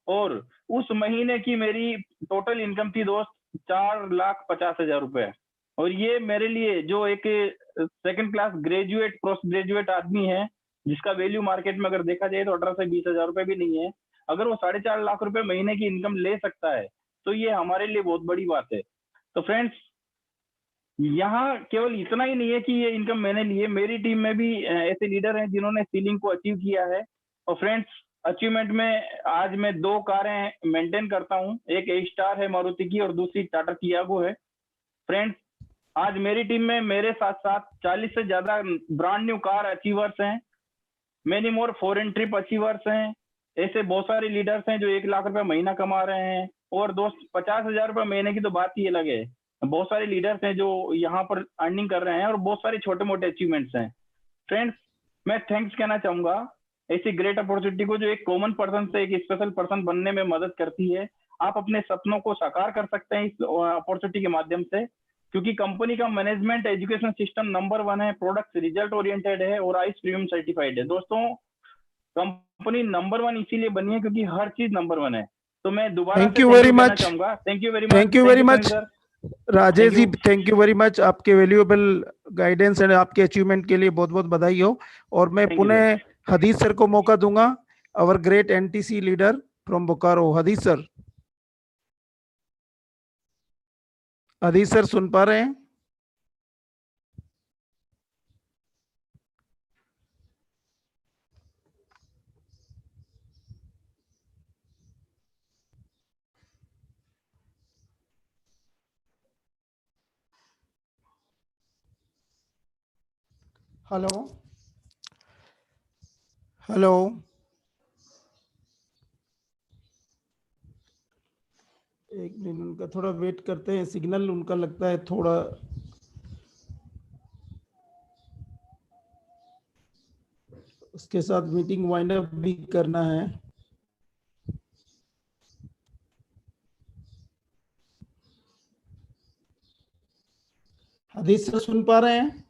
और उस महीने की मेरी टोटल इनकम थी दोस्त 4,50,000 रुपए। और ये मेरे लिए, जो एक second class graduate, post graduate आदमी है, जिसका वैल्यू मार्केट में अगर देखा जाए तो 18 से 20,000 रुपए भी नहीं है, अगर वो 4.5 लाख रुपए महीने की इनकम ले सकता है, तो ये हमारे लिए बहुत बड़ी बात है। तो फ्रेंड्स, यहाँ केवल इतना ही नहीं है कि ये इनकम मैंने ली है, मेरी टीम में भी ऐसे लीडर हैं जिन्होंने सीलिंग को अचीव किया है। और फ्रेंड्स, अचीवमेंट में आज मैं 2 कारें मेंटेन करता हूँ, एक ए स्टार है मारुति की और दूसरी टाटा टियागो है। फ्रेंड्स, आज मेरी टीम में मेरे साथ साथ 40 से ज्यादा ब्रांड न्यू कार अचीवर्स हैं, many more foreign trip achievers हैं, ऐसे बहुत सारे लीडर्स हैं जो 1 लाख रुपए महीना कमा रहे हैं, और दोस्त 50,000 रुपए महीने की तो बात ही अलग है। बहुत सारे लीडर्स हैं जो यहाँ पर अर्निंग कर रहे हैं, और बहुत सारे छोटे मोटे अचीवमेंट्स हैं। फ्रेंड्स, मैं थैंक्स कहना चाहूंगा ऐसी ग्रेट अपॉर्चुनिटी को, जो एक कॉमन पर्सन से एक स्पेशल पर्सन बनने में मदद करती है। आप अपने सपनों को साकार कर सकते हैं इस अपॉर्चुनिटी के माध्यम से, क्योंकि कंपनी का मैनेजमेंट एजुकेशन सिस्टम नंबर 1 है, प्रोडक्ट रिजल्ट ओरिएंटेड है और आईएस प्रीमियम सर्टिफाइड है। दोस्तों, कंपनी नंबर 1 इसीलिए बनी है क्योंकि हर चीज नंबर 1 है। तो मैं दोबारा थैंक यू वेरी मच, चाहूंगा। Thank you very much, thank you very much Rajesh ji, Thank you. Thank you very much. आपके वैल्यूएबल गाइडेंस एंड आपके अचीवमेंट के लिए बहुत बहुत बधाई हो। और मैं Thank you, पुनः हदीस सर को मौका दूंगा, our great NTC leader from Bokaro. Hadees sir, हदीस सर सुन पा रहे हैं? हेलो हेलो, एक मिनट, उनका थोड़ा वेट करते हैं, सिग्नल उनका लगता है थोड़ा उसके साथ मीटिंग वाइंड अप भी करना है। हदीस सर सुन पा रहे हैं?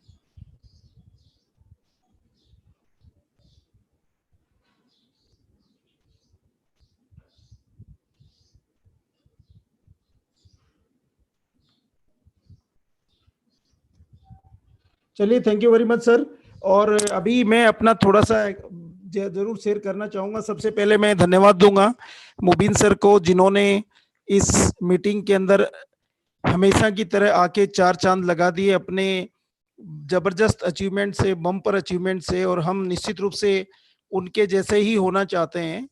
चलिए, thank you very much sir. और अभी मैं अपना थोड़ा सा जरूर शेयर करना चाहूंगा। सबसे पहले मैं धन्यवाद दूंगा मुबीन सर को, जिन्होंने इस मीटिंग के अंदर हमेशा की तरह आके 4 चांद लगा दिए अपने जबरदस्त अचीवमेंट से, बम्पर अचीवमेंट से, और हम निश्चित रूप से उनके जैसे ही होना चाहते हैं।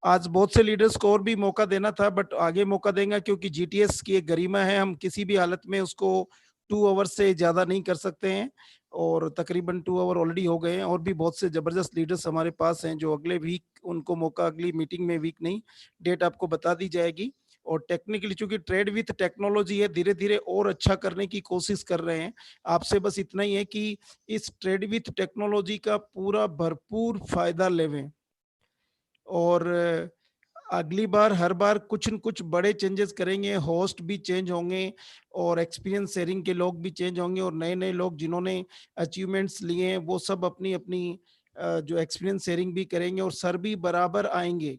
आज बहुत से लीडर्स को और भी मौका देना था, बट आगे मौका देंगे, क्योंकि जीटीएस की एक गरिमा है, हम किसी भी हालत में उसको 2 आवर से ज्यादा नहीं कर सकते हैं, और तकरीबन 2 आवर ऑलरेडी हो गए हैं। और भी बहुत से जबरदस्त लीडर्स हमारे पास हैं जो अगले वीक उनको मौका, अगली मीटिंग में, वीक नहीं, डेट आपको बता दी जाएगी। और टेक्निकली चूंकि ट्रेड विथ टेक्नोलॉजी है, धीरे धीरे और अच्छा करने की कोशिश कर रहे हैं। आपसे बस इतना ही है कि इस ट्रेड विथ टेक्नोलॉजी का पूरा भरपूर फायदा लेवें, और अगली बार हर बार कुछ न कुछ बड़े चेंजेस करेंगे। होस्ट भी चेंज होंगे, और एक्सपीरियंस शेयरिंग के लोग भी चेंज होंगे, और नए नए लोग जिन्होंने अचीवमेंट्स लिए हैं वो सब अपनी अपनी जो एक्सपीरियंस शेयरिंग भी करेंगे, और सर भी बराबर आएंगे।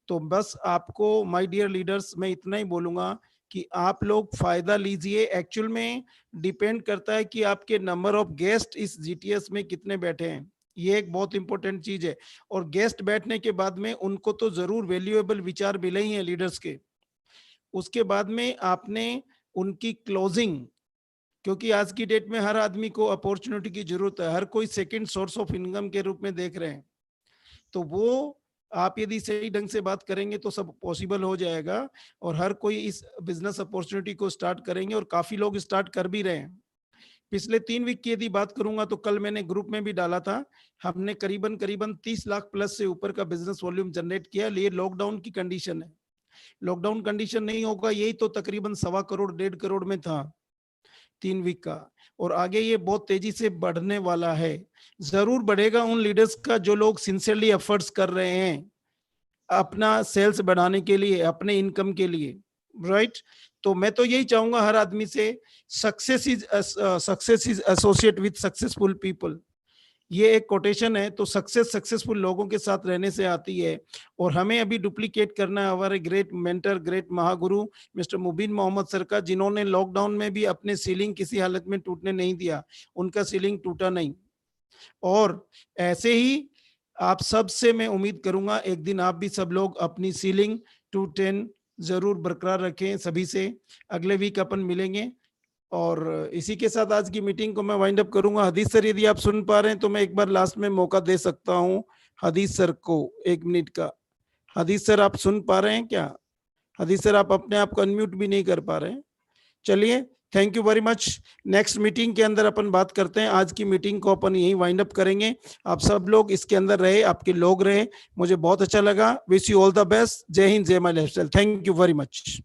तो बस आपको, माय डियर लीडर्स, मैं इतना ही बोलूंगा कि आप लोग फायदा लीजिए। एक्चुअल में डिपेंड करता है कि आपके नंबर ऑफ गेस्ट इस जीटीएस में कितने बैठे हैं, ये एक बहुत इंपॉर्टेंट चीज है। और गेस्ट बैठने के बाद में उनको तो जरूर वैल्यूएबल विचार मिले ही हैं लीडर्स के। उसके बाद में आपने उनकी क्लोजिंग, क्योंकि आज की डेट में हर आदमी को अपॉर्चुनिटी की जरूरत है, हर कोई सेकंड सोर्स ऑफ इनकम के रूप में देख रहे हैं। तो वो आप यदि सही ढंग से बात करेंगे तो सब पॉसिबल हो जाएगा, और हर कोई इस बिजनेस अपॉर्चुनिटी को स्टार्ट करेंगे, और काफी लोग स्टार्ट कर भी रहे हैं। पिछले 3 वीक की यदि बात करूंगा तो कल मैंने ग्रुप में भी डाला था, हमने करीबन 30 लाख प्लस से ऊपर का बिजनेस वॉल्यूम जनरेट किया। ये लॉकडाउन की कंडीशन है, लॉकडाउन कंडीशन नहीं होगा यही तो तकरीबन 1.25 करोड़ 1.5 करोड़ में था 3 वीक का, और आगे ये बहुत तेजी से बढ़ने वाला है। जरूर बढ़ेगा उन लीडर्स का जो लोग सिंसियरली एफर्ट्स कर रहे हैं अपना सेल्स बढ़ाने के लिए, अपने इनकम के लिए, राइट। तो मैं तो यही चाहूंगा हर आदमी से, success is associate with successful people, ये एक कोटेशन है। तो सक्सेस सक्सेसफुल लोगों के साथ रहने से आती है, और हमें अभी डुप्लीकेट करना है हमारे great mentor, great Mahaguru mister Mubeen Mohammad sir का, जिन्होंने लॉकडाउन में भी अपने सीलिंग किसी हालत में टूटने नहीं दिया, उनका सीलिंग टूटा नहीं। और ऐसे ही आप सब से मैं उम्मीद करूंगा एक दिन आप भी सब लोग अपनी सीलिंग 210 जरूर बरकरार रखें। सभी से अगले वीक अपन मिलेंगे, और इसी के साथ आज की मीटिंग को मैं वाइंड अप करूंगा। हदीस सर, यदि आप सुन पा रहे हैं तो मैं एक बार लास्ट में मौका दे सकता हूं हदीस सर को 1 मिनट का। हदीस सर, आप सुन पा रहे हैं क्या? हदीस सर, आप अपने आप को अनम्यूट भी नहीं कर पा रहे हैं। चलिए, thank you very much. Next meeting के अंदर अपन बात करते हैं। आज की मीटिंग को अपन यही वाइंड अप करेंगे। आप सब लोग इसके अंदर रहे, आपके लोग रहे, मुझे बहुत अच्छा लगा। Wish you all the best. जय हिंद, जय my lifestyle. Thank you very much.